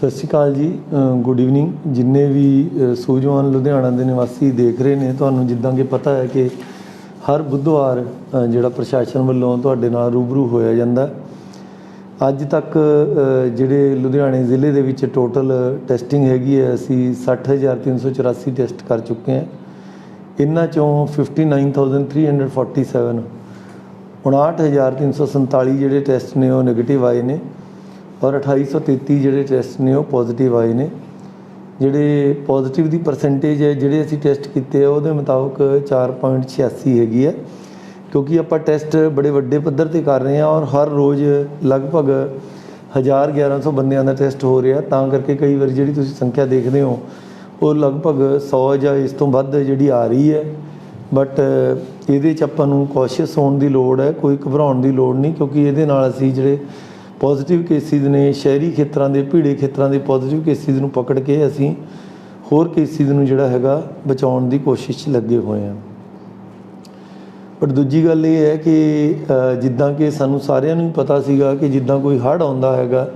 ਸਤਿ ਸ਼੍ਰੀ ਅਕਾਲ ਜੀ, good evening. ਜਿੰਨੇ ਵੀ ਸੂਝਵਾਨ ਲੁਧਿਆਣਾ ਦੇ ਨਿਵਾਸੀ ਦੇਖ ਰਹੇ ਨੇ, ਤੁਹਾਨੂੰ ਜਿੱਦਾਂ ਕਿ ਪਤਾ ਹੈ ਕਿ ਹਰ ਬੁੱਧਵਾਰ ਜਿਹੜਾ ਪ੍ਰਸ਼ਾਸਨ ਵੱਲੋਂ ਤੁਹਾਡੇ ਨਾਲ ਰੂਬਰੂ ਹੋਇਆ ਜਾਂਦਾ। ਅੱਜ ਤੱਕ ਜਿਹੜੇ ਲੁਧਿਆਣੇ ਜ਼ਿਲ੍ਹੇ ਦੇ ਵਿੱਚ ਟੋਟਲ ਟੈਸਟਿੰਗ ਹੈਗੀ ਹੈ, ਅਸੀਂ 60,384 ਟੈਸਟ ਕਰ ਚੁੱਕੇ ਹਾਂ। ਇਹਨਾਂ ਚੋਂ 59,347 59,347 ਜਿਹੜੇ ਟੈਸਟ ਨੇ ਉਹ ਨੈਗੇਟਿਵ ਆਏ ਨੇ और 2833 ਜਿਹੜੇ ਟੈਸਟ ਨੇ ਉਹ ਪੋਜ਼ੀਟਿਵ ਆਏ ਨੇ। ਜਿਹੜੇ ਪੋਜ਼ੀਟਿਵ ਦੀ ਪਰਸੈਂਟੇਜ ਹੈ ਜਿਹੜੇ ਅਸੀਂ ਟੈਸਟ ਕੀਤੇ ਆ ਉਹਦੇ ਮੁਤਾਬਕ 4.86 ਹੈਗੀ ਹੈ, ਕਿਉਂਕਿ ਆਪਾਂ ਟੈਸਟ ਬੜੇ ਵੱਡੇ ਪੱਧਰ 'ਤੇ ਕਰ ਰਹੇ ਹਾਂ ਔਰ ਹਰ ਰੋਜ਼ ਲਗਭਗ 1100 ਬੰਦਿਆਂ ਦਾ ਟੈਸਟ ਹੋ ਰਿਹਾ। ਤਾਂ ਕਰਕੇ ਕਈ ਵਾਰੀ ਜਿਹੜੀ ਤੁਸੀਂ ਸੰਖਿਆ ਦੇਖਦੇ ਹੋ ਉਹ ਲਗਭਗ 100 ਜਾਂ ਇਸ ਤੋਂ ਵੱਧ ਜਿਹੜੀ ਆ ਰਹੀ ਹੈ। ਬਟ ਇਹਦੇ 'ਚ ਆਪਾਂ ਨੂੰ ਕੌਸ਼ੀਅਸ ਹੋਣ ਦੀ ਲੋੜ ਹੈ, ਕੋਈ ਘਬਰਾਉਣ ਦੀ ਲੋੜ ਨਹੀਂ, ਕਿਉਂਕਿ ਇਹਦੇ ਨਾਲ ਅਸੀਂ ਜਿਹੜੇ ਪੋਜ਼ੀਟਿਵ ਕੇਸਿਸ ਨੇ, ਸ਼ਹਿਰੀ ਖੇਤਰਾਂ ਦੇ, ਭੀੜੇ ਖੇਤਰਾਂ ਦੇ ਪੋਜ਼ੀਟਿਵ ਕੇਸਿਸ ਨੂੰ ਪਕੜ ਕੇ ਅਸੀਂ ਹੋਰ ਕੇਸਿਸ ਨੂੰ ਜਿਹੜਾ ਹੈਗਾ ਬਚਾਉਣ ਦੀ ਕੋਸ਼ਿਸ਼ 'ਚ ਲੱਗੇ ਹੋਏ ਹਾਂ। ਬਟ ਦੂਜੀ ਗੱਲ ਇਹ ਹੈ ਕਿ ਜਿੱਦਾਂ ਕਿ ਸਾਨੂੰ ਸਾਰਿਆਂ ਨੂੰ ਪਤਾ ਸੀਗਾ ਕਿ ਜਿੱਦਾਂ ਕੋਈ ਹੜ੍ਹ ਆਉਂਦਾ ਹੈਗਾ,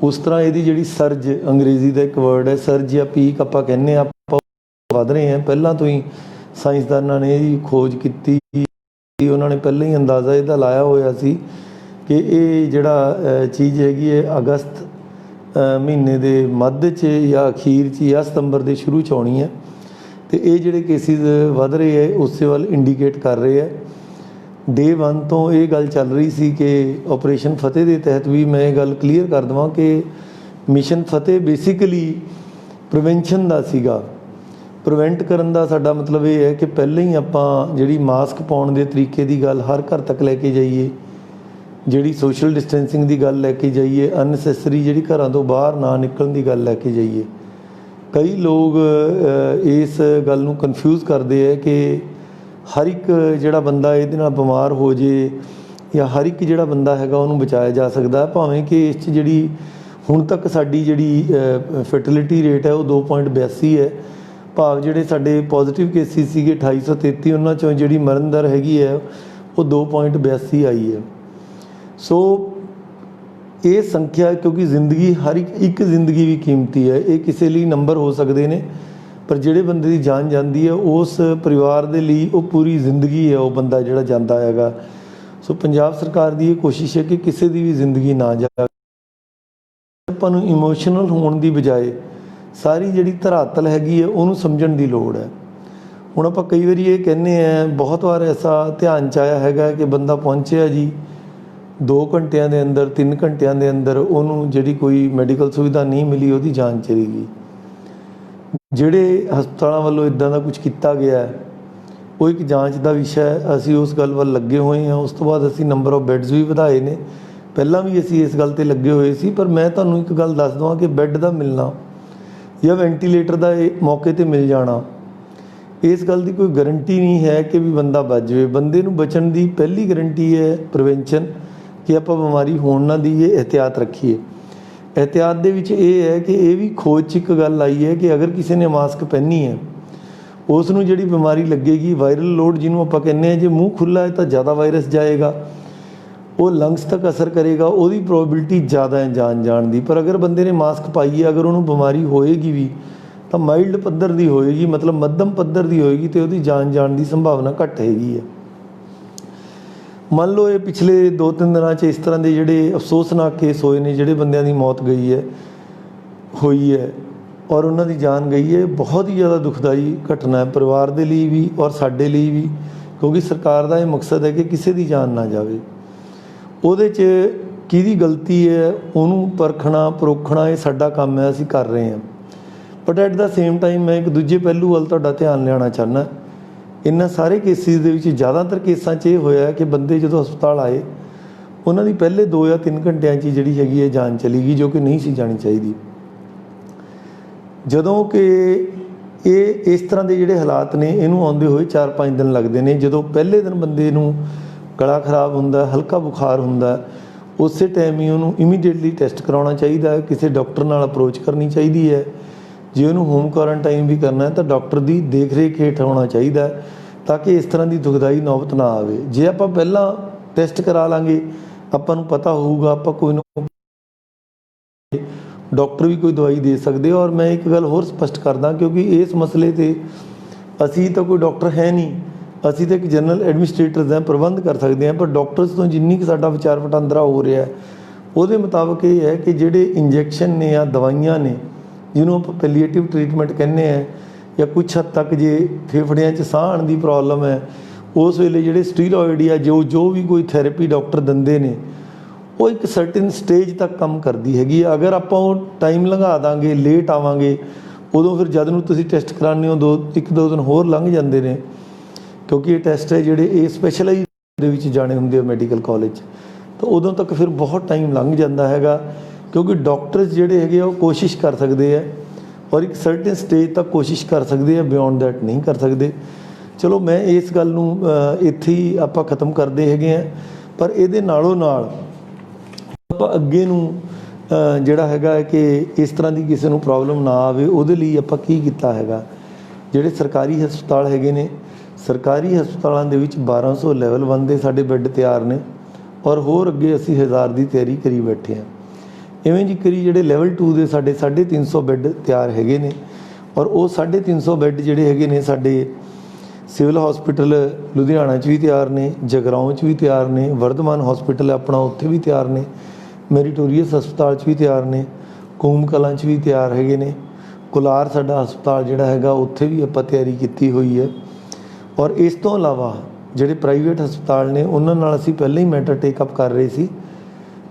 ਉਸ ਤਰ੍ਹਾਂ ਇਹਦੀ ਜਿਹੜੀ ਸਰਜ, ਅੰਗਰੇਜ਼ੀ ਦਾ ਇੱਕ ਵਰਡ ਹੈ ਸਰਜ ਜਾਂ ਪੀਕ ਆਪਾਂ ਕਹਿੰਦੇ ਹਾਂ, ਆਪਾਂ ਵੱਧ ਰਹੇ ਹਾਂ। ਪਹਿਲਾਂ ਤੋਂ ਹੀ ਸਾਇੰਸਦਾਨਾਂ ਨੇ ਇਹਦੀ ਖੋਜ ਕੀਤੀ, ਉਹਨਾਂ ਨੇ ਪਹਿਲਾਂ ਹੀ ਅੰਦਾਜ਼ਾ ਇਹਦਾ ਲਾਇਆ ਹੋਇਆ ਸੀ ਕਿ ਇਹ ਜਿਹੜਾ ਚੀਜ਼ ਹੈਗੀ ਹੈ ਅਗਸਤ ਮਹੀਨੇ ਦੇ ਮੱਧ 'ਚ ਜਾਂ ਅਖੀਰ 'ਚ ਜਾਂ ਸਤੰਬਰ ਦੇ ਸ਼ੁਰੂ 'ਚ ਆਉਣੀ ਹੈ। ਅਤੇ ਇਹ ਜਿਹੜੇ ਕੇਸਿਸ ਵੱਧ ਰਹੇ ਹੈ ਉਸੇ ਵੱਲ ਇੰਡੀਕੇਟ ਕਰ ਰਹੇ ਹੈ। ਡੇ 1 ਤੋਂ ਇਹ ਗੱਲ ਚੱਲ ਰਹੀ ਸੀ ਕਿ ਆਪਰੇਸ਼ਨ ਫਤਿਹ ਦੇ ਤਹਿਤ ਵੀ ਮੈਂ ਇਹ ਗੱਲ ਕਲੀਅਰ ਕਰ ਦੇਵਾਂ ਕਿ ਮਿਸ਼ਨ ਫਤਿਹ ਬੇਸਿਕਲੀ ਪ੍ਰੀਵੈਂਸ਼ਨ ਦਾ ਸੀਗਾ। ਪ੍ਰੀਵੈਂਟ ਕਰਨ ਦਾ ਸਾਡਾ ਮਤਲਬ ਇਹ ਹੈ ਕਿ ਪਹਿਲਾਂ ਹੀ ਆਪਾਂ ਜਿਹੜੀ ਮਾਸਕ ਪਾਉਣ ਦੇ ਤਰੀਕੇ ਦੀ ਗੱਲ ਹਰ ਘਰ ਤੱਕ ਲੈ ਕੇ ਜਾਈਏ, ਜਿਹੜੀ ਸੋਸ਼ਲ ਡਿਸਟੈਂਸਿੰਗ ਦੀ ਗੱਲ ਲੈ ਕੇ ਜਾਈਏ, ਅਨਨੈਸੈਸਰੀ ਜਿਹੜੀ ਘਰਾਂ ਤੋਂ ਬਾਹਰ ਨਾ ਨਿਕਲਣ ਦੀ ਗੱਲ ਲੈ ਕੇ ਜਾਈਏ। ਕਈ ਲੋਕ ਇਸ ਗੱਲ ਨੂੰ ਕਨਫਿਊਜ਼ ਕਰਦੇ ਹੈ ਕਿ ਹਰ ਇੱਕ ਜਿਹੜਾ ਬੰਦਾ ਇਹਦੇ ਨਾਲ ਬਿਮਾਰ ਹੋ ਜੇ ਜਾਂ ਹਰ ਇੱਕ ਜਿਹੜਾ ਬੰਦਾ ਹੈਗਾ ਉਹਨੂੰ ਬਚਾਇਆ ਜਾ ਸਕਦਾ, ਭਾਵੇਂ ਕਿ ਇਸ 'ਚ ਜਿਹੜੀ ਹੁਣ ਤੱਕ ਸਾਡੀ ਜਿਹੜੀ ਫਰਟੀਲਿਟੀ ਰੇਟ ਹੈ ਉਹ 2.82 ਹੈ। ਭਾਵ ਜਿਹੜੇ ਸਾਡੇ ਪੋਜ਼ੀਟਿਵ ਕੇਸਿਸ ਸੀਗੇ 2833, ਉਹਨਾਂ 'ਚੋਂ ਜਿਹੜੀ ਮਰਨ ਦਰ ਹੈਗੀ ਹੈ ਉਹ 2.82 ਆਈ ਹੈ। ਸੋ ਇਹ ਸੰਖਿਆ, ਕਿਉਂਕਿ ਜ਼ਿੰਦਗੀ ਹਰ ਇੱਕ ਜ਼ਿੰਦਗੀ ਵੀ ਕੀਮਤੀ ਹੈ, ਇਹ ਕਿਸੇ ਲਈ ਨੰਬਰ ਹੋ ਸਕਦੇ ਨੇ, ਪਰ ਜਿਹੜੇ ਬੰਦੇ ਦੀ ਜਾਨ ਜਾਂਦੀ ਹੈ ਉਸ ਪਰਿਵਾਰ ਦੇ ਲਈ ਉਹ ਪੂਰੀ ਜ਼ਿੰਦਗੀ ਹੈ ਉਹ ਬੰਦਾ ਜਿਹੜਾ ਜਾਂਦਾ ਹੈਗਾ। ਸੋ ਪੰਜਾਬ ਸਰਕਾਰ ਦੀ ਇਹ ਕੋਸ਼ਿਸ਼ ਹੈ ਕਿ ਕਿਸੇ ਦੀ ਵੀ ਜ਼ਿੰਦਗੀ ਨਾ ਜਾਵੇ। ਆਪਾਂ ਨੂੰ ਇਮੋਸ਼ਨਲ ਹੋਣ ਦੀ ਬਜਾਏ ਸਾਰੀ ਜਿਹੜੀ ਧਰਾਤਲ ਹੈਗੀ ਹੈ ਉਹਨੂੰ ਸਮਝਣ ਦੀ ਲੋੜ ਹੈ। ਹੁਣ ਆਪਾਂ ਕਈ ਵਾਰੀ ਇਹ ਕਹਿੰਦੇ ਹਾਂ, ਬਹੁਤ ਵਾਰ ਐਸਾ ਧਿਆਨ 'ਚ ਆਇਆ ਹੈਗਾ ਕਿ ਬੰਦਾ ਪਹੁੰਚਿਆ ਜੀ 2 ਘੰਟਿਆਂ ਦੇ ਅੰਦਰ, 3 ਘੰਟਿਆਂ ਦੇ ਅੰਦਰ ਉਹਨੂੰ ਜਿਹੜੀ ਕੋਈ ਮੈਡੀਕਲ ਸੁਵਿਧਾ ਨਹੀਂ ਮਿਲੀ, ਉਹਦੀ ਜਾਨ ਚਲੀ ਗਈ। ਜਿਹੜੇ ਹਸਪਤਾਲਾਂ ਵੱਲੋਂ ਇੱਦਾਂ ਦਾ ਕੁਝ ਕੀਤਾ ਗਿਆ ਉਹ ਇੱਕ ਜਾਂਚ ਦਾ ਵਿਸ਼ਾ ਹੈ। ਅਸੀਂ ਉਸ ਗੱਲ ਵੱਲ ਲੱਗੇ ਹੋਏ ਹਾਂ। ਉਸ ਤੋਂ ਬਾਅਦ ਅਸੀਂ ਨੰਬਰ ਆਫ ਬੈੱਡਸ ਵੀ ਵਧਾਏ ਨੇ, ਪਹਿਲਾਂ ਵੀ ਅਸੀਂ ਇਸ ਗੱਲ 'ਤੇ ਲੱਗੇ ਹੋਏ ਸੀ। ਪਰ ਮੈਂ ਤੁਹਾਨੂੰ ਇੱਕ ਗੱਲ ਦੱਸ ਦੇਵਾਂ ਕਿ ਬੈੱਡ ਦਾ ਮਿਲਣਾ ਜਾਂ ਵੈਂਟੀਲੇਟਰ ਦਾ ਇਹ ਮੌਕੇ 'ਤੇ ਮਿਲ ਜਾਣਾ, ਇਸ ਗੱਲ ਦੀ ਕੋਈ ਗਰੰਟੀ ਨਹੀਂ ਹੈ ਕਿ ਵੀ ਬੰਦਾ ਬਚ ਜਾਵੇ। ਬੰਦੇ ਨੂੰ ਬਚਣ ਦੀ ਪਹਿਲੀ ਗਰੰਟੀ ਹੈ ਪ੍ਰੀਵੈਂਸ਼ਨ, ਕਿ ਆਪਾਂ ਬਿਮਾਰੀ ਹੋਣ ਨਾ ਦਈਏ, ਇਹਤਿਆਤ ਰੱਖੀਏ। ਇਹਤਿਆਤ ਦੇ ਵਿੱਚ ਇਹ ਹੈ ਕਿ ਇਹ ਵੀ ਖੋਜ 'ਚ ਇੱਕ ਗੱਲ ਆਈ ਹੈ ਕਿ ਅਗਰ ਕਿਸੇ ਨੇ ਮਾਸਕ ਪਹਿਨੀ ਹੈ ਉਸ ਨੂੰ ਜਿਹੜੀ ਬਿਮਾਰੀ ਲੱਗੇਗੀ, ਵਾਇਰਲ ਲੋਡ ਜਿਹਨੂੰ ਆਪਾਂ ਕਹਿੰਦੇ ਹਾਂ, ਜੇ ਮੂੰਹ ਖੁੱਲ੍ਹਾ ਹੈ ਤਾਂ ਜ਼ਿਆਦਾ ਵਾਇਰਸ ਜਾਏਗਾ, ਉਹ ਲੰਗਸ ਤੱਕ ਅਸਰ ਕਰੇਗਾ, ਉਹਦੀ ਪ੍ਰੋਬੇਬਿਲਿਟੀ ਜ਼ਿਆਦਾ ਹੈ ਜਾਨ ਜਾਣ ਦੀ। ਪਰ ਅਗਰ ਬੰਦੇ ਨੇ ਮਾਸਕ ਪਾਈ ਹੈ, ਅਗਰ ਉਹਨੂੰ ਬਿਮਾਰੀ ਹੋਏਗੀ ਵੀ ਤਾਂ ਮਾਈਲਡ ਪੱਧਰ ਦੀ ਹੋਏਗੀ, ਮਤਲਬ ਮੱਧਮ ਪੱਧਰ ਦੀ ਹੋਏਗੀ, ਅਤੇ ਉਹਦੀ ਜਾਨ ਜਾਣ ਦੀ ਸੰਭਾਵਨਾ ਘੱਟ ਹੈਗੀ ਹੈ। ਮੰਨ ਲਓ ਇਹ ਪਿਛਲੇ 2-3 ਦਿਨਾਂ 'ਚ ਇਸ ਤਰ੍ਹਾਂ ਦੇ ਜਿਹੜੇ ਅਫਸੋਸਨਾਕ ਕੇਸ ਹੋਏ ਨੇ, ਜਿਹੜੇ ਬੰਦਿਆਂ ਦੀ ਮੌਤ ਹੋਈ ਹੈ ਔਰ ਉਹਨਾਂ ਦੀ ਜਾਨ ਗਈ ਹੈ, ਬਹੁਤ ਹੀ ਜ਼ਿਆਦਾ ਦੁਖਦਾਈ ਘਟਨਾ ਹੈ ਪਰਿਵਾਰ ਦੇ ਲਈ ਵੀ ਔਰ ਸਾਡੇ ਲਈ ਵੀ, ਕਿਉਂਕਿ ਸਰਕਾਰ ਦਾ ਇਹ ਮਕਸਦ ਹੈ ਕਿ ਕਿਸੇ ਦੀ ਜਾਨ ਨਾ ਜਾਵੇ। ਉਹਦੇ 'ਚ ਕਿਹਦੀ ਗਲਤੀ ਹੈ ਉਹਨੂੰ ਪਰਖਣਾ ਇਹ ਸਾਡਾ ਕੰਮ ਹੈ, ਅਸੀਂ ਕਰ ਰਹੇ ਹਾਂ। But at the same time ਮੈਂ ਇੱਕ ਦੂਜੇ ਪਹਿਲੂ ਵੱਲ ਤੁਹਾਡਾ ਧਿਆਨ ਲਿਆਉਣਾ ਚਾਹੁੰਦਾ। ਇਹਨਾਂ ਸਾਰੇ ਕੇਸਿਸ ਦੇ ਵਿੱਚ ਜ਼ਿਆਦਾਤਰ ਕੇਸਾਂ 'ਚ ਇਹ ਹੋਇਆ ਕਿ ਬੰਦੇ ਜਦੋਂ ਹਸਪਤਾਲ ਆਏ ਉਹਨਾਂ ਦੀ ਪਹਿਲੇ 2 ਜਾਂ 3 ਘੰਟਿਆਂ 'ਚ ਜਿਹੜੀ ਹੈਗੀ ਹੈ ਜਾਨ ਚਲੀ ਗਈ, ਜੋ ਕਿ ਨਹੀਂ ਸੀ ਜਾਣੀ ਚਾਹੀਦੀ। ਜਦੋਂ ਕਿ ਇਹ ਇਸ ਤਰ੍ਹਾਂ ਦੇ ਜਿਹੜੇ ਹਾਲਾਤ ਨੇ ਇਹਨੂੰ ਆਉਂਦੇ ਹੋਏ 4-5 ਦਿਨ ਲੱਗਦੇ ਨੇ। ਜਦੋਂ ਪਹਿਲੇ ਦਿਨ ਬੰਦੇ ਨੂੰ ਗਲਾ ਖਰਾਬ ਹੁੰਦਾ, ਹਲਕਾ ਬੁਖਾਰ ਹੁੰਦਾ, ਉਸੇ ਟਾਈਮ ਹੀ ਉਹਨੂੰ ਇਮੀਡੀਏਟਲੀ ਟੈਸਟ ਕਰਾਉਣਾ ਚਾਹੀਦਾ ਹੈ, ਕਿਸੇ ਡਾਕਟਰ ਨਾਲ ਅਪਰੋਚ ਕਰਨੀ ਚਾਹੀਦੀ ਹੈ। ਜੇ ਉਹਨੂੰ ਹੋਮ ਕੁਆਰੰਟਾਈਨ ਵੀ ਕਰਨਾ ਹੈ ਤਾਂ ਡਾਕਟਰ ਦੀ ਦੇਖ ਰੇਖ ਹੇਠ ਹੋਣਾ ਚਾਹੀਦਾ ਤਾਂ ਕਿ ਇਸ ਤਰ੍ਹਾਂ ਦੀ ਦੁਖਦਾਈ ਨੌਬਤ ਨਾ ਆਵੇ। ਜੇ ਆਪਾਂ ਪਹਿਲਾਂ ਟੈਸਟ ਕਰਾ ਲਾਂਗੇ, ਆਪਾਂ ਨੂੰ ਪਤਾ ਹੋਊਗਾ, ਆਪਾਂ ਕੋਈ ਨਾ ਡਾਕਟਰ ਵੀ ਕੋਈ ਦਵਾਈ ਦੇ ਸਕਦੇ ਔਰ ਮੈਂ ਇੱਕ ਗੱਲ ਹੋਰ ਸਪਸ਼ਟ ਕਰਦਾ ਕਿਉਂਕਿ ਇਸ ਮਸਲੇ 'ਤੇ ਅਸੀਂ ਤਾਂ ਕੋਈ ਡਾਕਟਰ ਹੈ ਨਹੀਂ, ਅਸੀਂ ਤਾਂ ਇੱਕ ਜਨਰਲ ਐਡਮਿਨਿਸਟ੍ਰੇਟਰਸ ਹਾਂ, ਪ੍ਰਬੰਧ ਕਰ ਸਕਦੇ ਹਾਂ, ਪਰ ਡਾਕਟਰਸ ਤੋਂ ਜਿੰਨੀ ਕੁ ਸਾਡਾ ਵਿਚਾਰ ਵਟਾਂਦਰਾ ਹੋ ਰਿਹਾ ਉਹਦੇ ਮੁਤਾਬਕ ਇਹ ਹੈ ਕਿ ਜਿਹੜੇ ਇੰਜੈਕਸ਼ਨ ਨੇ ਜਾਂ ਦਵਾਈਆਂ ਨੇ ਜਿਹਨੂੰ ਆਪਾਂ ਪੈਲੀਏਟਿਵ ਟਰੀਟਮੈਂਟ ਕਹਿੰਦੇ ਹਾਂ, ਜਾਂ ਕੁਛ ਹੱਦ ਤੱਕ ਜੇ ਫੇਫੜਿਆਂ 'ਚ ਸਾਹ ਆਉਣ ਦੀ ਪ੍ਰੋਬਲਮ ਹੈ ਉਸ ਵੇਲੇ ਜਿਹੜੇ ਸਟੀਰੋਇਡ ਜਾਂ ਜੋ ਵੀ ਕੋਈ ਥੈਰੇਪੀ ਡਾਕਟਰ ਦਿੰਦੇ ਨੇ ਉਹ ਇੱਕ ਸਰਟਨ ਸਟੇਜ ਤੱਕ ਕੰਮ ਕਰਦੀ ਹੈਗੀ ਆ। ਅਗਰ ਆਪਾਂ ਉਹ ਟਾਈਮ ਲੰਘਾ ਦਾਂਗੇ, ਲੇਟ ਆਵਾਂਗੇ, ਉਦੋਂ ਫਿਰ ਜਦ ਨੂੰ ਤੁਸੀਂ ਟੈਸਟ ਕਰਾਉਂਦੇ ਹੋ ਇੱਕ ਦੋ ਦਿਨ ਹੋਰ ਲੰਘ ਜਾਂਦੇ ਨੇ ਕਿਉਂਕਿ ਇਹ ਟੈਸਟ ਹੈ ਜਿਹੜੇ ਇਹ ਸਪੈਸ਼ਲਾਈਜ਼ ਦੇ ਵਿੱਚ ਜਾਣੇ ਹੁੰਦੇ ਆ ਮੈਡੀਕਲ ਕਾਲਜ 'ਚ, ਤਾਂ ਉਦੋਂ ਤੱਕ ਫਿਰ ਬਹੁਤ ਟਾਈਮ ਲੰਘ ਜਾਂਦਾ ਹੈਗਾ ਕਿਉਂਕਿ ਡਾਕਟਰਸ ਜਿਹੜੇ ਹੈਗੇ ਆ ਉਹ ਕੋਸ਼ਿਸ਼ ਕਰ ਸਕਦੇ ਆ ਔਰ ਇੱਕ ਸਰਟਨ ਸਟੇਜ ਤੱਕ ਕੋਸ਼ਿਸ਼ ਕਰ ਸਕਦੇ ਆ, ਬਿਯੋਂਡ ਦੈਟ ਨਹੀਂ ਕਰ ਸਕਦੇ। ਚਲੋ ਮੈਂ ਇਸ ਗੱਲ ਨੂੰ ਇੱਥੇ ਹੀ ਆਪਾਂ ਖ਼ਤਮ ਕਰਦੇ ਹੈਗੇ ਆ, ਪਰ ਇਹਦੇ ਨਾਲੋਂ ਨਾਲ ਆਪਾਂ ਅੱਗੇ ਨੂੰ ਜਿਹੜਾ ਹੈਗਾ ਕਿ ਇਸ ਤਰ੍ਹਾਂ ਦੀ ਕਿਸੇ ਨੂੰ ਪ੍ਰੋਬਲਮ ਨਾ ਆਵੇ ਉਹਦੇ ਲਈ ਆਪਾਂ ਕੀ ਕੀਤਾ ਹੈਗਾ। ਜਿਹੜੇ ਸਰਕਾਰੀ ਹਸਪਤਾਲ ਹੈਗੇ ਨੇ, ਸਰਕਾਰੀ ਹਸਪਤਾਲਾਂ ਦੇ ਵਿੱਚ 1200 ਲੈਵਲ 1 ਦੇ ਸਾਡੇ ਬੈੱਡ ਤਿਆਰ ਨੇ ਔਰ ਹੋਰ ਅੱਗੇ ਅਸੀਂ 1000 ਦੀ ਤਿਆਰੀ ਕਰੀ ਬੈਠੇ ਹਾਂ। ਇਵੇਂ ਜੀ ਕਰੀ ਜਿਹੜੇ ਲੈਵਲ 2 ਦੇ ਸਾਡੇ 350 ਬੈੱਡ ਤਿਆਰ ਹੈਗੇ ਨੇ ਔਰ ਉਹ 350 ਬੈੱਡ ਜਿਹੜੇ ਹੈਗੇ ਨੇ ਸਾਡੇ ਸਿਵਲ ਹਸਪੀਟਲ ਲੁਧਿਆਣਾ 'ਚ ਵੀ ਤਿਆਰ ਨੇ, ਜਗਰਾਓਂ 'ਚ ਵੀ ਤਿਆਰ ਨੇ, ਵਰਧਮਾਨ ਹਸਪੀਟਲ ਆਪਣਾ ਉੱਥੇ ਵੀ ਤਿਆਰ ਨੇ, ਮੈਰੀਟੋਰੀਅਸ ਹਸਪਤਾਲ 'ਚ ਵੀ ਤਿਆਰ ਨੇ, ਕੂਮ ਕਲਾਂ 'ਚ ਵੀ ਤਿਆਰ ਹੈਗੇ ਨੇ, ਕੁਲਾਰ ਸਾਡਾ ਹਸਪਤਾਲ ਜਿਹੜਾ ਹੈਗਾ ਉੱਥੇ ਵੀ ਆਪਾਂ ਤਿਆਰੀ ਕੀਤੀ ਹੋਈ ਹੈ। ਔਰ ਇਸ ਤੋਂ ਇਲਾਵਾ ਜਿਹੜੇ ਪ੍ਰਾਈਵੇਟ ਹਸਪਤਾਲ ਨੇ ਉਹਨਾਂ ਨਾਲ ਅਸੀਂ ਪਹਿਲਾਂ ਹੀ ਮੈਟਰ ਟੇਕਅਪ ਕਰ ਰਹੇ ਸੀ,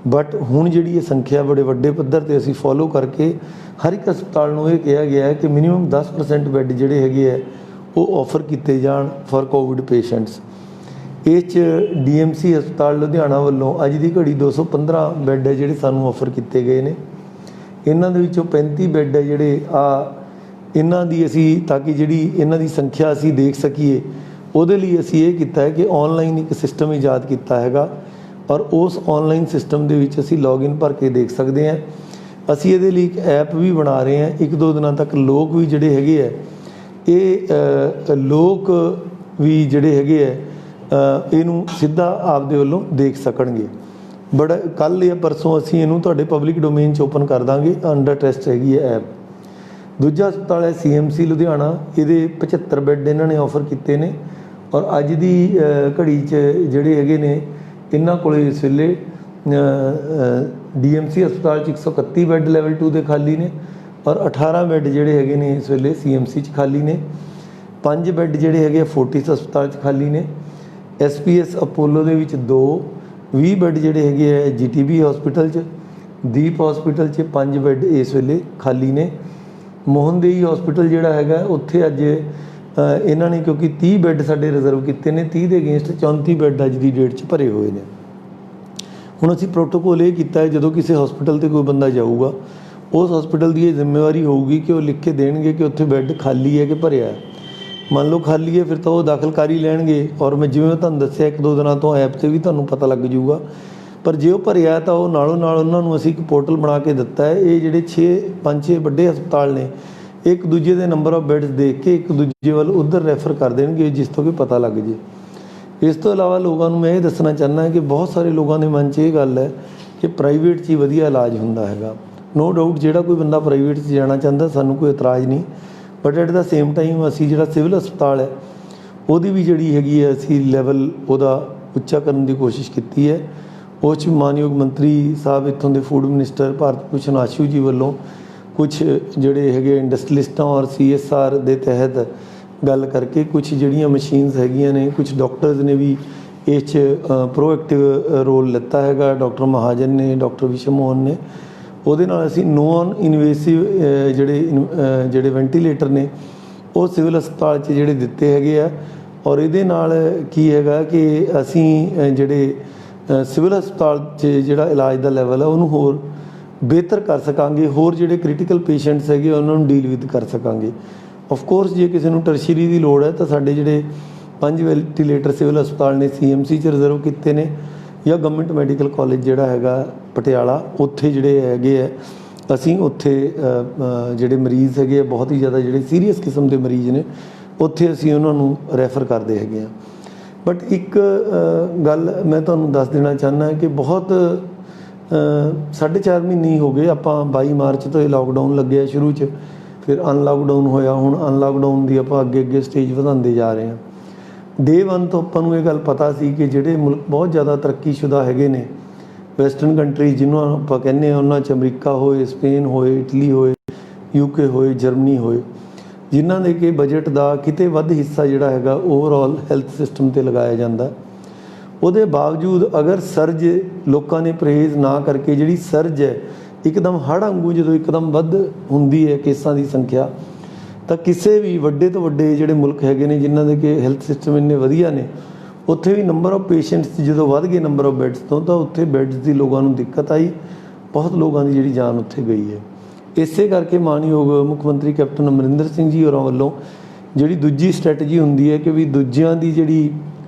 ਬਟ ਹੁਣ ਜਿਹੜੀ ਇਹ ਸੰਖਿਆ ਬੜੇ ਵੱਡੇ ਪੱਧਰ 'ਤੇ ਅਸੀਂ ਫੋਲੋ ਕਰਕੇ ਹਰ ਇੱਕ ਹਸਪਤਾਲ ਨੂੰ ਇਹ ਕਿਹਾ ਗਿਆ ਹੈ ਕਿ ਮਿਨੀਮਮ 10% ਬੈੱਡ ਜਿਹੜੇ ਹੈਗੇ ਹੈ ਉਹ ਆਫਰ ਕੀਤੇ ਜਾਣ ਫॉर ਕੋਵਿਡ ਪੇਸ਼ੈਂਟਸ। ਇਸ 'ਚ DMC ਹਸਪਤਾਲ ਲੁਧਿਆਣਾ ਵੱਲੋਂ ਅੱਜ ਦੀ ਘੜੀ 215 ਬੈੱਡ ਹੈ ਜਿਹੜੇ ਸਾਨੂੰ ਆਫਰ ਕੀਤੇ ਗਏ ਨੇ। ਇਹਨਾਂ ਦੇ ਵਿੱਚੋਂ 35 ਬੈੱਡ ਹੈ ਜਿਹੜੇ ਇਹਨਾਂ ਦੀ ਅਸੀਂ ਤਾਂ ਕਿ ਜਿਹੜੀ ਇਹਨਾਂ ਦੀ ਸੰਖਿਆ ਅਸੀਂ ਦੇਖ ਸਕੀਏ ਉਹਦੇ ਲਈ ਅਸੀਂ ਇਹ ਕੀਤਾ ਹੈ ਕਿ ਔਨਲਾਈਨ ਇੱਕ ਸਿਸਟਮ ਇਜਾਦ ਕੀਤਾ ਹੈਗਾ ਔਰ ਉਸ ਔਨਲਾਈਨ ਸਿਸਟਮ ਦੇ ਵਿੱਚ ਅਸੀਂ ਲੌਗਇਨ ਭਰ ਕੇ ਦੇਖ ਸਕਦੇ ਹਾਂ। ਅਸੀਂ ਇਹਦੇ ਲਈ ਇੱਕ ਐਪ ਵੀ ਬਣਾ ਰਹੇ ਹਾਂ, ਇੱਕ ਦੋ ਦਿਨਾਂ ਤੱਕ ਲੋਕ ਵੀ ਜਿਹੜੇ ਹੈਗੇ ਹੈ ਇਹ ਲੋਕ ਵੀ ਜਿਹੜੇ ਹੈਗੇ ਹੈ ਇਹਨੂੰ ਸਿੱਧਾ ਆਪਦੇ ਵੱਲੋਂ ਦੇਖ ਸਕਣਗੇ। ਬੜਾ ਕੱਲ੍ਹ ਜਾਂ ਪਰਸੋਂ ਅਸੀਂ ਇਹਨੂੰ ਤੁਹਾਡੇ ਪਬਲਿਕ ਡੋਮੇਨ 'ਚ ਓਪਨ ਕਰ ਦਾਂਗੇ, ਅੰਡਰ ਟੈਸਟ ਹੈਗੀ ਹੈ ਐਪ। ਦੂਜਾ ਹਸਪਤਾਲ ਹੈ CMC ਲੁਧਿਆਣਾ, ਇਹਦੇ 75 ਬੈੱਡ ਇਹਨਾਂ ਨੇ ਆਫਰ ਕੀਤੇ ਨੇ ਔਰ ਅੱਜ ਦੀ ਘੜੀ 'ਚ ਜਿਹੜੇ ਹੈਗੇ ਨੇ ਇਹਨਾਂ ਕੋਲ ਇਸ ਵੇਲੇ DMC ਹਸਪਤਾਲ 'ਚ 131 ਬੈੱਡ ਲੈਵਲ 2 ਦੇ ਖਾਲੀ ਨੇ ਔਰ 18 ਬੈੱਡ ਜਿਹੜੇ ਹੈਗੇ ਨੇ ਇਸ ਵੇਲੇ CMC 'ਚ ਖਾਲੀ ਨੇ। 5 ਬੈੱਡ ਜਿਹੜੇ ਹੈਗੇ ਫੋਰਟਿਸ ਹਸਪਤਾਲ 'ਚ ਖਾਲੀ ਨੇ। SPS ਅਪੋਲੋ ਦੇ ਵਿੱਚ 2, 20 ਬੈੱਡ ਜਿਹੜੇ ਹੈਗੇ ਹੈ GTB ਹਸਪੀਟਲ 'ਚ, ਦੀਪ ਹਸਪੀਟਲ 'ਚ 5 ਬੈੱਡ ਇਸ ਵੇਲੇ ਖਾਲੀ ਨੇ। ਮੋਹਨਦੇਈ ਹਸਪੀਟਲ ਜਿਹੜਾ ਹੈਗਾ ਉੱਥੇ ਅੱਜ ਇਹਨਾਂ ਨੇ ਕਿਉਂਕਿ 30 ਬੈੱਡ ਸਾਡੇ ਰਿਜ਼ਰਵ ਕੀਤੇ ਨੇ, 30 ਦੇ ਅਗੇਂਸਟ 34 ਬੈੱਡ ਅੱਜ ਦੀ ਡੇਟ 'ਚ ਭਰੇ ਹੋਏ ਨੇ। ਹੁਣ ਅਸੀਂ ਪ੍ਰੋਟੋਕੋਲ ਇਹ ਕੀਤਾ ਹੈ ਜਦੋਂ ਕਿਸੇ ਹਸਪੀਟਲ 'ਤੇ ਕੋਈ ਬੰਦਾ ਜਾਊਗਾ ਉਸ ਹਸਪੀਟਲ ਦੀ ਇਹ ਜ਼ਿੰਮੇਵਾਰੀ ਹੋਊਗੀ ਕਿ ਉਹ ਲਿਖ ਕੇ ਦੇਣਗੇ ਕਿ ਉੱਥੇ ਬੈੱਡ ਖਾਲੀ ਹੈ ਕਿ ਭਰਿਆ ਹੈ। ਮੰਨ ਲਓ ਖਾਲੀ ਹੈ ਫਿਰ ਤਾਂ ਉਹ ਦਾਖਲ ਕਰ ਹੀ ਲੈਣਗੇ ਔਰ ਮੈਂ ਜਿਵੇਂ ਤੁਹਾਨੂੰ ਦੱਸਿਆ ਇੱਕ ਦੋ ਦਿਨਾਂ ਤੋਂ ਐਪ 'ਤੇ ਵੀ ਤੁਹਾਨੂੰ ਪਤਾ ਲੱਗ ਜਾਊਗਾ। ਪਰ ਜੇ ਉਹ ਭਰਿਆ ਤਾਂ ਉਹ ਨਾਲੋਂ ਨਾਲ ਉਹਨਾਂ ਨੂੰ ਅਸੀਂ ਇੱਕ ਪੋਰਟਲ ਬਣਾ ਕੇ ਦਿੱਤਾ ਹੈ। ਇਹ ਜਿਹੜੇ 5-6 ਵੱਡੇ ਹਸਪਤਾਲ ਨੇ ਇੱਕ ਦੂਜੇ ਦੇ ਨੰਬਰ ਆਫ ਬੈੱਡਸ ਦੇਖ ਕੇ ਇੱਕ ਦੂਜੇ ਵੱਲ ਉੱਧਰ ਰੈਫਰ ਕਰ ਦੇਣਗੇ ਜਿਸ ਤੋਂ ਕਿ ਪਤਾ ਲੱਗ ਜੇ। ਇਸ ਤੋਂ ਇਲਾਵਾ ਲੋਕਾਂ ਨੂੰ ਮੈਂ ਇਹ ਦੱਸਣਾ ਚਾਹੁੰਦਾ ਕਿ ਬਹੁਤ ਸਾਰੇ ਲੋਕਾਂ ਦੇ ਮਨ 'ਚ ਇਹ ਗੱਲ ਹੈ ਕਿ ਪ੍ਰਾਈਵੇਟ 'ਚ ਹੀ ਵਧੀਆ ਇਲਾਜ ਹੁੰਦਾ ਹੈਗਾ। ਨੋ ਡਾਊਟ ਜਿਹੜਾ ਕੋਈ ਬੰਦਾ ਪ੍ਰਾਈਵੇਟ 'ਚ ਜਾਣਾ ਚਾਹੁੰਦਾ ਸਾਨੂੰ ਕੋਈ ਇਤਰਾਜ਼ ਨਹੀਂ, but at the same time ਅਸੀਂ ਜਿਹੜਾ ਸਿਵਲ ਹਸਪਤਾਲ ਹੈ ਉਹਦੀ ਵੀ ਜਿਹੜੀ ਹੈਗੀ ਹੈ ਅਸੀਂ ਲੈਵਲ ਉਹਦਾ ਉੱਚਾ ਕਰਨ ਦੀ ਕੋਸ਼ਿਸ਼ ਕੀਤੀ ਹੈ। ਉਸ 'ਚ ਮਾਨਯੋਗ ਮੰਤਰੀ ਸਾਹਿਬ ਇੱਥੋਂ ਦੇ ਫੂਡ ਮਿਨਿਸਟਰ ਭਾਰਤ ਭੂਸ਼ਣ ਆਸ਼ੂ ਜੀ ਵੱਲੋਂ ਕੁਛ ਜਿਹੜੇ ਹੈਗੇ ਇੰਡਸਟਰੀਲਿਸਟਾਂ ਔਰ CSR ਦੇ ਤਹਿਤ ਗੱਲ ਕਰਕੇ ਕੁਛ ਜਿਹੜੀਆਂ ਮਸ਼ੀਨਸ ਹੈਗੀਆਂ ਨੇ, ਕੁਛ ਡਾਕਟਰਸ ਨੇ ਵੀ ਇਸ 'ਚ ਪ੍ਰੋਐਕਟਿਵ ਰੋਲ ਲਿੱਤਾ ਹੈਗਾ। ਡਾਕਟਰ ਮਹਾਜਨ ਨੇ, ਡਾਕਟਰ ਵਿਸ਼ਵ ਮੋਹਨ ਨੇ, ਉਹਦੇ ਨਾਲ ਅਸੀਂ ਨੋਨ ਇਨਵੇਸਿਵ ਜਿਹੜੇ ਵੈਂਟੀਲੇਟਰ ਨੇ ਉਹ ਸਿਵਲ ਹਸਪਤਾਲ 'ਚ ਜਿਹੜੇ ਦਿੱਤੇ ਹੈਗੇ ਆ ਔਰ ਇਹਦੇ ਨਾਲ ਕੀ ਹੈਗਾ ਕਿ ਅਸੀਂ ਜਿਹੜੇ ਸਿਵਲ ਹਸਪਤਾਲ 'ਚ ਜਿਹੜਾ ਇਲਾਜ ਦਾ ਲੈਵਲ ਹੈ ਉਹਨੂੰ ਹੋਰ ਬਿਹਤਰ ਕਰ ਸਕਾਂਗੇ, ਹੋਰ ਜਿਹੜੇ ਕ੍ਰਿਟੀਕਲ ਪੇਸ਼ੈਂਟਸ ਹੈਗੇ ਉਹਨਾਂ ਨੂੰ ਡੀਲ ਵਿਦ ਕਰ ਸਕਾਂਗੇ। ਆਫਕੋਰਸ ਜੇ ਕਿਸੇ ਨੂੰ ਟਰਸ਼ਰੀ ਦੀ ਲੋੜ ਹੈ ਤਾਂ ਸਾਡੇ ਜਿਹੜੇ 5 ਵੈਂਟੀਲੇਟਰ ਸਿਵਲ ਹਸਪਤਾਲ ਨੇ CMC 'ਚ ਰਿਜ਼ਰਵ ਕੀਤੇ ਨੇ ਜਾਂ ਗਵਰਨਮੈਂਟ ਮੈਡੀਕਲ ਕਾਲਜ ਜਿਹੜਾ ਹੈਗਾ ਪਟਿਆਲਾ ਉੱਥੇ ਜਿਹੜੇ ਹੈਗੇ ਹੈ ਅਸੀਂ ਉੱਥੇ ਜਿਹੜੇ ਮਰੀਜ਼ ਹੈਗੇ ਆ ਬਹੁਤ ਹੀ ਜ਼ਿਆਦਾ ਜਿਹੜੇ ਸੀਰੀਅਸ ਕਿਸਮ ਦੇ ਮਰੀਜ਼ ਨੇ ਉੱਥੇ ਅਸੀਂ ਉਹਨਾਂ ਨੂੰ ਰੈਫਰ ਕਰਦੇ ਹੈਗੇ ਹਾਂ। ਬਟ ਇੱਕ ਗੱਲ ਮੈਂ ਤੁਹਾਨੂੰ ਦੱਸ ਦੇਣਾ ਚਾਹੁੰਦਾ ਕਿ ਬਹੁਤ 4.5 ਮਹੀਨੇ ਹੀ ਹੋ ਗਏ। ਆਪਾਂ 22 ਮਾਰਚ ਤੋਂ ਇਹ ਲੋਕਡਾਊਨ ਲੱਗਿਆ ਸ਼ੁਰੂ 'ਚ, ਫਿਰ ਅਨਲਾਕਡਾਊਨ ਹੋਇਆ, ਹੁਣ ਅਨਲਾਕਡਾਊਨ ਦੀ ਆਪਾਂ ਅੱਗੇ ਸਟੇਜ ਵਧਾਉਂਦੇ ਜਾ ਰਹੇ ਹਾਂ। ਡੇ 1 ਤੋਂ ਆਪਾਂ ਨੂੰ ਇਹ ਗੱਲ ਪਤਾ ਸੀ ਕਿ ਜਿਹੜੇ ਮੁਲਕ ਬਹੁਤ ਜ਼ਿਆਦਾ ਤਰੱਕੀਸ਼ੁਦਾ ਹੈਗੇ ਨੇ, ਵੈਸਟਰਨ ਕੰਟਰੀਜ਼ ਜਿਹਨੂੰ ਆਪਾਂ ਕਹਿੰਦੇ ਹਾਂ, ਉਹਨਾਂ 'ਚ ਅਮਰੀਕਾ ਹੋਏ, ਸਪੇਨ ਹੋਏ, ਇਟਲੀ ਹੋਏ, UK ਹੋਏ, ਜਰਮਨੀ ਹੋਏ, ਜਿਨ੍ਹਾਂ ਦੇ ਕਿ ਬਜਟ ਦਾ ਕਿਤੇ ਵੱਧ ਹਿੱਸਾ ਜਿਹੜਾ ਹੈਗਾ ਓਵਰਆਲ ਹੈਲਥ ਸਿਸਟਮ 'ਤੇ ਲਗਾਇਆ ਜਾਂਦਾ। ਉਹਦੇ ਬਾਵਜੂਦ ਅਗਰ ਸਰਜ ਲੋਕਾਂ ਨੇ ਪਰਹੇਜ਼ ਨਾ ਕਰਕੇ, ਜਿਹੜੀ ਸਰਜ ਹੈ ਇੱਕਦਮ ਹੜ੍ਹ ਵਾਂਗੂ ਜਦੋਂ ਇੱਕਦਮ ਵੱਧ ਹੁੰਦੀ ਹੈ ਕੇਸਾਂ ਦੀ ਸੰਖਿਆ, ਤਾਂ ਕਿਸੇ ਵੀ ਵੱਡੇ ਤੋਂ ਵੱਡੇ ਜਿਹੜੇ ਮੁਲਕ ਹੈਗੇ ਨੇ ਜਿਨ੍ਹਾਂ ਦੇ ਕਿ ਹੈਲਥ ਸਿਸਟਮ ਇੰਨੇ ਵਧੀਆ ਨੇ, ਉੱਥੇ ਵੀ ਨੰਬਰ ਆਫ ਪੇਸ਼ੈਂਟਸ ਜਦੋਂ ਵੱਧ ਗਏ ਨੰਬਰ ਆਫ ਬੈੱਡਸ ਤੋਂ, ਤਾਂ ਉੱਥੇ ਬੈੱਡਸ ਦੀ ਲੋਕਾਂ ਨੂੰ ਦਿੱਕਤ ਆਈ, ਬਹੁਤ ਲੋਕਾਂ ਦੀ ਜਿਹੜੀ ਜਾਨ ਉੱਥੇ ਗਈ ਹੈ। ਇਸੇ ਕਰਕੇ ਮਾਨਯੋਗ ਮੁੱਖ ਮੰਤਰੀ ਕੈਪਟਨ ਅਮਰਿੰਦਰ ਸਿੰਘ ਜੀ ਹੋਰਾਂ ਵੱਲੋਂ ਜਿਹੜੀ ਦੂਜੀ ਸਟ੍ਰੈਟਜੀ ਹੁੰਦੀ ਹੈ ਕਿ ਵੀ ਦੂਜਿਆਂ ਦੀ ਜਿਹੜੀ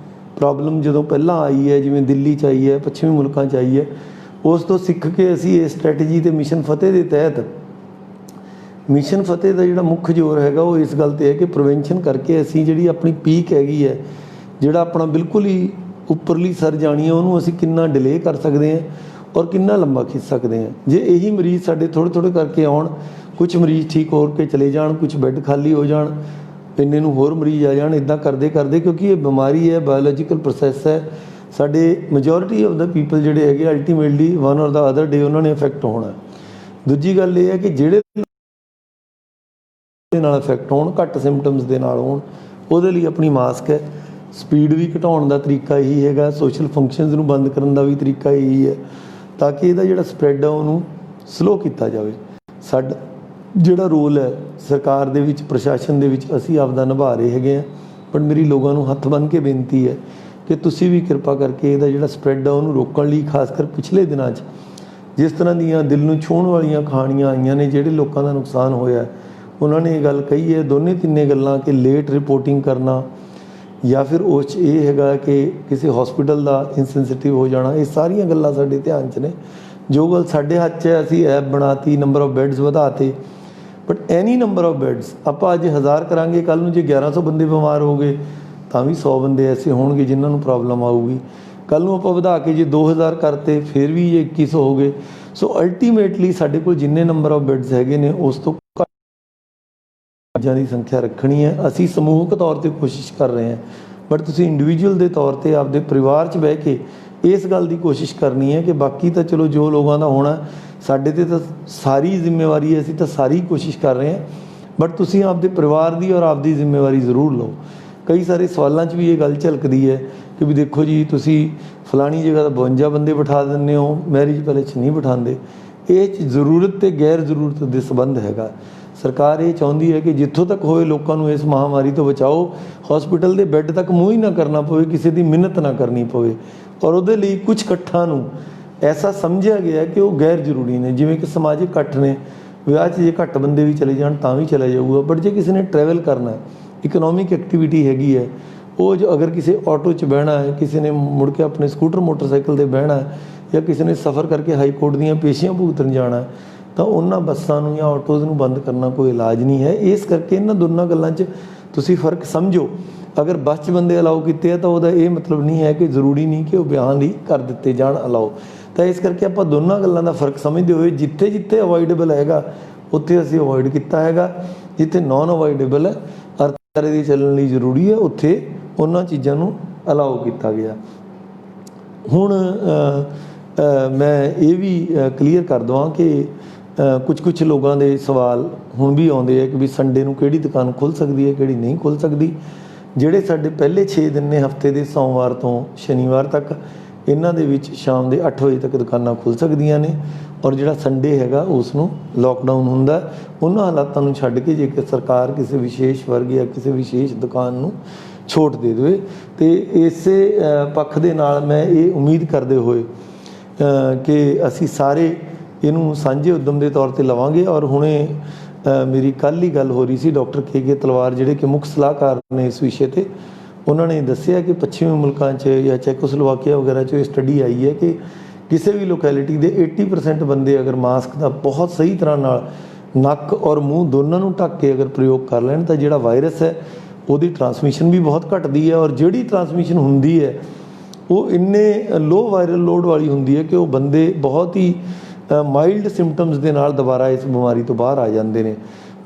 ਪ੍ਰੋਬਲਮ ਜਦੋਂ ਪਹਿਲਾਂ ਆਈ ਹੈ, ਜਿਵੇਂ ਦਿੱਲੀ 'ਚ ਆਈ ਹੈ, ਪੱਛਮੀ ਮੁਲਕਾਂ 'ਚ ਆਈ ਹੈ, ਉਸ ਤੋਂ ਸਿੱਖ ਕੇ ਅਸੀਂ ਇਹ ਸਟ੍ਰੈਟਜੀ ਅਤੇ ਮਿਸ਼ਨ ਫਤਿਹ ਦੇ ਤਹਿਤ, ਮਿਸ਼ਨ ਫਤਿਹ ਦਾ ਜਿਹੜਾ ਮੁੱਖ ਜ਼ੋਰ ਹੈਗਾ ਉਹ ਇਸ ਗੱਲ 'ਤੇ ਹੈ ਕਿ ਪ੍ਰੀਵੈਂਸ਼ਨ ਕਰਕੇ ਅਸੀਂ ਜਿਹੜੀ ਆਪਣੀ ਪੀਕ ਹੈਗੀ ਹੈ, ਜਿਹੜਾ ਆਪਣਾ ਬਿਲਕੁਲ ਹੀ ਉੱਪਰਲੀ ਸਰ ਜਾਣੀ ਹੈ, ਉਹਨੂੰ ਅਸੀਂ ਕਿੰਨਾ ਡਿਲੇ ਕਰ ਸਕਦੇ ਹਾਂ ਔਰ ਕਿੰਨਾ ਲੰਬਾ ਖਿੱਚ ਸਕਦੇ ਹਾਂ। ਜੇ ਇਹੀ ਮਰੀਜ਼ ਸਾਡੇ ਥੋੜ੍ਹੇ ਕਰਕੇ ਆਉਣ, ਕੁਝ ਮਰੀਜ਼ ਠੀਕ ਹੋ ਕੇ ਚਲੇ ਜਾਣ, ਕੁਝ ਬੈੱਡ ਖਾਲੀ ਹੋ ਜਾਣ, ਇੰਨੇ ਨੂੰ ਹੋਰ ਮਰੀਜ਼ ਆ ਜਾਣ, ਇੱਦਾਂ ਕਰਦੇ ਕਿਉਂਕਿ ਇਹ ਬਿਮਾਰੀ ਹੈ, ਬਾਇਓਲੋਜੀਕਲ ਪ੍ਰੋਸੈਸ ਹੈ, ਸਾਡੇ ਮੈਜੋਰਿਟੀ ਆਫ ਦਾ ਪੀਪਲ ਜਿਹੜੇ ਹੈਗੇ ਅਲਟੀਮੇਟਲੀ ਵਨ ਔਰ ਦਾ ਅਦਰ ਡੇ ਉਹਨਾਂ ਨੇ ਇਫੈਕਟ ਹੋਣਾ। ਦੂਜੀ ਗੱਲ ਇਹ ਹੈ ਕਿ ਜਿਹੜੇ ਦੇ ਨਾਲ ਇਫੈਕਟ ਹੋਣ, ਘੱਟ ਸਿੰਪਟਮਸ ਦੇ ਨਾਲ ਹੋਣ, ਉਹਦੇ ਲਈ ਆਪਣੀ ਮਾਸਕ ਹੈ। ਸਪੀਡ ਵੀ ਘਟਾਉਣ ਦਾ ਤਰੀਕਾ ਇਹੀ ਹੈਗਾ, ਸੋਸ਼ਲ ਫੰਕਸ਼ਨਸ ਨੂੰ ਬੰਦ ਕਰਨ ਦਾ ਵੀ ਤਰੀਕਾ ਇਹੀ ਹੈ, ਤਾਂ ਕਿ ਇਹਦਾ ਜਿਹੜਾ ਸਪਰੈਡ ਆ ਉਹਨੂੰ ਸਲੋ ਕੀਤਾ ਜਾਵੇ। ਸਾਡਾ ਜਿਹੜਾ ਰੋਲ ਹੈ ਸਰਕਾਰ ਦੇ ਵਿੱਚ, ਪ੍ਰਸ਼ਾਸਨ ਦੇ ਵਿੱਚ, ਅਸੀਂ ਆਪਦਾ ਨਿਭਾ ਰਹੇ ਹੈਗੇ ਹਾਂ, ਪਰ ਮੇਰੀ ਲੋਕਾਂ ਨੂੰ ਹੱਥ ਬੰਨ੍ਹ ਕੇ ਬੇਨਤੀ ਹੈ ਕਿ ਤੁਸੀਂ ਵੀ ਕਿਰਪਾ ਕਰਕੇ ਇਹਦਾ ਜਿਹੜਾ ਸਪਰੈਡ ਆ ਉਹਨੂੰ ਰੋਕਣ ਲਈ, ਖਾਸ ਕਰ ਪਿਛਲੇ ਦਿਨਾਂ 'ਚ ਜਿਸ ਤਰ੍ਹਾਂ ਦੀਆਂ ਦਿਲ ਨੂੰ ਛੂਹਣ ਵਾਲੀਆਂ ਕਹਾਣੀਆਂ ਆਈਆਂ ਨੇ, ਜਿਹੜੇ ਲੋਕਾਂ ਦਾ ਨੁਕਸਾਨ ਹੋਇਆ, ਉਹਨਾਂ ਨੇ ਇਹ ਗੱਲ ਕਹੀ ਹੈ, ਦੋਨੇ ਤਿੰਨੇ ਗੱਲਾਂ, ਕਿ ਲੇਟ ਰਿਪੋਰਟਿੰਗ ਕਰਨਾ ਜਾਂ ਫਿਰ ਉਸ 'ਚ ਇਹ ਹੈਗਾ ਕਿ ਕਿਸੇ ਹਸਪੀਟਲ ਦਾ ਇਨਸੈਂਸਿਟਿਵ ਹੋ ਜਾਣਾ, ਇਹ ਸਾਰੀਆਂ ਗੱਲਾਂ ਸਾਡੇ ਧਿਆਨ 'ਚ ਨੇ। ਜੋ ਗੱਲ ਸਾਡੇ ਹੱਥ 'ਚ ਹੈ, ਅਸੀਂ ਐਪ ਬਣਾਤੀ, ਨੰਬਰ ਆਫ ਬੈੱਡਸ ਵਧਾਤੇ, but any number of beds ਆਪਾਂ ਅੱਜ 1000 ਕਰਾਂਗੇ, ਕੱਲ੍ਹ ਨੂੰ ਜੇ 1100 ਬੰਦੇ ਬਿਮਾਰ ਹੋ ਗਏ ਤਾਂ ਵੀ 100 ਬੰਦੇ ਐਸੇ ਹੋਣਗੇ ਜਿਨ੍ਹਾਂ ਨੂੰ ਪ੍ਰੋਬਲਮ ਆਊਗੀ। ਕੱਲ੍ਹ ਨੂੰ ਆਪਾਂ ਵਧਾ ਕੇ ਜੇ 2000 ਕਰਤੇ, ਫਿਰ ਵੀ ਜੇ 2100 ਹੋ ਗਏ। ਸੋ ਅਲਟੀਮੇਟਲੀ ਸਾਡੇ ਕੋਲ ਜਿੰਨੇ ਨੰਬਰ ਆਫ ਬੈੱਡਸ ਹੈਗੇ ਨੇ ਉਸ ਤੋਂ ਮਰੀਜ਼ਾਂ ਦੀ ਸੰਖਿਆ ਰੱਖਣੀ ਹੈ। ਅਸੀਂ ਸਮੂਹਿਕ ਤੌਰ 'ਤੇ ਕੋਸ਼ਿਸ਼ ਕਰ ਰਹੇ ਹਾਂ, ਬਟ ਤੁਸੀਂ ਇੰਡੀਵਿਜੂਅਲ ਦੇ ਤੌਰ 'ਤੇ ਆਪਦੇ ਪਰਿਵਾਰ 'ਚ ਬਹਿ ਕੇ ਇਸ ਗੱਲ ਦੀ ਕੋਸ਼ਿਸ਼ ਕਰਨੀ ਹੈ ਕਿ ਬਾਕੀ ਤਾਂ ਚਲੋ ਜੋ ਲੋਕਾਂ ਦਾ ਹੋਣਾ, ਸਾਡੇ 'ਤੇ ਤਾਂ ਸਾਰੀ ਜ਼ਿੰਮੇਵਾਰੀ ਹੈ, ਅਸੀਂ ਤਾਂ ਸਾਰੀ ਕੋਸ਼ਿਸ਼ ਕਰ ਰਹੇ ਹਾਂ, ਬਟ ਤੁਸੀਂ ਆਪਦੇ ਪਰਿਵਾਰ ਦੀ ਔਰ ਆਪਦੀ ਜ਼ਿੰਮੇਵਾਰੀ ਜ਼ਰੂਰ ਲਓ। ਕਈ ਸਾਰੇ ਸਵਾਲਾਂ 'ਚ ਵੀ ਇਹ ਗੱਲ ਝਲਕਦੀ ਹੈ ਕਿ ਵੀ ਦੇਖੋ ਜੀ, ਤੁਸੀਂ ਫਲਾਣੀ ਜਗ੍ਹਾ 'ਤੇ 52 ਬੰਦੇ ਬਿਠਾ ਦਿੰਦੇ ਹੋ, ਮੈਰਿਜ ਪੈਲੇਸ 'ਚ ਨਹੀਂ ਬਿਠਾਉਂਦੇ। ਇਹ 'ਚ ਜ਼ਰੂਰਤ ਅਤੇ ਗੈਰ ਜ਼ਰੂਰਤ ਦੇ ਸੰਬੰਧ ਹੈਗਾ। ਸਰਕਾਰ ਇਹ ਚਾਹੁੰਦੀ ਹੈ ਕਿ ਜਿੱਥੋਂ ਤੱਕ ਹੋਏ ਲੋਕਾਂ ਨੂੰ ਇਸ ਮਹਾਂਮਾਰੀ ਤੋਂ ਬਚਾਓ, ਹਸਪੀਟਲ ਦੇ ਬੈੱਡ ਤੱਕ ਮੂੰਹ ਹੀ ਨਾ ਕਰਨਾ ਪਵੇ, ਕਿਸੇ ਦੀ ਮਿੰਨਤ ਨਾ ਕਰਨੀ ਪਵੇ, ਔਰ ਉਹਦੇ ਲਈ ਕੁਝ ਇਕੱਠਾਂ ਨੂੰ ਐਸਾ ਸਮਝਿਆ ਗਿਆ ਕਿ ਉਹ ਗੈਰ ਜ਼ਰੂਰੀ ਨੇ। ਜਿਵੇਂ ਕਿ ਸਮਾਜਿਕ ਇਕੱਠ ਨੇ, ਵਿਆਹ 'ਚ ਜੇ ਘੱਟ ਬੰਦੇ ਵੀ ਚਲੇ ਜਾਣ ਤਾਂ ਵੀ ਚਲਾ ਜਾਊਗਾ, ਬਟ ਜੇ ਕਿਸੇ ਨੇ ਟਰੈਵਲ ਕਰਨਾ, ਇਕਨੋਮਿਕ ਐਕਟੀਵਿਟੀ ਹੈਗੀ ਹੈ, ਉਹ ਜੋ ਅਗਰ ਕਿਸੇ ਆਟੋ 'ਚ ਬਹਿਣਾ ਹੈ, ਕਿਸੇ ਨੇ ਮੁੜ ਕੇ ਆਪਣੇ ਸਕੂਟਰ ਮੋਟਰਸਾਈਕਲ 'ਤੇ ਬਹਿਣਾ ਹੈ, ਜਾਂ ਕਿਸੇ ਨੇ ਸਫ਼ਰ ਕਰਕੇ ਹਾਈ ਕੋਰਟ ਦੀਆਂ ਪੇਸ਼ੀਆਂ ਭੁਗਤਣ ਜਾਣਾ, ਤਾਂ ਉਹਨਾਂ ਬੱਸਾਂ ਨੂੰ ਜਾਂ ਆਟੋਜ਼ ਨੂੰ ਬੰਦ ਕਰਨਾ ਕੋਈ ਇਲਾਜ ਨਹੀਂ ਹੈ। ਇਸ ਕਰਕੇ ਇਹਨਾਂ ਦੋਨਾਂ ਗੱਲਾਂ 'ਚ ਤੁਸੀਂ ਫ਼ਰਕ ਸਮਝੋ। ਅਗਰ ਬੱਸ 'ਚ ਬੰਦੇ ਅਲਾਓ ਕੀਤੇ ਆ ਤਾਂ ਉਹਦਾ ਇਹ ਮਤਲਬ ਨਹੀਂ ਹੈ ਕਿ ਜ਼ਰੂਰੀ ਨਹੀਂ ਕਿ ਉਹ ਵਿਆਹਾਂ ਲਈ ਕਰ ਦਿੱਤੇ ਜਾਣ ਅਲਾਓ। ਤਾਂ ਇਸ ਕਰਕੇ ਆਪਾਂ ਦੋਨਾਂ ਗੱਲਾਂ ਦਾ ਫ਼ਰਕ ਸਮਝਦੇ ਹੋਏ, ਜਿੱਥੇ ਜਿੱਥੇ ਅਵੋਇਡੇਬਲ ਹੈਗਾ ਉੱਥੇ ਅਸੀਂ ਅਵੋਇਡ ਕੀਤਾ ਹੈਗਾ, ਜਿੱਥੇ ਨੋਨ ਅਵੋਇਡੇਬਲ ਹੈ, ਅਰਥਚਾਰੇ ਦੀ ਚੱਲਣ ਲਈ ਜ਼ਰੂਰੀ ਹੈ, ਉੱਥੇ ਉਹਨਾਂ ਚੀਜ਼ਾਂ ਨੂੰ ਅਲਾਓ ਕੀਤਾ ਗਿਆ। ਹੁਣ ਮੈਂ ਇਹ ਵੀ ਕਲੀਅਰ ਕਰ ਦੇਵਾਂ ਕਿ ਕੁਝ ਲੋਕਾਂ ਦੇ ਸਵਾਲ ਹੁਣ ਵੀ ਆਉਂਦੇ ਆ ਕਿ ਵੀ ਸੰਡੇ ਨੂੰ ਕਿਹੜੀ ਦੁਕਾਨ ਖੁੱਲ੍ਹ ਸਕਦੀ ਹੈ, ਕਿਹੜੀ ਨਹੀਂ ਖੁੱਲ੍ਹ ਸਕਦੀ। ਜਿਹੜੇ ਸਾਡੇ ਪਹਿਲੇ 6 ਦਿਨ ਨੇ ਹਫ਼ਤੇ ਦੇ, ਸੋਮਵਾਰ ਤੋਂ ਸ਼ਨੀਵਾਰ ਤੱਕ, ਇਹਨਾਂ ਦੇ ਵਿੱਚ ਸ਼ਾਮ ਦੇ 8 ਵਜੇ ਤੱਕ ਦੁਕਾਨਾਂ ਖੁੱਲ੍ਹ ਸਕਦੀਆਂ ਨੇ, ਔਰ ਜਿਹੜਾ ਸੰਡੇ ਹੈਗਾ ਉਸ ਨੂੰ ਲੋਕਡਾਊਨ ਹੁੰਦਾ। ਉਹਨਾਂ ਹਾਲਾਤਾਂ ਨੂੰ ਛੱਡ ਕੇ ਜੇਕਰ ਸਰਕਾਰ ਕਿਸੇ ਵਿਸ਼ੇਸ਼ ਵਰਗ ਜਾਂ ਕਿਸੇ ਵਿਸ਼ੇਸ਼ ਦੁਕਾਨ ਨੂੰ ਛੋਟ ਦੇ ਦੇਵੇ, ਅਤੇ ਇਸੇ ਪੱਖ ਦੇ ਨਾਲ ਮੈਂ ਇਹ ਉਮੀਦ ਕਰਦੇ ਹੋਏ ਕਿ ਅਸੀਂ ਸਾਰੇ ਇਹਨੂੰ ਸਾਂਝੇ ਉੱਦਮ ਦੇ ਤੌਰ 'ਤੇ ਲਵਾਂਗੇ। ਔਰ ਹੁਣੇ ਮੇਰੀ ਕੱਲ੍ਹ ਹੀ ਗੱਲ ਹੋ ਰਹੀ ਸੀ, ਡਾਕਟਰ ਕੇ ਤਲਵਾਰ ਜਿਹੜੇ ਕਿ ਮੁੱਖ ਸਲਾਹਕਾਰ ਨੇ ਇਸ ਵਿਸ਼ੇ 'ਤੇ, ਉਹਨਾਂ ਨੇ ਦੱਸਿਆ ਕਿ ਪੱਛਮੀ ਮੁਲਕਾਂ 'ਚ ਜਾਂ ਚੈਕੋਸਲੋਵਾਕੀਆ ਵਗੈਰਾ 'ਚ ਇਹ ਸਟੱਡੀ ਆਈ ਹੈ ਕਿ ਕਿਸੇ ਵੀ ਲੋਕੈਲਿਟੀ ਦੇ 80% ਬੰਦੇ ਅਗਰ ਮਾਸਕ ਦਾ ਬਹੁਤ ਸਹੀ ਤਰ੍ਹਾਂ ਨਾਲ ਨੱਕ ਔਰ ਮੂੰਹ ਦੋਨਾਂ ਨੂੰ ਢੱਕ ਕੇ ਅਗਰ ਪ੍ਰਯੋਗ ਕਰ ਲੈਣ, ਤਾਂ ਜਿਹੜਾ ਵਾਇਰਸ ਹੈ ਉਹਦੀ ਟਰਾਂਸਮਿਸ਼ਨ ਵੀ ਬਹੁਤ ਘਟਦੀ ਹੈ, ਔਰ ਜਿਹੜੀ ਟਰਾਂਸਮਿਸ਼ਨ ਹੁੰਦੀ ਹੈ ਉਹ ਇੰਨੇ ਲੋ ਵਾਇਰਲ ਲੋਡ ਵਾਲੀ ਹੁੰਦੀ ਹੈ ਕਿ ਉਹ ਬੰਦੇ ਬਹੁਤ ਹੀ ਮਾਈਲਡ ਸਿੰਪਟਮਸ ਦੇ ਨਾਲ ਦੁਬਾਰਾ ਇਸ ਬਿਮਾਰੀ ਤੋਂ ਬਾਹਰ ਆ ਜਾਂਦੇ ਨੇ।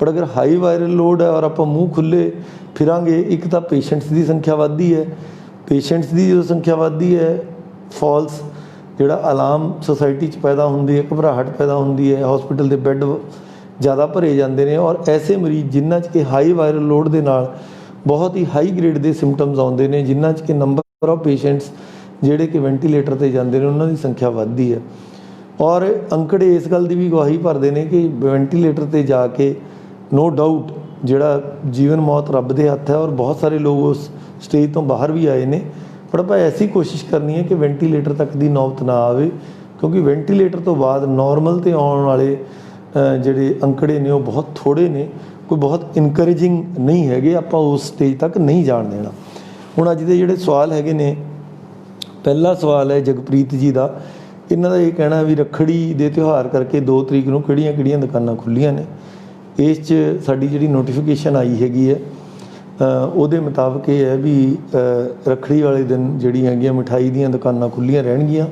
ਪਰ ਅਗਰ ਹਾਈ ਵਾਇਰਲ ਲੋਡ ਹੈ ਔਰ ਆਪਾਂ ਮੂੰਹ ਖੁੱਲ੍ਹੇ ਫਿਰਾਂਗੇ, ਇੱਕ ਤਾਂ ਪੇਸ਼ੈਂਟਸ ਦੀ ਸੰਖਿਆ ਵੱਧਦੀ ਹੈ। ਪੇਸ਼ੈਂਟਸ ਦੀ ਜਦੋਂ ਸੰਖਿਆ ਵੱਧਦੀ ਹੈ, ਫਾਲਸ ਜਿਹੜਾ ਅਲਾਰਮ ਸੋਸਾਇਟੀ 'ਚ ਪੈਦਾ ਹੁੰਦੀ ਹੈ, ਘਬਰਾਹਟ ਪੈਦਾ ਹੁੰਦੀ ਹੈ, ਹੌਸਪੀਟਲ ਦੇ ਬੈੱਡ ਜ਼ਿਆਦਾ ਭਰੇ ਜਾਂਦੇ ਨੇ। ਔਰ ਐਸੇ ਮਰੀਜ਼ ਜਿਨ੍ਹਾਂ 'ਚ ਕਿ ਹਾਈ ਵਾਇਰਲ ਲੋਡ ਦੇ ਨਾਲ ਬਹੁਤ ਹੀ ਹਾਈ ਗ੍ਰੇਡ ਦੇ ਸਿੰਪਟਮਸ ਆਉਂਦੇ ਨੇ, ਜਿਨ੍ਹਾਂ 'ਚ ਕਿ ਨੰਬਰ ਆਫ ਪੇਸ਼ੈਂਟਸ ਜਿਹੜੇ ਕਿ ਵੈਂਟੀਲੇਟਰ 'ਤੇ ਜਾਂਦੇ ਨੇ ਉਹਨਾਂ ਦੀ ਸੰਖਿਆ ਵੱਧਦੀ ਹੈ। ਔਰ ਅੰਕੜੇ ਇਸ ਗੱਲ ਦੀ ਵੀ ਗਵਾਹੀ ਭਰਦੇ ਨੇ ਕਿ ਵੈਂਟੀਲੇਟਰ 'ਤੇ ਜਾ ਕੇ ਨੋ ਡਾਊਟ ਜਿਹੜਾ ਜੀਵਨ ਮੌਤ ਰੱਬ ਦੇ ਹੱਥ ਹੈ, ਔਰ ਬਹੁਤ ਸਾਰੇ ਲੋਕ ਉਸ ਸਟੇਜ ਤੋਂ ਬਾਹਰ ਵੀ ਆਏ ਨੇ। ਪਰ ਆਪਾਂ ਐਸੀ ਕੋਸ਼ਿਸ਼ ਕਰਨੀ ਹੈ ਕਿ ਵੈਂਟੀਲੇਟਰ ਤੱਕ ਦੀ ਨੌਬਤ ਨਾ ਆਵੇ, ਕਿਉਂਕਿ ਵੈਂਟੀਲੇਟਰ ਤੋਂ ਬਾਅਦ ਨੋਰਮਲ 'ਤੇ ਆਉਣ ਵਾਲੇ ਜਿਹੜੇ ਅੰਕੜੇ ਨੇ ਉਹ ਬਹੁਤ ਥੋੜ੍ਹੇ ਨੇ, ਕੋਈ ਬਹੁਤ ਇਨਕਰੇਜਿੰਗ ਨਹੀਂ ਹੈਗੇ। ਆਪਾਂ ਉਸ ਸਟੇਜ ਤੱਕ ਨਹੀਂ ਜਾਣ ਦੇਣਾ। ਹੁਣ ਅੱਜ ਦੇ ਜਿਹੜੇ ਸਵਾਲ ਹੈਗੇ ਨੇ, ਪਹਿਲਾ ਸਵਾਲ ਹੈ ਜਗਪ੍ਰੀਤ ਜੀ ਦਾ। ਇਹਨਾਂ ਦਾ ਇਹ ਕਹਿਣਾ ਵੀ ਰੱਖੜੀ ਦੇ ਤਿਉਹਾਰ ਕਰਕੇ 2 ਤਰੀਕ ਨੂੰ ਕਿਹੜੀਆਂ ਦੁਕਾਨਾਂ ਖੁੱਲ੍ਹੀਆਂ ਨੇ। ਇਸ 'ਚ ਸਾਡੀ ਜਿਹੜੀ ਨੋਟੀਫਿਕੇਸ਼ਨ ਆਈ ਹੈਗੀ ਹੈ ਉਹਦੇ ਮੁਤਾਬਕ ਇਹ ਹੈ ਵੀ ਰੱਖੜੀ ਵਾਲੇ ਦਿਨ ਜਿਹੜੀ ਹੈਗੀਆਂ ਮਿਠਾਈ ਦੀਆਂ ਦੁਕਾਨਾਂ ਖੁੱਲ੍ਹੀਆਂ ਰਹਿਣਗੀਆਂ,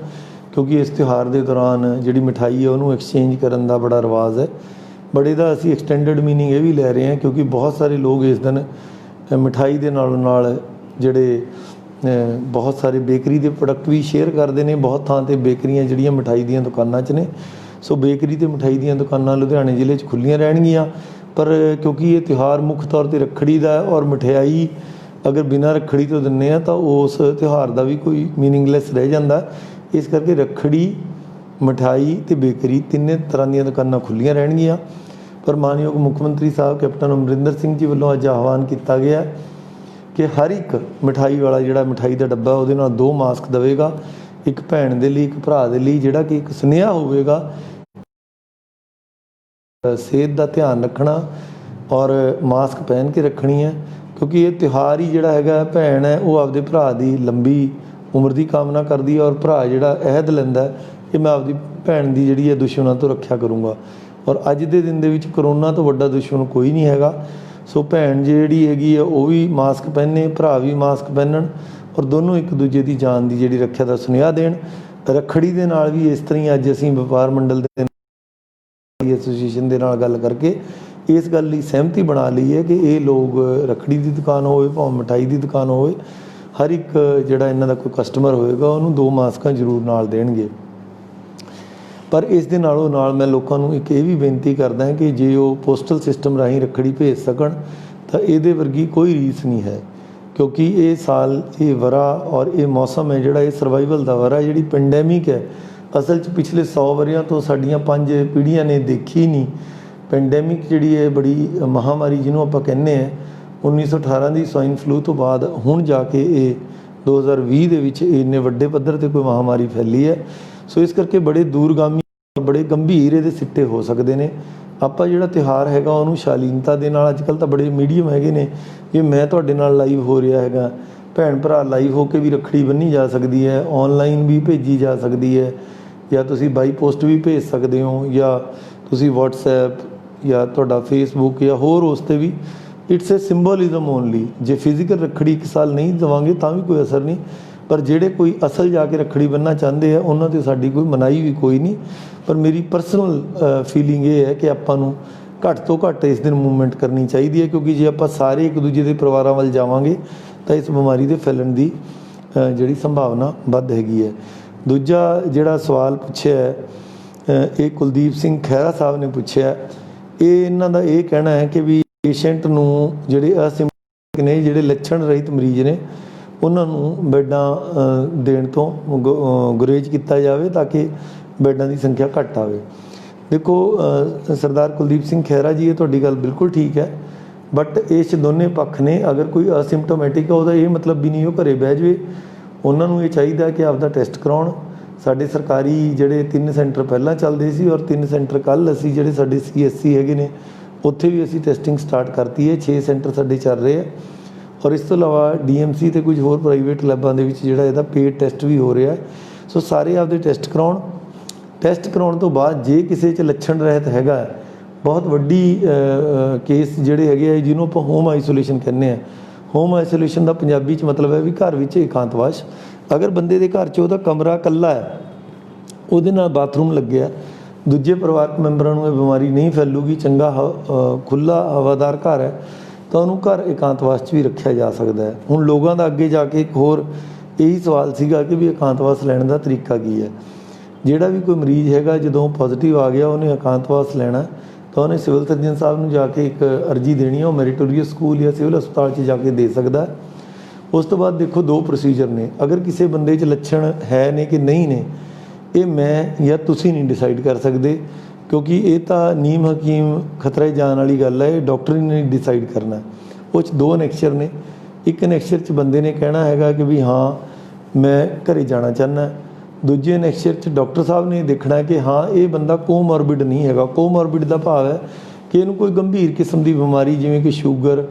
ਕਿਉਂਕਿ ਇਸ ਤਿਉਹਾਰ ਦੇ ਦੌਰਾਨ ਜਿਹੜੀ ਮਿਠਾਈ ਹੈ ਉਹਨੂੰ ਐਕਸਚੇਂਜ ਕਰਨ ਦਾ ਬੜਾ ਰਿਵਾਜ਼ ਹੈ। ਬਟ ਇਹਦਾ ਅਸੀਂ ਐਕਸਟੈਂਡਡ ਮੀਨਿੰਗ ਇਹ ਵੀ ਲੈ ਰਹੇ ਹਾਂ, ਕਿਉਂਕਿ ਬਹੁਤ ਸਾਰੇ ਲੋਕ ਇਸ ਦਿਨ ਮਿਠਾਈ ਦੇ ਨਾਲੋਂ ਨਾਲ ਜਿਹੜੇ ਬਹੁਤ ਸਾਰੇ ਬੇਕਰੀ ਦੇ ਪ੍ਰੋਡਕਟ ਵੀ ਸ਼ੇਅਰ ਕਰਦੇ ਨੇ। ਬਹੁਤ ਥਾਂ 'ਤੇ ਬੇਕਰੀਆਂ ਜਿਹੜੀਆਂ ਮਿਠਾਈ ਦੀਆਂ ਦੁਕਾਨਾਂ 'ਚ ਨੇ, ਸੋ ਬੇਕਰੀ ਅਤੇ ਮਿਠਾਈ ਦੀਆਂ ਦੁਕਾਨਾਂ ਲੁਧਿਆਣੇ ਜ਼ਿਲ੍ਹੇ 'ਚ ਖੁੱਲ੍ਹੀਆਂ ਰਹਿਣਗੀਆਂ। ਪਰ ਕਿਉਂਕਿ ਇਹ ਤਿਉਹਾਰ ਮੁੱਖ ਤੌਰ 'ਤੇ ਰੱਖੜੀ ਦਾ ਹੈ, ਔਰ ਮਠਿਆਈ ਅਗਰ ਬਿਨਾਂ ਰੱਖੜੀ ਤੋਂ ਦਿੰਦੇ ਹਾਂ ਤਾਂ ਉਸ ਤਿਉਹਾਰ ਦਾ ਵੀ ਕੋਈ ਮੀਨਿੰਗਲੈਸ ਰਹਿ ਜਾਂਦਾ। ਇਸ ਕਰਕੇ ਰੱਖੜੀ, ਮਿਠਾਈ ਅਤੇ ਬੇਕਰੀ ਤਿੰਨੇ ਤਰ੍ਹਾਂ ਦੀਆਂ ਦੁਕਾਨਾਂ ਖੁੱਲ੍ਹੀਆਂ ਰਹਿਣਗੀਆਂ। ਪਰ ਮਾਨਯੋਗ ਮੁੱਖ ਮੰਤਰੀ ਸਾਹਿਬ ਕੈਪਟਨ ਅਮਰਿੰਦਰ ਸਿੰਘ ਜੀ ਵੱਲੋਂ ਅੱਜ ਆਹਵਾਨ ਕੀਤਾ ਗਿਆ ਕਿ ਹਰ ਇੱਕ ਮਿਠਾਈ ਵਾਲਾ ਜਿਹੜਾ ਮਿਠਾਈ ਦਾ ਡੱਬਾ ਉਹਦੇ ਨਾਲ 2 ਮਾਸਕ ਦੇਵੇਗਾ, ਇੱਕ ਭੈਣ ਦੇ ਲਈ, ਇੱਕ ਭਰਾ ਦੇ ਲਈ, ਜਿਹੜਾ ਕਿ ਇੱਕ ਸੁਨੇਹਾ ਹੋਵੇਗਾ ਸਿਹਤ ਦਾ ਧਿਆਨ ਰੱਖਣਾ ਔਰ ਮਾਸਕ ਪਹਿਨ ਕੇ ਰੱਖਣੀ ਹੈ। ਕਿਉਂਕਿ ਇਹ ਤਿਉਹਾਰ ਹੀ ਜਿਹੜਾ ਹੈਗਾ, ਭੈਣ ਹੈ ਉਹ ਆਪਦੇ ਭਰਾ ਦੀ ਲੰਬੀ ਉਮਰ ਦੀ ਕਾਮਨਾ ਕਰਦੀ ਹੈ, ਔਰ ਭਰਾ ਜਿਹੜਾ ਅਹਿਦ ਲੈਂਦਾ ਕਿ ਮੈਂ ਆਪਦੀ ਭੈਣ ਦੀ ਜਿਹੜੀ ਹੈ ਦੁਸ਼ਮਣਾਂ ਤੋਂ ਰੱਖਿਆ ਕਰੂੰਗਾ। ਔਰ ਅੱਜ ਦੇ ਦਿਨ ਦੇ ਵਿੱਚ ਕਰੋਨਾ ਤੋਂ ਵੱਡਾ ਦੁਸ਼ਮਣ ਕੋਈ ਨਹੀਂ ਹੈਗਾ। ਸੋ ਭੈਣ ਜਿਹੜੀ ਹੈਗੀ ਆ ਉਹ ਵੀ ਮਾਸਕ ਪਹਿਨੇ, ਭਰਾ ਵੀ ਮਾਸਕ ਪਹਿਨਣ, ਔਰ ਦੋਨੋਂ ਇੱਕ ਦੂਜੇ ਦੀ ਜਾਨ ਦੀ ਜਿਹੜੀ ਰੱਖਿਆ ਦਾ ਸੁਨੇਹਾ ਦੇਣ। ਰੱਖੜੀ ਦੇ ਨਾਲ ਵੀ ਇਸ ਤਰ੍ਹਾਂ ਹੀ ਅੱਜ ਅਸੀਂ ਵਪਾਰ ਮੰਡਲ ਦੇ ਐਸੋਸੀਏਸ਼ਨ ਦੇ ਨਾਲ ਗੱਲ ਕਰਕੇ ਇਸ ਗੱਲ ਲਈ ਸਹਿਮਤੀ ਬਣਾ ਲਈ ਹੈ ਕਿ ਇਹ ਲੋਕ ਰੱਖੜੀ ਦੀ ਦੁਕਾਨ ਹੋਵੇ ਭਾਵੇਂ ਮਿਠਾਈ ਦੀ ਦੁਕਾਨ ਹੋਵੇ, ਹਰ ਇੱਕ ਜਿਹੜਾ ਇਹਨਾਂ ਦਾ ਕੋਈ ਕਸਟਮਰ ਹੋਵੇਗਾ ਉਹਨੂੰ 2 ਮਾਸਕਾਂ ਜ਼ਰੂਰ ਨਾਲ ਦੇਣਗੇ। ਪਰ ਇਸ ਦੇ ਨਾਲੋਂ ਨਾਲ ਮੈਂ ਲੋਕਾਂ ਨੂੰ ਇੱਕ ਇਹ ਵੀ ਬੇਨਤੀ ਕਰਦਾ ਕਿ ਜੇ ਉਹ ਪੋਸਟਲ ਸਿਸਟਮ ਰਾਹੀਂ ਰੱਖੜੀ ਭੇਜ ਸਕਣ ਤਾਂ ਇਹਦੇ ਵਰਗੀ ਕੋਈ ਰੀਸ ਨਹੀਂ ਹੈ, ਕਿਉਂਕਿ ਇਹ ਸਾਲ, ਇਹ ਵਰਾ ਔਰ ਇਹ ਮੌਸਮ ਹੈ ਜਿਹੜਾ ਇਹ ਸਰਵਾਈਵਲ ਦਾ ਵਰਾ। ਜਿਹੜੀ ਪੈਂਡੈਮਿਕ ਹੈ ਅਸਲ 'ਚ ਪਿਛਲੇ 100 ਵਰ੍ਹਿਆਂ ਤੋਂ ਸਾਡੀਆਂ 5 ਪੀੜ੍ਹੀਆਂ ਨੇ ਦੇਖੀ ਨਹੀਂ। ਪੈਂਡੈਮਿਕ ਜਿਹੜੀ ਹੈ ਬੜੀ ਮਹਾਂਮਾਰੀ ਜਿਹਨੂੰ ਆਪਾਂ ਕਹਿੰਦੇ ਹਾਂ, 1918 ਦੀ ਸਵਾਈਨ ਫਲੂ ਤੋਂ ਬਾਅਦ ਹੁਣ ਜਾ ਕੇ ਇਹ 2020 ਦੇ ਵਿੱਚ ਇੰਨੇ ਵੱਡੇ ਪੱਧਰ 'ਤੇ ਕੋਈ ਮਹਾਂਮਾਰੀ ਫੈਲੀ ਹੈ। ਸੋ ਇਸ ਕਰਕੇ ਬੜੇ ਦੂਰਗਾਮੀ, ਬੜੇ ਗੰਭੀਰ ਇਹਦੇ ਸਿੱਟੇ ਹੋ ਸਕਦੇ ਨੇ। ਆਪਾਂ ਜਿਹੜਾ ਤਿਉਹਾਰ ਹੈਗਾ ਉਹਨੂੰ ਸ਼ਾਲੀਨਤਾ ਦੇ ਨਾਲ, ਅੱਜ ਕੱਲ੍ਹ ਤਾਂ ਬੜੇ ਮੀਡੀਅਮ ਹੈਗੇ ਨੇ, ਜੇ ਮੈਂ ਤੁਹਾਡੇ ਨਾਲ ਲਾਈਵ ਹੋ ਰਿਹਾ ਹੈਗਾ, ਭੈਣ ਭਰਾ ਲਾਈਵ ਹੋ ਕੇ ਵੀ ਰੱਖੜੀ ਬੰਨ੍ਹੀ ਜਾ ਸਕਦੀ ਹੈ, ਔਨਲਾਈਨ ਵੀ ਭੇਜੀ ਜਾ ਸਕਦੀ ਹੈ, ਜਾਂ ਤੁਸੀਂ ਬਾਈ ਪੋਸਟ ਵੀ ਭੇਜ ਸਕਦੇ ਹੋ, ਜਾਂ ਤੁਸੀਂ ਵਟਸਐਪ ਜਾਂ ਤੁਹਾਡਾ ਫੇਸਬੁੱਕ ਜਾਂ ਹੋਰ ਉਸ 'ਤੇ ਵੀ। It's a symbolism only. ਜੇ ਫਿਜ਼ੀਕਲ ਰੱਖੜੀ ਇੱਕ ਸਾਲ ਨਹੀਂ ਦੇਵਾਂਗੇ ਤਾਂ ਵੀ ਕੋਈ ਅਸਰ ਨਹੀਂ, ਪਰ ਜਿਹੜੇ ਕੋਈ ਅਸਲ ਜਾ ਕੇ ਰੱਖੜੀ ਬੰਨ੍ਹਣਾ ਚਾਹੁੰਦੇ ਆ ਉਹਨਾਂ 'ਤੇ ਸਾਡੀ ਕੋਈ ਮਨਾਹੀ ਵੀ ਕੋਈ ਨਹੀਂ। ਪਰ ਮੇਰੀ ਪਰਸਨਲ ਫੀਲਿੰਗ ਇਹ ਹੈ ਕਿ ਆਪਾਂ ਨੂੰ ਘੱਟ ਤੋਂ ਘੱਟ ਇਸ ਦਿਨ ਮੂਵਮੈਂਟ ਕਰਨੀ ਚਾਹੀਦੀ ਹੈ, ਕਿਉਂਕਿ ਜੇ ਆਪਾਂ ਸਾਰੇ ਇੱਕ ਦੂਜੇ ਦੇ ਪਰਿਵਾਰਾਂ ਵੱਲ ਜਾਵਾਂਗੇ ਤਾਂ ਇਸ ਬਿਮਾਰੀ ਦੇ ਫੈਲਣ ਦੀ ਜਿਹੜੀ ਸੰਭਾਵਨਾ ਵੱਧ ਹੈਗੀ ਹੈ। ਦੂਜਾ ਜਿਹੜਾ ਸਵਾਲ ਪੁੱਛਿਆ ਇਹ ਕੁਲਦੀਪ ਸਿੰਘ ਖਹਿਰਾ ਸਾਹਿਬ ਨੇ ਪੁੱਛਿਆ। ਇਹ ਇਹਨਾਂ ਦਾ ਇਹ ਕਹਿਣਾ ਹੈ ਕਿ ਵੀ ਪੇਸ਼ੈਂਟ ਨੂੰ ਜਿਹੜੇ ਅਸਿਮਟੋਮੈਟਿਕ ਨੇ, ਜਿਹੜੇ ਲੱਛਣ ਰਹਿਤ ਮਰੀਜ਼ ਨੇ, ਉਹਨਾਂ ਨੂੰ ਬੈੱਡਾਂ ਦੇਣ ਤੋਂ ਗੁਰੇਜ਼ ਕੀਤਾ ਜਾਵੇ ਤਾਂ ਕਿ ਬੈੱਡਾਂ ਦੀ ਸੰਖਿਆ ਘੱਟ ਆਵੇ। ਦੇਖੋ ਸਰਦਾਰ ਕੁਲਦੀਪ ਸਿੰਘ ਖਹਿਰਾ ਜੀ, ਇਹ ਤੁਹਾਡੀ ਗੱਲ ਬਿਲਕੁਲ ਠੀਕ ਹੈ, ਬਟ ਇਸ 'ਚ ਦੋਨੇ ਪੱਖ ਨੇ। ਅਗਰ ਕੋਈ ਅਸਿਮਟੋਮੈਟਿਕ ਹੈ ਉਹਦਾ ਇਹ ਮਤਲਬ ਵੀ ਨਹੀਂ ਉਹ ਘਰੇ ਬਹਿ ਜਾਵੇ, ਉਹਨਾਂ ਨੂੰ ਇਹ ਚਾਹੀਦਾ ਕਿ ਆਪਦਾ ਟੈਸਟ ਕਰਾਉਣ। ਸਾਡੇ ਸਰਕਾਰੀ ਜਿਹੜੇ 3 ਸੈਂਟਰ ਪਹਿਲਾਂ ਚੱਲਦੇ ਸੀ ਔਰ 3 ਸੈਂਟਰ ਕੱਲ੍ਹ ਅਸੀਂ ਜਿਹੜੇ ਸਾਡੇ CSC ਹੈਗੇ ਨੇ ਉੱਥੇ ਵੀ ਅਸੀਂ ਟੈਸਟਿੰਗ ਸਟਾਰਟ ਕਰਤੀ ਹੈ। 6 ਸੈਂਟਰ ਸਾਡੇ ਚੱਲ ਰਹੇ ਆ, ਔਰ ਇਸ ਤੋਂ ਇਲਾਵਾ DMC ਅਤੇ ਕੁਝ ਹੋਰ ਪ੍ਰਾਈਵੇਟ ਲੈਬਾਂ ਦੇ ਵਿੱਚ ਜਿਹੜਾ ਇਹਦਾ ਪੇਡ ਟੈਸਟ ਵੀ ਹੋ ਰਿਹਾ। ਸੋ ਸਾਰੇ ਆਪਦੇ ਟੈਸਟ ਕਰਾਉਣ। ਟੈਸਟ ਕਰਾਉਣ ਤੋਂ ਬਾਅਦ ਜੇ ਕਿਸੇ 'ਚ ਲੱਛਣ ਰਹਿਤ ਹੈਗਾ, ਬਹੁਤ ਵੱਡੀ ਕੇਸ ਜਿਹੜੇ ਹੈਗੇ ਆ ਜਿਹਨੂੰ ਆਪਾਂ ਹੋਮ ਆਈਸੋਲੇਸ਼ਨ ਕਹਿੰਦੇ ਹਾਂ। ਹੋਮ ਆਈਸੋਲੇਸ਼ਨ ਦਾ ਪੰਜਾਬੀ 'ਚ ਮਤਲਬ ਹੈ ਵੀ ਘਰ ਵਿੱਚ ਇਕਾਂਤਵਾਸ। ਅਗਰ ਬੰਦੇ ਦੇ ਘਰ 'ਚ ਉਹਦਾ ਕਮਰਾ ਇਕੱਲਾ ਹੈ, ਉਹਦੇ ਨਾਲ ਬਾਥਰੂਮ ਲੱਗਿਆ, ਦੂਜੇ ਪਰਿਵਾਰਕ ਮੈਂਬਰਾਂ ਨੂੰ ਇਹ ਬਿਮਾਰੀ ਨਹੀਂ ਫੈਲੂਗੀ, ਚੰਗਾ ਖੁੱਲ੍ਹਾ ਹਵਾਦਾਰ ਘਰ ਹੈ, ਤਾਂ ਉਹਨੂੰ ਘਰ ਇਕਾਂਤਵਾਸ 'ਚ ਵੀ ਰੱਖਿਆ ਜਾ ਸਕਦਾ ਹੈ। ਹੁਣ ਲੋਕਾਂ ਦਾ ਅੱਗੇ ਜਾ ਕੇ ਇੱਕ ਹੋਰ ਇਹੀ ਸਵਾਲ ਸੀਗਾ ਕਿ ਵੀ ਇਕਾਂਤਵਾਸ ਲੈਣ ਦਾ ਤਰੀਕਾ ਕੀ ਹੈ। ਜਿਹੜਾ ਵੀ ਕੋਈ ਮਰੀਜ਼ ਹੈਗਾ, ਜਦੋਂ ਪੋਜ਼ੀਟਿਵ ਆ ਗਿਆ ਉਹਨੇ ਇਕਾਂਤਵਾਸ ਲੈਣਾ, ਤਾਂ ਉਹਨੇ ਸਿਵਲ ਸਰਜਨ ਸਾਹਿਬ ਨੂੰ ਜਾ ਕੇ ਇੱਕ ਅਰਜੀ ਦੇਣੀ ਹੈ। ਉਹ ਮੈਰੀਟੋਰੀਅਸ ਸਕੂਲ ਜਾਂ ਸਿਵਲ ਹਸਪਤਾਲ 'ਚ ਜਾ ਕੇ ਦੇ ਸਕਦਾ। ਉਸ ਤੋਂ ਬਾਅਦ ਦੇਖੋ 2 ਪ੍ਰੋਸੀਜਰ ਨੇ। ਅਗਰ ਕਿਸੇ ਬੰਦੇ 'ਚ ਲੱਛਣ ਹੈ ਨੇ ਕਿ ਨਹੀਂ ਨੇ, ਇਹ ਮੈਂ ਜਾਂ ਤੁਸੀਂ ਨਹੀਂ ਡਿਸਾਈਡ ਕਰ ਸਕਦੇ, ਕਿਉਂਕਿ ਇਹ ਤਾਂ ਨੀਮ ਹਕੀਮ ਖਤਰੇ ਜਾਣ ਵਾਲੀ ਗੱਲ ਹੈ। ਇਹ ਡਾਕਟਰ ਨੇ ਡਿਸਾਈਡ ਕਰਨਾ। ਉਹ 'ਚ 2 ਅਨੈਕਸ਼ਰ ਨੇ। ਇੱਕ ਅਨੈਕਸ਼ਰ 'ਚ ਬੰਦੇ ਨੇ ਕਹਿਣਾ ਹੈਗਾ ਕਿ ਵੀ ਹਾਂ ਮੈਂ ਘਰੇ ਜਾਣਾ ਚਾਹੁੰਦਾ। ਦੂਜੇ ਅਨੈਕਸ਼ਰ 'ਚ ਡਾਕਟਰ ਸਾਹਿਬ ਨੇ ਦੇਖਣਾ ਕਿ ਹਾਂ ਇਹ ਬੰਦਾ ਕੋਮੋਰਬਿਡ ਨਹੀਂ ਹੈਗਾ। ਕੋਮੋਰਬਿਡ ਦਾ ਭਾਵ ਹੈ ਕਿ ਇਹਨੂੰ ਕੋਈ ਗੰਭੀਰ ਕਿਸਮ ਦੀ ਬਿਮਾਰੀ, ਜਿਵੇਂ ਕਿ ਸ਼ੂਗਰ,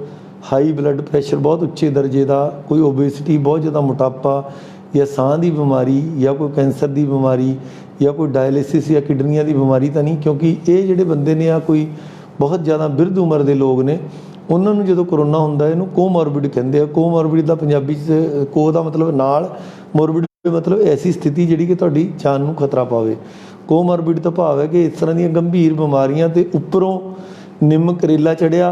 ਹਾਈ ਬਲੱਡ ਪ੍ਰੈਸ਼ਰ ਬਹੁਤ ਉੱਚੇ ਦਰਜੇ ਦਾ, ਕੋਈ ਓਬੇਸਿਟੀ, ਬਹੁਤ ਜ਼ਿਆਦਾ ਮੋਟਾਪਾ, ਜਾਂ ਸਾਹ ਦੀ ਬਿਮਾਰੀ, ਜਾਂ ਕੋਈ ਕੈਂਸਰ ਦੀ ਬਿਮਾਰੀ, ਜਾਂ ਕੋਈ ਡਾਇਲਿਸਿਸ ਜਾਂ ਕਿਡਨੀਆਂ ਦੀ ਬਿਮਾਰੀ ਤਾਂ ਨਹੀਂ। ਕਿਉਂਕਿ ਇਹ ਜਿਹੜੇ ਬੰਦੇ ਨੇ ਆ ਕੋਈ ਬਹੁਤ ਜ਼ਿਆਦਾ ਬਿਰਧ ਉਮਰ ਦੇ ਲੋਕ ਨੇ, ਉਹਨਾਂ ਨੂੰ ਜਦੋਂ ਕਰੋਨਾ ਹੁੰਦਾ ਇਹਨੂੰ ਕੋਮੋਰਬਿਡ ਕਹਿੰਦੇ ਆ। ਕੋਮੋਰਬਿਡ ਦਾ ਪੰਜਾਬੀ 'ਚ ਕੋ ਦਾ ਮਤਲਬ ਨਾਲ, ਮੋਰਬਿਡ ਮਤਲਬ ਐਸੀ ਸਥਿਤੀ ਜਿਹੜੀ ਕਿ ਤੁਹਾਡੀ ਜਾਨ ਨੂੰ ਖਤਰਾ ਪਾਵੇ। ਕੋਮੋਰਬਿਡ ਦਾ ਭਾਵ ਹੈ ਕਿ ਇਸ ਤਰ੍ਹਾਂ ਦੀਆਂ ਗੰਭੀਰ ਬਿਮਾਰੀਆਂ 'ਤੇ ਉੱਪਰੋਂ ਨਿੰਮ ਕਰੇਲਾ ਚੜ੍ਹਿਆ।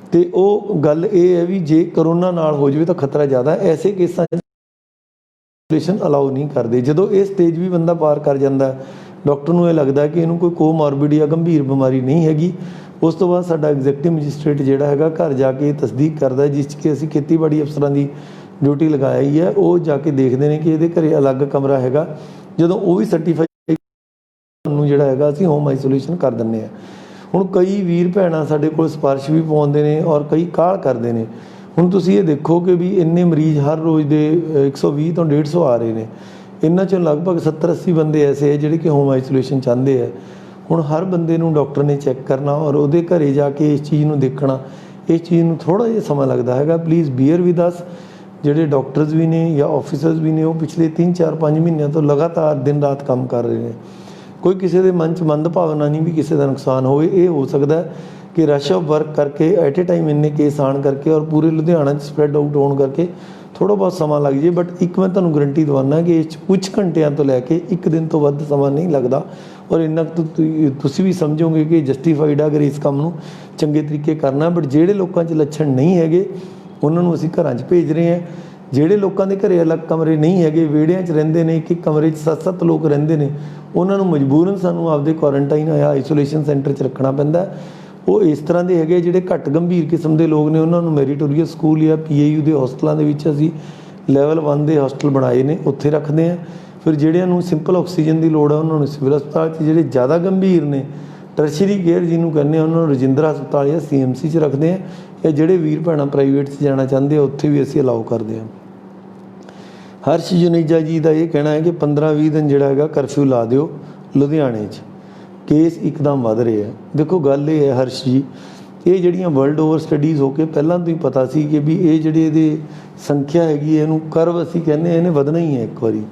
ਅਤੇ ਉਹ ਗੱਲ ਇਹ ਹੈ ਵੀ ਜੇ ਕਰੋਨਾ ਨਾਲ ਹੋ ਜਾਵੇ ਤਾਂ ਖਤਰਾ ਜ਼ਿਆਦਾ। ਐਸੇ ਕੇਸਾਂ 'ਚ ਅਲਾਓ ਨਹੀਂ ਕਰਦੇ। ਜਦੋਂ ਇਹ ਸਟੇਜ ਵੀ ਬੰਦਾ ਪਾਰ ਕਰ ਜਾਂਦਾ, ਡਾਕਟਰ ਨੂੰ ਇਹ ਲੱਗਦਾ ਕਿ ਇਹਨੂੰ ਕੋਈ ਕੋਮੋਰਬਿਡ ਜਾਂ ਗੰਭੀਰ ਬਿਮਾਰੀ ਨਹੀਂ ਹੈਗੀ, ਉਸ ਤੋਂ ਬਾਅਦ ਸਾਡਾ ਐਗਜ਼ੈਕਟਿਵ ਮੈਜਿਸਟ੍ਰੇਟ ਜਿਹੜਾ ਹੈਗਾ ਘਰ ਜਾ ਕੇ ਤਸਦੀਕ ਕਰਦਾ, ਜਿਸ 'ਚ ਕਿ ਅਸੀਂ ਖੇਤੀਬਾੜੀ ਅਫਸਰਾਂ ਦੀ ਡਿਊਟੀ ਲਗਾਈ ਹੈ। ਉਹ ਜਾ ਕੇ ਦੇਖਦੇ ਨੇ ਕਿ ਇਹਦੇ ਘਰੇ ਅਲੱਗ ਕਮਰਾ ਹੈਗਾ। ਜਦੋਂ ਉਹ ਵੀ ਸਰਟੀਫਾਈ ਨੂੰ ਜਿਹੜਾ ਹੈਗਾ ਅਸੀਂ ਹੋਮ ਆਈਸੋਲੇਸ਼ਨ ਕਰ ਦਿੰਦੇ ਹਾਂ। ਹੁਣ ਕਈ ਵੀਰ ਭੈਣਾਂ ਸਾਡੇ ਕੋਲ ਸਿਫਾਰਿਸ਼ ਵੀ ਪਾਉਂਦੇ ਨੇ ਔਰ ਕਈ ਕਾਹਲ ਕਰਦੇ ਨੇ। ਹੁਣ ਤੁਸੀਂ ਇਹ ਦੇਖੋ ਕਿ ਵੀ ਇੰਨੇ ਮਰੀਜ਼ ਹਰ ਰੋਜ਼ ਦੇ 120 ਤੋਂ 150 ਆ ਰਹੇ ਨੇ। ਇਹਨਾਂ 'ਚੋਂ ਲਗਭਗ 70-80 ਬੰਦੇ ਐਸੇ ਹੈ ਜਿਹੜੇ ਕਿ ਹੋਮ ਆਈਸੋਲੇਸ਼ਨ ਚਾਹੁੰਦੇ ਹੈ। ਹੁਣ ਹਰ ਬੰਦੇ ਨੂੰ ਡਾਕਟਰ ਨੇ ਚੈੱਕ ਕਰਨਾ ਔਰ ਉਹਦੇ ਘਰੇ ਜਾ ਕੇ ਇਸ ਚੀਜ਼ ਨੂੰ ਦੇਖਣਾ, ਇਸ ਚੀਜ਼ ਨੂੰ ਥੋੜ੍ਹਾ ਜਿਹਾ ਸਮਾਂ ਲੱਗਦਾ ਹੈਗਾ। Please beer with us. ਜਿਹੜੇ ਡਾਕਟਰਸ ਵੀ ਨੇ ਜਾਂ ਆਫਿਸਰਸ ਵੀ ਨੇ, ਉਹ ਪਿਛਲੇ 3-4-5 ਮਹੀਨਿਆਂ ਤੋਂ ਲਗਾਤਾਰ ਦਿਨ ਰਾਤ ਕੰਮ ਕਰ ਰਹੇ ਨੇ। ਕੋਈ ਕਿਸੇ ਦੇ ਮਨ 'ਚ ਮੰਦ ਭਾਵਨਾ ਨਹੀਂ ਵੀ ਕਿਸੇ ਦਾ ਨੁਕਸਾਨ ਹੋਵੇ। ਇਹ ਹੋ ਸਕਦਾ ਕਿ ਰਸ਼ ਆਫ ਵਰਕ ਕਰਕੇ ਐਟ ਏ ਟਾਈਮ ਇੰਨੇ ਕੇਸ ਆਉਣ ਕਰਕੇ ਔਰ ਪੂਰੇ ਲੁਧਿਆਣਾ 'ਚ ਸਪਰੈਡ ਆਊਟ ਹੋਣ ਕਰਕੇ ਥੋੜ੍ਹਾ ਬਹੁਤ ਸਮਾਂ ਲੱਗ ਜੇ। ਬਟ ਇੱਕ ਮੈਂ ਤੁਹਾਨੂੰ ਗਰੰਟੀ ਦਵਾਉਂਦਾ ਕਿ ਇਸ 'ਚ ਕੁਝ ਘੰਟਿਆਂ ਤੋਂ ਲੈ ਕੇ 1 ਦਿਨ ਤੋਂ ਵੱਧ ਸਮਾਂ ਨਹੀਂ ਲੱਗਦਾ। ਔਰ ਇੰਨਾ ਤੁਸੀਂ ਵੀ ਸਮਝੋਗੇ ਕਿ ਜਸਟੀਫਾਈਡ ਆ ਅਗਰ ਇਸ ਕੰਮ ਨੂੰ ਚੰਗੇ ਤਰੀਕੇ ਕਰਨਾ। ਬਟ ਜਿਹੜੇ ਲੋਕਾਂ 'ਚ ਲੱਛਣ ਨਹੀਂ ਹੈਗੇ ਉਹਨਾਂ ਨੂੰ ਅਸੀਂ ਘਰਾਂ 'ਚ ਭੇਜ ਰਹੇ ਹਾਂ। ਜਿਹੜੇ ਲੋਕਾਂ ਦੇ ਘਰੇ ਅਲੱਗ ਕਮਰੇ ਨਹੀਂ ਹੈਗੇ, ਵਿਹੜਿਆਂ 'ਚ ਰਹਿੰਦੇ ਨੇ, ਇੱਕ ਕਮਰੇ 'ਚ 7-7 ਲੋਕ ਰਹਿੰਦੇ ਨੇ, ਉਹਨਾਂ ਨੂੰ ਮਜਬੂਰਨ ਸਾਨੂੰ ਆਪਦੇ ਕੁਆਰੰਟਾਈਨ ਜਾਂ ਆਈਸੋਲੇਸ਼ਨ ਸੈਂਟਰ 'ਚ ਰੱਖਣਾ ਪੈਂਦਾ। ਉਹ ਇਸ ਤਰ੍ਹਾਂ ਦੇ ਹੈਗੇ ਜਿਹੜੇ ਘੱਟ ਗੰਭੀਰ ਕਿਸਮ ਦੇ ਲੋਕ ਨੇ, ਉਹਨਾਂ ਨੂੰ ਮੈਰੀਟੋਰੀਅਸ ਸਕੂਲ ਜਾਂ PIU ਦੇ ਹੋਸਟਲਾਂ ਦੇ ਵਿੱਚ ਅਸੀਂ ਲੈਵਲ 1 ਦੇ ਹੋਸਟਲ ਬਣਾਏ ਨੇ, ਉੱਥੇ ਰੱਖਦੇ ਹਾਂ। ਫਿਰ ਜਿਹੜਿਆਂ ਨੂੰ ਸਿੰਪਲ ਆਕਸੀਜਨ ਦੀ ਲੋੜ ਹੈ ਉਹਨਾਂ ਨੂੰ ਸਿਵਲ ਹਸਪਤਾਲ 'ਚ, ਜਿਹੜੇ ਜ਼ਿਆਦਾ ਗੰਭੀਰ ਨੇ ਟਰਸ਼ਰੀ ਕੇਅਰ ਜਿਹਨੂੰ ਕਹਿੰਦੇ ਹਾਂ ਉਹਨਾਂ ਨੂੰ ਰਜਿੰਦਰਾ ਹਸਪਤਾਲ ਜਾਂ CMC 'ਚ ਰੱਖਦੇ ਹਾਂ। ਜਾਂ ਜਿਹੜੇ ਵੀਰ ਭੈਣਾਂ ਪ੍ਰਾਈਵੇਟ 'ਚ ਜਾਣਾ ਚਾਹੁੰਦੇ ਆ ਉੱਥੇ ਵੀ ਅਸੀਂ ਅਲਾਓ ਕਰਦੇ ਹਾਂ। ਹਰਸ਼ ਜੁਨੇਜਾ ਜੀ ਦਾ ਇਹ ਕਹਿਣਾ ਹੈ ਕਿ 15-20 ਦਿਨ ਜਿਹੜਾ ਹੈਗਾ ਕਰਫਿਊ ਲਾ ਦਿਓ ਲੁਧਿਆਣੇ 'ਚ, ਕੇਸ ਇੱਕਦਮ ਵੱਧ ਰਹੇ ਆ। ਦੇਖੋ ਗੱਲ ਇਹ ਹੈ ਹਰਸ਼ ਜੀ, ਇਹ ਜਿਹੜੀਆਂ ਵਰਲਡ ਓਵਰ ਸਟੱਡੀਜ਼ ਹੋ ਕੇ ਪਹਿਲਾਂ ਤੋਂ ਹੀ ਪਤਾ ਸੀ ਕਿ ਵੀ ਇਹ ਜਿਹੜੇ ਇਹਦੇ ਸੰਖਿਆ ਹੈਗੀ, ਇਹਨੂੰ ਕਰਵ ਅਸੀਂ ਕਹਿੰਦੇ ਹਾਂ, ਇਹਨੇ ਵਧਣਾ ਹੀ ਹੈ। ਇੱਕ ਵਾਰੀ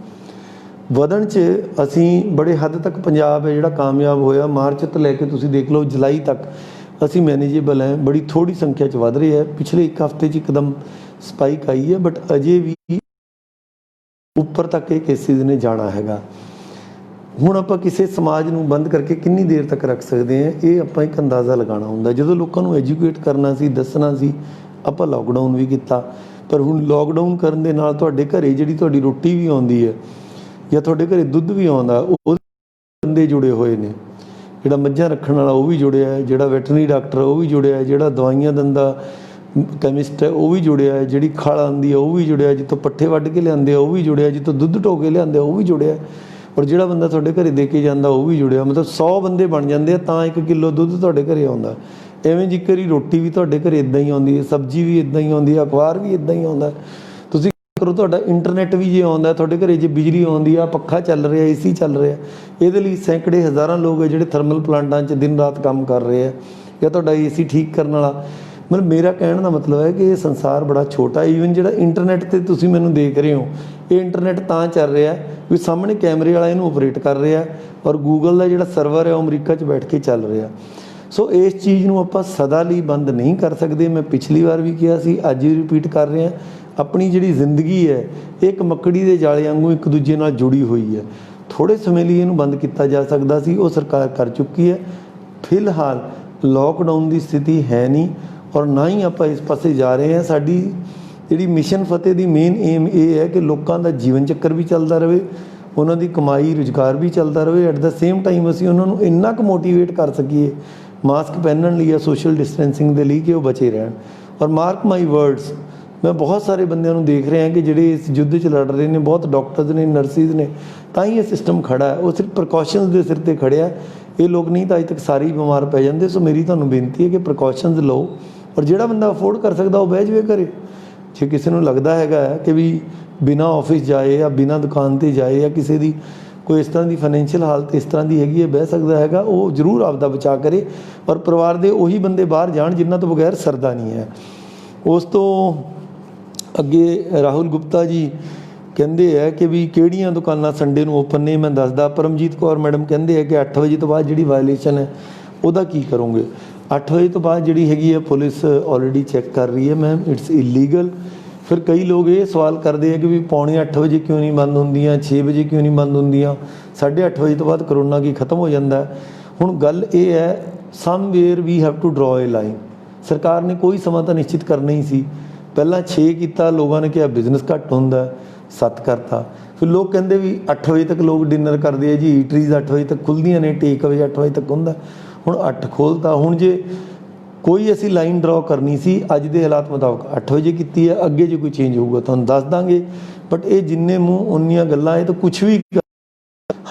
ਵਧਣ 'ਚ ਅਸੀਂ ਬੜੇ ਹੱਦ ਤੱਕ ਪੰਜਾਬ ਹੈ ਜਿਹੜਾ ਕਾਮਯਾਬ ਹੋਇਆ। ਮਾਰਚ ਤੋਂ ਲੈ ਕੇ ਤੁਸੀਂ ਦੇਖ ਲਓ ਜੁਲਾਈ ਤੱਕ ਅਸੀਂ ਮੈਨੇਜੇਬਲ ਹੈ। ਬੜੀ ਥੋੜ੍ਹੀ ਸੰਖਿਆ 'ਚ ਵੱਧ ਰਹੇ ਹੈ। ਪਿਛਲੇ 1 ਹਫ਼ਤੇ 'ਚ ਇੱਕਦਮ ਸਪਾਈਕ ਆਈ ਹੈ, ਬਟ ਅਜੇ ਵੀ ਉੱਪਰ ਤੱਕ ਇਹ ਕੇਸਿਸ ਨੇ ਜਾਣਾ ਹੈਗਾ। ਹੁਣ ਆਪਾਂ ਕਿਸੇ ਸਮਾਜ ਨੂੰ ਬੰਦ ਕਰਕੇ ਕਿੰਨੀ ਦੇਰ ਤੱਕ ਰੱਖ ਸਕਦੇ ਹਾਂ, ਇਹ ਆਪਾਂ ਇੱਕ ਅੰਦਾਜ਼ਾ ਲਗਾਉਣਾ ਹੁੰਦਾ। ਜਦੋਂ ਲੋਕਾਂ ਨੂੰ ਐਜੂਕੇਟ ਕਰਨਾ ਸੀ, ਦੱਸਣਾ ਸੀ, ਆਪਾਂ ਲੋਕਡਾਊਨ ਵੀ ਕੀਤਾ। ਪਰ ਹੁਣ ਲੋਕਡਾਊਨ ਕਰਨ ਦੇ ਨਾਲ ਤੁਹਾਡੇ ਘਰੇ ਜਿਹੜੀ ਤੁਹਾਡੀ ਰੋਟੀ ਵੀ ਆਉਂਦੀ ਹੈ ਜਾਂ ਤੁਹਾਡੇ ਘਰੇ ਦੁੱਧ ਵੀ ਆਉਂਦਾ, ਉਹ ਬੰਦੇ ਜੁੜੇ ਹੋਏ ਨੇ। ਜਿਹੜਾ ਮੱਝਾਂ ਰੱਖਣ ਵਾਲਾ ਉਹ ਵੀ ਜੁੜਿਆ ਹੈ, ਜਿਹੜਾ ਵੈਟਰਨਰੀ ਡਾਕਟਰ ਉਹ ਵੀ ਜੁੜਿਆ ਹੈ, ਜਿਹੜਾ ਦਵਾਈਆਂ ਦਿੰਦਾ ਕੈਮਿਸਟ ਹੈ ਉਹ ਵੀ ਜੁੜਿਆ ਹੈ, ਜਿਹੜੀ ਖਲ ਆਉਂਦੀ ਹੈ ਉਹ ਵੀ ਜੁੜਿਆ, ਜਿੱਥੋਂ ਪੱਠੇ ਵੱਢ ਕੇ ਲਿਆਉਂਦੇ ਆ ਉਹ ਵੀ ਜੁੜਿਆ, ਜਿੱਥੋਂ ਦੁੱਧ ਢੋ ਕੇ ਲਿਆਉਂਦੇ ਆ ਉਹ ਵੀ ਜੁੜਿਆ, ਔਰ ਜਿਹੜਾ ਬੰਦਾ ਤੁਹਾਡੇ ਘਰੇ ਦੇ ਕੇ ਜਾਂਦਾ ਉਹ ਵੀ ਜੁੜਿਆ। ਮਤਲਬ 100 ਬੰਦੇ ਬਣ ਜਾਂਦੇ ਆ ਤਾਂ 1 ਕਿਲੋ ਦੁੱਧ ਤੁਹਾਡੇ ਘਰੇ ਆਉਂਦਾ। ਐਵੇਂ ਜ਼ਿਕਰ ਹੀ ਰੋਟੀ ਵੀ ਤੁਹਾਡੇ ਘਰੇ ਇੱਦਾਂ ਹੀ ਆਉਂਦੀ ਹੈ, ਸਬਜ਼ੀ ਵੀ ਇੱਦਾਂ ਹੀ ਆਉਂਦੀ ਹੈ, ਅਖਬਾਰ ਵੀ ਇੱਦਾਂ ਹੀ ਆਉਂਦਾ। ਤੁਸੀਂ ਕਰੋ ਤੁਹਾਡਾ ਇੰਟਰਨੈਟ ਵੀ ਜੇ ਆਉਂਦਾ ਤੁਹਾਡੇ ਘਰੇ, ਜੇ ਬਿਜਲੀ ਆਉਂਦੀ ਆ, ਪੱਖਾ ਚੱਲ ਰਿਹਾ, AC ਚੱਲ ਰਿਹਾ, ਇਹਦੇ ਲਈ ਸੈਂਕੜੇ ਹਜ਼ਾਰਾਂ ਲੋਕ ਹੈ ਜਿਹੜੇ ਥਰਮਲ ਪਲਾਂਟਾਂ 'ਚ ਦਿਨ ਰਾਤ ਕੰਮ ਕਰ ਰਹੇ ਆ, ਜਾਂ ਤੁਹਾਡਾ AC ਠੀਕ ਕਰਨ ਵਾਲਾ। ਮਤਲਬ ਮੇਰਾ ਕਹਿਣ ਦਾ ਮਤਲਬ ਹੈ ਕਿ ਇਹ ਸੰਸਾਰ ਬੜਾ ਛੋਟਾ। ਈਵਨ ਜਿਹੜਾ ਇੰਟਰਨੈਟ 'ਤੇ ਤੁਸੀਂ ਮੈਨੂੰ ਦੇਖ ਰਹੇ ਹੋ, ਇਹ ਇੰਟਰਨੈਟ ਤਾਂ ਚੱਲ ਰਿਹਾ ਵੀ ਸਾਹਮਣੇ ਕੈਮਰੇ ਵਾਲਾ ਇਹਨੂੰ ਆਪਰੇਟ ਕਰ ਰਿਹਾ, ਔਰ ਗੂਗਲ ਦਾ ਜਿਹੜਾ ਸਰਵਰ ਹੈ ਉਹ ਅਮਰੀਕਾ 'ਚ ਬੈਠ ਕੇ ਚੱਲ ਰਿਹਾ। ਸੋ ਇਸ ਚੀਜ਼ ਨੂੰ ਆਪਾਂ ਸਦਾ ਲਈ ਬੰਦ ਨਹੀਂ ਕਰ ਸਕਦੇ। ਮੈਂ ਪਿਛਲੀ ਵਾਰ ਵੀ ਕਿਹਾ ਸੀ, ਅੱਜ ਵੀ ਰਿਪੀਟ ਕਰ ਰਿਹਾ, ਆਪਣੀ ਜਿਹੜੀ ਜ਼ਿੰਦਗੀ ਹੈ ਇਹ ਇੱਕ ਮੱਕੜੀ ਦੇ ਜਾਲੇ ਵਾਂਗੂ ਇੱਕ ਦੂਜੇ ਨਾਲ ਜੁੜੀ ਹੋਈ ਹੈ। ਥੋੜ੍ਹੇ ਸਮੇਂ ਲਈ ਇਹਨੂੰ ਬੰਦ ਕੀਤਾ ਜਾ ਸਕਦਾ ਸੀ, ਉਹ ਸਰਕਾਰ ਕਰ ਚੁੱਕੀ ਹੈ। ਫਿਲਹਾਲ ਲੋਕਡਾਊਨ ਦੀ ਸਥਿਤੀ ਹੈ ਨਹੀਂ ਔਰ ਨਾ ਹੀ ਆਪਾਂ ਇਸ ਪਾਸੇ ਜਾ ਰਹੇ ਹਾਂ। ਸਾਡੀ ਜਿਹੜੀ ਮਿਸ਼ਨ ਫਤਿਹ ਦੀ ਮੇਨ ਏਮ ਇਹ ਹੈ ਕਿ ਲੋਕਾਂ ਦਾ ਜੀਵਨ ਚੱਕਰ ਵੀ ਚੱਲਦਾ ਰਹੇ, ਉਹਨਾਂ ਦੀ ਕਮਾਈ ਰੁਜ਼ਗਾਰ ਵੀ ਚੱਲਦਾ ਰਹੇ। ਐਟ ਦਾ ਸੇਮ ਟਾਈਮ ਅਸੀਂ ਉਹਨਾਂ ਨੂੰ ਇੰਨਾ ਕੁ ਮੋਟੀਵੇਟ ਕਰ ਸਕੀਏ ਮਾਸਕ ਪਹਿਨਣ ਲਈ ਜਾਂ ਸੋਸ਼ਲ ਡਿਸਟੈਂਸਿੰਗ ਦੇ ਲਈ ਕਿ ਉਹ ਬਚੇ ਰਹਿਣ। ਔਰ ਮਾਰਕ ਮਾਈ ਵਰਡਸ, ਮੈਂ ਬਹੁਤ ਸਾਰੇ ਬੰਦਿਆਂ ਨੂੰ ਦੇਖ ਰਿਹਾ ਕਿ ਜਿਹੜੇ ਇਸ ਯੁੱਧ 'ਚ ਲੜ ਰਹੇ ਨੇ, ਬਹੁਤ ਡਾਕਟਰਸ ਨੇ, ਨਰਸਿਸ ਨੇ, ਤਾਂ ਹੀ ਇਹ ਸਿਸਟਮ ਖੜਾ ਹੈ। ਉਹ ਸਿਰਫ ਪ੍ਰੀਕਾਸ਼ਨਸ ਦੇ ਸਿਰ 'ਤੇ ਖੜਿਆ। ਇਹ ਲੋਕ ਨਹੀਂ ਤਾਂ ਅੱਜ ਤੱਕ ਸਾਰੇ ਹੀ ਬਿਮਾਰ ਪੈ ਜਾਂਦੇ। ਸੋ ਮੇਰੀ ਤੁਹਾਨੂੰ ਬੇਨਤੀ ਹੈ ਕਿ ਪ੍ਰੀਕਾਸ਼ਨਸ ਲਓ ਔਰ ਜਿਹੜਾ ਬੰਦਾ ਅਫੋਰਡ ਕਰ ਸਕਦਾ ਉਹ ਬਹਿ ਜਾਵੇ ਘਰੇ। ਜੇ ਕਿਸੇ ਨੂੰ ਲੱਗਦਾ ਹੈਗਾ ਕਿ ਵੀ ਬਿਨਾਂ ਆਫਿਸ ਜਾਏ ਜਾਂ ਬਿਨਾਂ ਦੁਕਾਨ 'ਤੇ ਜਾਏ ਜਾਂ ਕਿਸੇ ਦੀ ਕੋਈ ਇਸ ਤਰ੍ਹਾਂ ਦੀ ਫਾਈਨੈਂਸ਼ੀਅਲ ਹਾਲਤ ਇਸ ਤਰ੍ਹਾਂ ਦੀ ਹੈਗੀ ਹੈ, ਬਹਿ ਸਕਦਾ ਹੈਗਾ, ਉਹ ਜ਼ਰੂਰ ਆਪਦਾ ਬਚਾਅ ਕਰੇ ਔਰ ਪਰਿਵਾਰ ਦੇ ਉਹੀ ਬੰਦੇ ਬਾਹਰ ਜਾਣ ਜਿਨ੍ਹਾਂ ਤੋਂ ਬਗੈਰ ਸਰਦਾ ਨਹੀਂ ਹੈ। ਉਸ ਤੋਂ ਅੱਗੇ ਰਾਹੁਲ ਗੁਪਤਾ ਜੀ ਕਹਿੰਦੇ ਹੈ ਕਿ ਵੀ ਕਿਹੜੀਆਂ ਦੁਕਾਨਾਂ ਸੰਡੇ ਨੂੰ ਓਪਨ ਨੇ। ਮੈਂ ਦੱਸਦਾ, ਪਰਮਜੀਤ ਕੌਰ ਮੈਡਮ ਕਹਿੰਦੇ ਹੈ ਕਿ 8 ਵਜੇ ਤੋਂ ਬਾਅਦ ਜਿਹੜੀ ਵਾਇਲੇਸ਼ਨ ਹੈ ਉਹਦਾ ਕੀ ਕਰੋਗੇ। 8 ਵਜੇ ਤੋਂ ਬਾਅਦ ਜਿਹੜੀ ਹੈਗੀ ਹੈ ਪੁਲਿਸ ਆਲਰੇਡੀ ਚੈੱਕ ਕਰ ਰਹੀ ਹੈ ਮੈਮ, ਇਟਸ ਇਲੀਗਲ। ਫਿਰ ਕਈ ਲੋਕ ਇਹ ਸਵਾਲ ਕਰਦੇ ਆ ਕਿ ਵੀ ਪੌਣੇ 8 ਵਜੇ ਕਿਉਂ ਨਹੀਂ ਬੰਦ ਹੁੰਦੀਆਂ, 6 ਵਜੇ ਕਿਉਂ ਨਹੀਂ ਬੰਦ ਹੁੰਦੀਆਂ, 8:30 ਵਜੇ ਤੋਂ ਬਾਅਦ ਕਰੋਨਾ ਕੀ ਖਤਮ ਹੋ ਜਾਂਦਾ। ਹੁਣ ਗੱਲ ਇਹ ਹੈ, ਸਮਵੇਅਰ ਵੀ ਹੈਵ ਟੂ ਡਰਾ ਏ ਲਾਈਨ। ਸਰਕਾਰ ਨੇ ਕੋਈ ਸਮਾਂ ਤਾਂ ਨਿਸ਼ਚਿਤ ਕਰਨਾ ਹੀ ਸੀ। ਪਹਿਲਾਂ 6 ਕੀਤਾ, ਲੋਕਾਂ ਨੇ ਕਿਹਾ ਬਿਜ਼ਨਸ ਘੱਟ ਹੁੰਦਾ, 7 ਕਰਤਾ। ਫਿਰ ਲੋਕ ਕਹਿੰਦੇ ਵੀ 8 ਵਜੇ ਤੱਕ ਲੋਕ ਡਿਨਰ ਕਰਦੇ ਆ ਜੀ, ਈਟਰੀਜ਼ 8 ਵਜੇ ਤੱਕ ਖੁੱਲ੍ਹਦੀਆਂ ਨੇ, ਟੇਕ ਅਵੇ 8 ਵਜੇ ਤੱਕ ਹੁੰਦਾ। ਹੁਣ 8 ਖੋਲ੍ਹਤਾ। ਹੁਣ ਜੇ ਕੋਈ ਅਸੀਂ ਲਾਈਨ ਡਰਾ ਕਰਨੀ ਸੀ ਅੱਜ ਦੇ ਹਾਲਾਤ ਮੁਤਾਬਕ 8 ਵਜੇ ਕੀਤੀ ਹੈ। ਅੱਗੇ ਜੇ ਕੋਈ ਚੇਂਜ ਹੋਊਗਾ ਤੁਹਾਨੂੰ ਦੱਸ ਦਾਂਗੇ। ਬਟ ਇਹ ਜਿੰਨੇ ਮੂੰਹ ਉਨੀਆਂ ਗੱਲਾਂ, ਇਹ ਤਾਂ ਕੁਛ ਵੀ,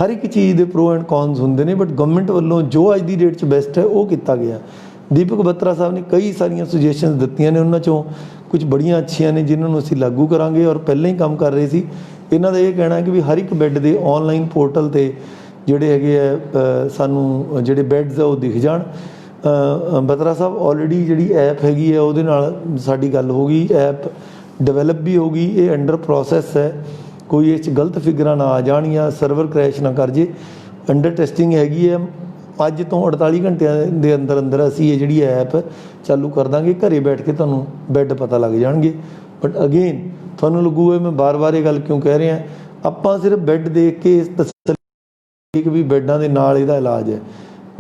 ਹਰ ਇੱਕ ਚੀਜ਼ ਦੇ ਪ੍ਰੋ ਐਂਡ ਕੌਨਸ ਹੁੰਦੇ ਨੇ। ਬਟ ਗਵਰਨਮੈਂਟ ਵੱਲੋਂ ਜੋ ਅੱਜ ਦੀ ਡੇਟ 'ਚ ਬੈਸਟ ਹੈ ਉਹ ਕੀਤਾ ਗਿਆ। ਦੀਪਕ ਬੱਤਰਾ ਸਾਹਿਬ ਨੇ ਕਈ ਸਾਰੀਆਂ ਸੁਜੈਸ਼ਨਸ ਦਿੱਤੀਆਂ ਨੇ, ਉਹਨਾਂ 'ਚੋਂ ਕੁਝ ਬੜੀਆਂ ਅੱਛੀਆਂ ਨੇ ਜਿਨ੍ਹਾਂ ਨੂੰ ਅਸੀਂ ਲਾਗੂ ਕਰਾਂਗੇ ਔਰ ਪਹਿਲਾਂ ਹੀ ਕੰਮ ਕਰ ਰਹੇ ਸੀ। ਇਹਨਾਂ ਦਾ ਇਹ ਕਹਿਣਾ ਹੈ ਕਿ ਵੀ ਹਰ ਇੱਕ ਬੈੱਡ ਦੇ ਔਨਲਾਈਨ ਪੋਰਟਲ 'ਤੇ ਜਿਹੜੇ ਹੈਗੇ ਆ ਸਾਨੂੰ ਜਿਹੜੇ ਬੈੱਡਸ ਆ ਉਹ ਦਿਖ ਜਾਣ। ਬਤਰਾ ਸਾਹਿਬ ਆਲਰੇਡੀ ਜਿਹੜੀ ਐਪ ਹੈਗੀ ਹੈ ਉਹਦੇ ਨਾਲ ਸਾਡੀ ਗੱਲ ਹੋ ਗਈ, ਐਪ ਡਿਵੈਲਪ ਵੀ ਹੋ ਗਈ, ਇਹ ਅੰਡਰ ਪ੍ਰੋਸੈਸ ਹੈ। ਕੋਈ ਇਹ 'ਚ ਗਲਤ ਫਿਗਰਾਂ ਨਾ ਆ ਜਾਣ ਜਾਂ ਸਰਵਰ ਕ੍ਰੈਸ਼ ਨਾ ਕਰ ਜੇ, ਅੰਡਰ ਟੈਸਟਿੰਗ ਹੈਗੀ ਹੈ। ਅੱਜ ਤੋਂ 48 ਘੰਟਿਆਂ ਦੇ ਅੰਦਰ ਅੰਦਰ ਅਸੀਂ ਇਹ ਜਿਹੜੀ ਐਪ ਚਾਲੂ ਕਰ ਦਾਂਗੇ। ਘਰੇ ਬੈਠ ਕੇ ਤੁਹਾਨੂੰ ਬੈੱਡ ਪਤਾ ਲੱਗ ਜਾਣਗੇ। ਬਟ ਅਗੇਨ ਤੁਹਾਨੂੰ ਲੱਗੂਗਾ ਮੈਂ ਬਾਰ-ਬਾਰ ਇਹ ਗੱਲ ਕਿਉਂ ਕਹਿ ਰਿਹਾ, ਆਪਾਂ ਸਿਰਫ ਬੈੱਡ ਦੇਖ ਕੇ ਤਸੱਲੀ ਕਿ ਵੀ ਬੈੱਡਾਂ ਦੇ ਨਾਲ ਇਹਦਾ ਇਲਾਜ ਹੈ।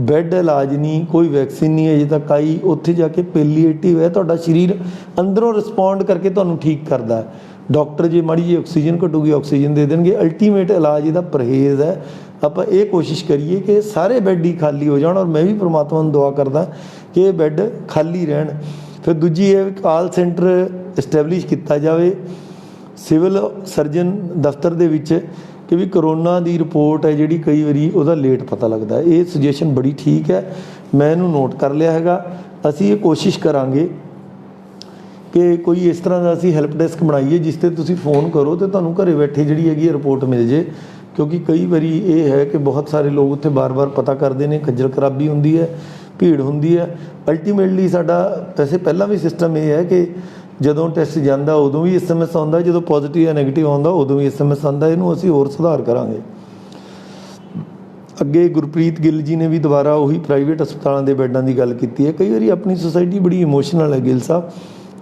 ਬੈੱਡ ਇਲਾਜ ਨਹੀਂ, ਕੋਈ ਵੈਕਸੀਨ ਨਹੀਂ ਅਜੇ ਤੱਕ ਆਈ। ਉੱਥੇ ਜਾ ਕੇ ਪੈਲੀਏਟਿਵ ਹੈ, ਤੁਹਾਡਾ ਸਰੀਰ ਅੰਦਰੋਂ ਰਿਸਪੌਂਡ ਕਰਕੇ ਤੁਹਾਨੂੰ ਠੀਕ ਕਰਦਾ। ਡਾਕਟਰ ਜੇ ਮਾੜੀ ਜਿਹੀ ਆਕਸੀਜਨ ਘਟੂਗੀ ਆਕਸੀਜਨ ਦੇ ਦੇਣਗੇ। ਅਲਟੀਮੇਟ ਇਲਾਜ ਇਹਦਾ ਪਰਹੇਜ਼ ਹੈ। ਆਪਾਂ ਇਹ ਕੋਸ਼ਿਸ਼ ਕਰੀਏ ਕਿ ਸਾਰੇ ਬੈੱਡ ਹੀ ਖਾਲੀ ਹੋ ਜਾਣ ਔਰ ਮੈਂ ਵੀ ਪ੍ਰਮਾਤਮਾ ਨੂੰ ਦੁਆ ਕਰਦਾ ਕਿ ਇਹ ਬੈੱਡ ਖਾਲੀ ਰਹਿਣ। ਫਿਰ ਦੂਜੀ ਇਹ ਕਾਲ ਸੈਂਟਰ ਇਸਟੈਬਲਿਸ਼ ਕੀਤਾ ਜਾਵੇ ਸਿਵਲ ਸਰਜਨ ਦਫ਼ਤਰ ਦੇ ਵਿੱਚ ਕਿ ਵੀ ਕਰੋਨਾ ਦੀ ਰਿਪੋਰਟ ਹੈ ਜਿਹੜੀ ਕਈ ਵਾਰੀ ਉਹਦਾ ਲੇਟ ਪਤਾ ਲੱਗਦਾ। ਇਹ ਸੁਜੈਸ਼ਨ ਬੜੀ ਠੀਕ ਹੈ, ਮੈਂ ਇਹਨੂੰ ਨੋਟ ਕਰ ਲਿਆ ਹੈਗਾ। ਅਸੀਂ ਇਹ ਕੋਸ਼ਿਸ਼ ਕਰਾਂਗੇ ਕਿ ਕੋਈ ਇਸ ਤਰ੍ਹਾਂ ਦਾ ਅਸੀਂ ਹੈਲਪ ਡੈਸਕ ਬਣਾਈਏ ਜਿਸ 'ਤੇ ਤੁਸੀਂ ਫੋਨ ਕਰੋ ਅਤੇ ਤੁਹਾਨੂੰ ਘਰੇ ਬੈਠੇ ਜਿਹੜੀ ਹੈਗੀ ਹੈ ਰਿਪੋਰਟ ਮਿਲ ਜੇ। ਕਿਉਂਕਿ ਕਈ ਵਾਰੀ ਇਹ ਹੈ ਕਿ ਬਹੁਤ ਸਾਰੇ ਲੋਕ ਉੱਥੇ ਬਾਰ-ਬਾਰ ਪਤਾ ਕਰਦੇ ਨੇ, ਖੱਜਲ ਖਰਾਬੀ ਹੁੰਦੀ ਹੈ, ਭੀੜ ਹੁੰਦੀ ਹੈ। ਅਲਟੀਮੇਟਲੀ ਸਾਡਾ ਵੈਸੇ ਪਹਿਲਾਂ ਵੀ ਸਿਸਟਮ ਇਹ ਹੈ ਕਿ ਜਦੋਂ ਟੈਸਟ ਜਾਂਦਾ ਉਦੋਂ ਵੀ SMS ਆਉਂਦਾ, ਜਦੋਂ ਪੋਜ਼ੀਟਿਵ ਜਾਂ ਨੈਗੇਟਿਵ ਆਉਂਦਾ ਉਦੋਂ ਵੀ SMS ਆਉਂਦਾ। ਇਹਨੂੰ ਅਸੀਂ ਹੋਰ ਸੁਧਾਰ ਕਰਾਂਗੇ। ਅੱਗੇ ਗੁਰਪ੍ਰੀਤ ਗਿੱਲ ਜੀ ਨੇ ਵੀ ਦੁਬਾਰਾ ਉਹੀ ਪ੍ਰਾਈਵੇਟ ਹਸਪਤਾਲਾਂ ਦੇ ਬੈੱਡਾਂ ਦੀ ਗੱਲ ਕੀਤੀ ਹੈ। ਕਈ ਵਾਰੀ ਆਪਣੀ ਸੁਸਾਇਟੀ ਬੜੀ ਇਮੋਸ਼ਨਲ ਹੈ ਗਿੱਲ ਸਾਹਿਬ,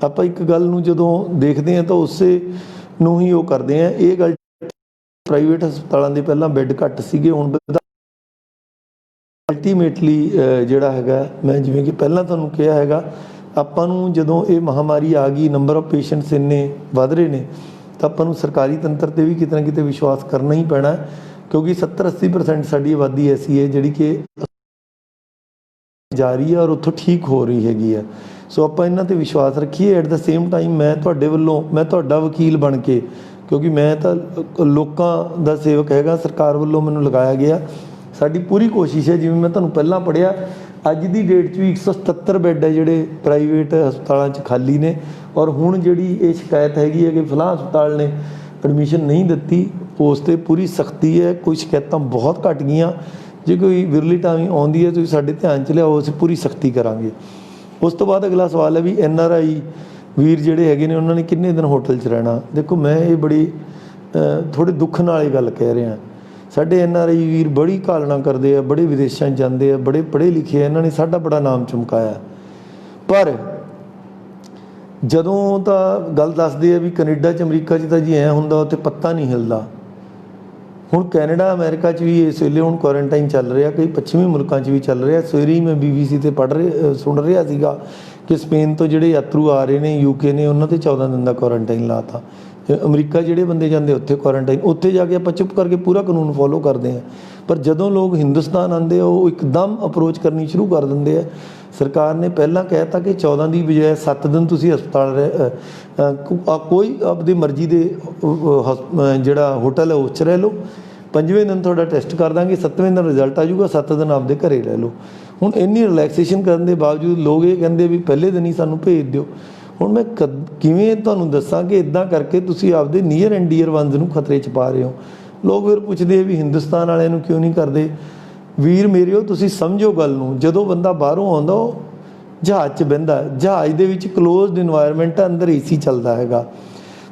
ਆਪਾਂ ਇੱਕ ਗੱਲ ਨੂੰ ਜਦੋਂ ਦੇਖਦੇ ਹਾਂ ਤਾਂ ਉਸੇ ਨੂੰ ਹੀ ਉਹ ਕਰਦੇ ਹਾਂ। ਇਹ ਗੱਲ ਪ੍ਰਾਈਵੇਟ ਹਸਪਤਾਲਾਂ ਦੇ ਪਹਿਲਾਂ ਬੈੱਡ ਘੱਟ ਸੀਗੇ, ਹੁਣ ਅਲਟੀਮੇਟਲੀ ਜਿਹੜਾ ਹੈਗਾ, ਮੈਂ ਜਿਵੇਂ ਕਿ ਪਹਿਲਾਂ ਤੁਹਾਨੂੰ ਕਿਹਾ ਹੈਗਾ, ਆਪਾਂ ਨੂੰ ਜਦੋਂ ਇਹ ਮਹਾਮਾਰੀ ਆ ਗਈ, ਨੰਬਰ ਆਫ ਪੇਸ਼ੈਂਟਸ ਇੰਨੇ ਵੱਧ ਰਹੇ ਨੇ ਤਾਂ ਆਪਾਂ ਨੂੰ ਸਰਕਾਰੀ ਤੰਤਰ 'ਤੇ ਵੀ ਕਿਤੇ ਨਾ ਕਿਤੇ ਵਿਸ਼ਵਾਸ ਕਰਨਾ ਹੀ ਪੈਣਾ, ਕਿਉਂਕਿ 70-80% ਸਾਡੀ ਆਬਾਦੀ ਐਸੀ ਹੈ ਜਿਹੜੀ ਕਿ ਜਾ ਰਹੀ ਹੈ ਔਰ ਉੱਥੋਂ ਠੀਕ ਹੋ ਰਹੀ ਹੈਗੀ ਹੈ। ਸੋ ਆਪਾਂ ਇਹਨਾਂ 'ਤੇ ਵਿਸ਼ਵਾਸ ਰੱਖੀਏ। ਐਟ ਦਾ ਸੇਮ ਟਾਈਮ ਮੈਂ ਤੁਹਾਡੇ ਵੱਲੋਂ, ਮੈਂ ਤੁਹਾਡਾ ਵਕੀਲ ਬਣ ਕੇ, ਕਿਉਂਕਿ ਮੈਂ ਤਾਂ ਲੋਕਾਂ ਦਾ ਸੇਵਕ ਹੈਗਾ, ਸਰਕਾਰ ਵੱਲੋਂ ਮੈਨੂੰ ਲਗਾਇਆ ਗਿਆ, ਸਾਡੀ ਪੂਰੀ ਕੋਸ਼ਿਸ਼ ਹੈ। ਜਿਵੇਂ ਮੈਂ ਤੁਹਾਨੂੰ ਪਹਿਲਾਂ ਪੜ੍ਹਿਆ, ਅੱਜ ਦੀ ਡੇਟ 'ਚ ਵੀ 177 ਬੈੱਡ ਹੈ ਜਿਹੜੇ ਪ੍ਰਾਈਵੇਟ ਹਸਪਤਾਲਾਂ 'ਚ ਖਾਲੀ ਨੇ। ਔਰ ਹੁਣ ਜਿਹੜੀ ਇਹ ਸ਼ਿਕਾਇਤ ਹੈਗੀ ਹੈ ਕਿ ਫਲਾਹ ਹਸਪਤਾਲ ਨੇ ਐਡਮਿਸ਼ਨ ਨਹੀਂ ਦਿੱਤੀ, ਉਸ 'ਤੇ ਪੂਰੀ ਸਖਤੀ ਹੈ। ਕੋਈ ਸ਼ਿਕਾਇਤਾਂ ਬਹੁਤ ਘੱਟ ਗਈਆਂ, ਜੇ ਕੋਈ ਵਿਰਲੀ ਟਾਵੀਂ ਆਉਂਦੀ ਹੈ ਤੁਸੀਂ ਸਾਡੇ ਧਿਆਨ 'ਚ ਲਿਆਓ, ਅਸੀਂ ਪੂਰੀ ਸਖਤੀ ਕਰਾਂਗੇ। ਉਸ ਤੋਂ ਬਾਅਦ ਅਗਲਾ ਸਵਾਲ ਹੈ ਵੀ NRI ਵੀਰ ਜਿਹੜੇ ਹੈਗੇ ਨੇ ਉਹਨਾਂ ਨੇ ਕਿੰਨੇ ਦਿਨ ਹੋਟਲ 'ਚ ਰਹਿਣਾ। ਦੇਖੋ ਮੈਂ ਇਹ ਬੜੀ ਥੋੜ੍ਹੇ ਦੁੱਖ ਨਾਲ ਇਹ ਗੱਲ ਕਹਿ ਰਿਹਾ, ਸਾਡੇ NRI ਵੀਰ ਬੜੀ ਘਾਲਣਾ ਕਰਦੇ ਆ, ਬੜੇ ਵਿਦੇਸ਼ਾਂ 'ਚ ਜਾਂਦੇ ਆ, ਬੜੇ ਪੜ੍ਹੇ ਲਿਖੇ ਆ, ਇਹਨਾਂ ਨੇ ਸਾਡਾ ਬੜਾ ਨਾਮ ਚਮਕਾਇਆ। ਪਰ ਜਦੋਂ ਤਾਂ ਗੱਲ ਦੱਸਦੇ ਆ ਵੀ ਕੈਨੇਡਾ 'ਚ ਅਮਰੀਕਾ 'ਚ ਤਾਂ ਜੀ ਐਂ ਹੁੰਦਾ ਉੱਥੇ ਪੱਤਾ ਨਹੀਂ ਹਿਲਦਾ। ਹੁਣ ਕੈਨੇਡਾ ਅਮਰੀਕਾ 'ਚ ਵੀ ਇਸ ਵੇਲੇ ਹੁਣ ਕੁਆਰੰਟਾਈਨ ਚੱਲ ਰਿਹਾ, ਕਈ ਪੱਛਮੀ ਮੁਲਕਾਂ 'ਚ ਵੀ ਚੱਲ ਰਿਹਾ। ਸਵੇਰੇ ਹੀ ਮੈਂ BBC 'ਤੇ ਸੁਣ ਰਿਹਾ ਸੀਗਾ ਕਿ ਸਪੇਨ ਤੋਂ ਜਿਹੜੇ ਯਾਤਰੂ ਆ ਰਹੇ ਨੇ UK ਨੇ ਉਹਨਾਂ 'ਤੇ 14 ਦਿਨ ਦਾ ਕੁਆਰੰਟਾਈਨ ਲਾਤਾ। ਅਮਰੀਕਾ ਜਿਹੜੇ ਬੰਦੇ ਜਾਂਦੇ ਉੱਥੇ ਕੁਆਰੰਟਾਈਨ, ਉੱਥੇ ਜਾ ਕੇ ਆਪਾਂ ਚੁੱਪ ਕਰਕੇ ਪੂਰਾ ਕਾਨੂੰਨ ਫੋਲੋ ਕਰਦੇ ਹਾਂ। ਪਰ ਜਦੋਂ ਲੋਕ ਹਿੰਦੁਸਤਾਨ ਆਉਂਦੇ ਆ ਉਹ ਇੱਕਦਮ ਅਪਰੋਚ ਕਰਨੀ ਸ਼ੁਰੂ ਕਰ ਦਿੰਦੇ ਆ। ਸਰਕਾਰ ਨੇ ਪਹਿਲਾਂ ਕਹਿ ਤਾ ਕਿ 14 ਦੀ ਬਜਾਏ 7 ਦਿਨ ਤੁਸੀਂ ਹਸਪਤਾਲ ਕੋਈ ਆਪਣੀ ਮਰਜ਼ੀ ਦੇ ਜਿਹੜਾ ਹੋਟਲ ਹੈ ਉਸ 'ਚ ਰਹਿ ਲਓ। 5ਵੇਂ ਦਿਨ ਤੁਹਾਡਾ ਟੈਸਟ ਕਰ ਦਾਂਗੇ, 7ਵੇਂ ਦਿਨ ਰਿਜ਼ਲਟ ਆ ਜਾਊਗਾ, 7 ਦਿਨ ਆਪਦੇ ਘਰੇ ਰਹਿ ਲਓ। ਹੁਣ ਇੰਨੀ ਰਿਲੈਕਸੇਸ਼ਨ ਕਰਨ ਦੇ ਬਾਵਜੂਦ ਲੋਕ ਇਹ ਕਹਿੰਦੇ ਵੀ ਪਹਿਲੇ ਦਿਨ ਹੀ ਸਾਨੂੰ ਭੇਜ ਦਿਓ। ਹੁਣ ਮੈਂ ਕਿਵੇਂ ਤੁਹਾਨੂੰ ਦੱਸਾਂ ਕਿ ਇੱਦਾਂ ਕਰਕੇ ਤੁਸੀਂ ਆਪਦੇ ਨੀਅਰ ਐਂਡ ਡੀਅਰ ਵਨਸ ਨੂੰ ਖਤਰੇ 'ਚ ਪਾ ਰਹੇ ਹੋ। ਲੋਕ ਫਿਰ ਪੁੱਛਦੇ ਵੀ ਹਿੰਦੁਸਤਾਨ ਵਾਲਿਆਂ ਨੂੰ ਕਿਉਂ ਨਹੀਂ ਕਰਦੇ। ਵੀਰ ਮੇਰਿਓ, ਤੁਸੀਂ ਸਮਝੋ ਗੱਲ ਨੂੰ। ਜਦੋਂ ਬੰਦਾ ਬਾਹਰੋਂ ਆਉਂਦਾ ਉਹ ਜਹਾਜ਼ 'ਚ ਬਹਿੰਦਾ, ਜਹਾਜ਼ ਦੇ ਵਿੱਚ ਕਲੋਜ਼ਡ ਇਨਵਾਇਰਮੈਂਟ ਹੈ, ਅੰਦਰ AC ਚੱਲਦਾ ਹੈਗਾ।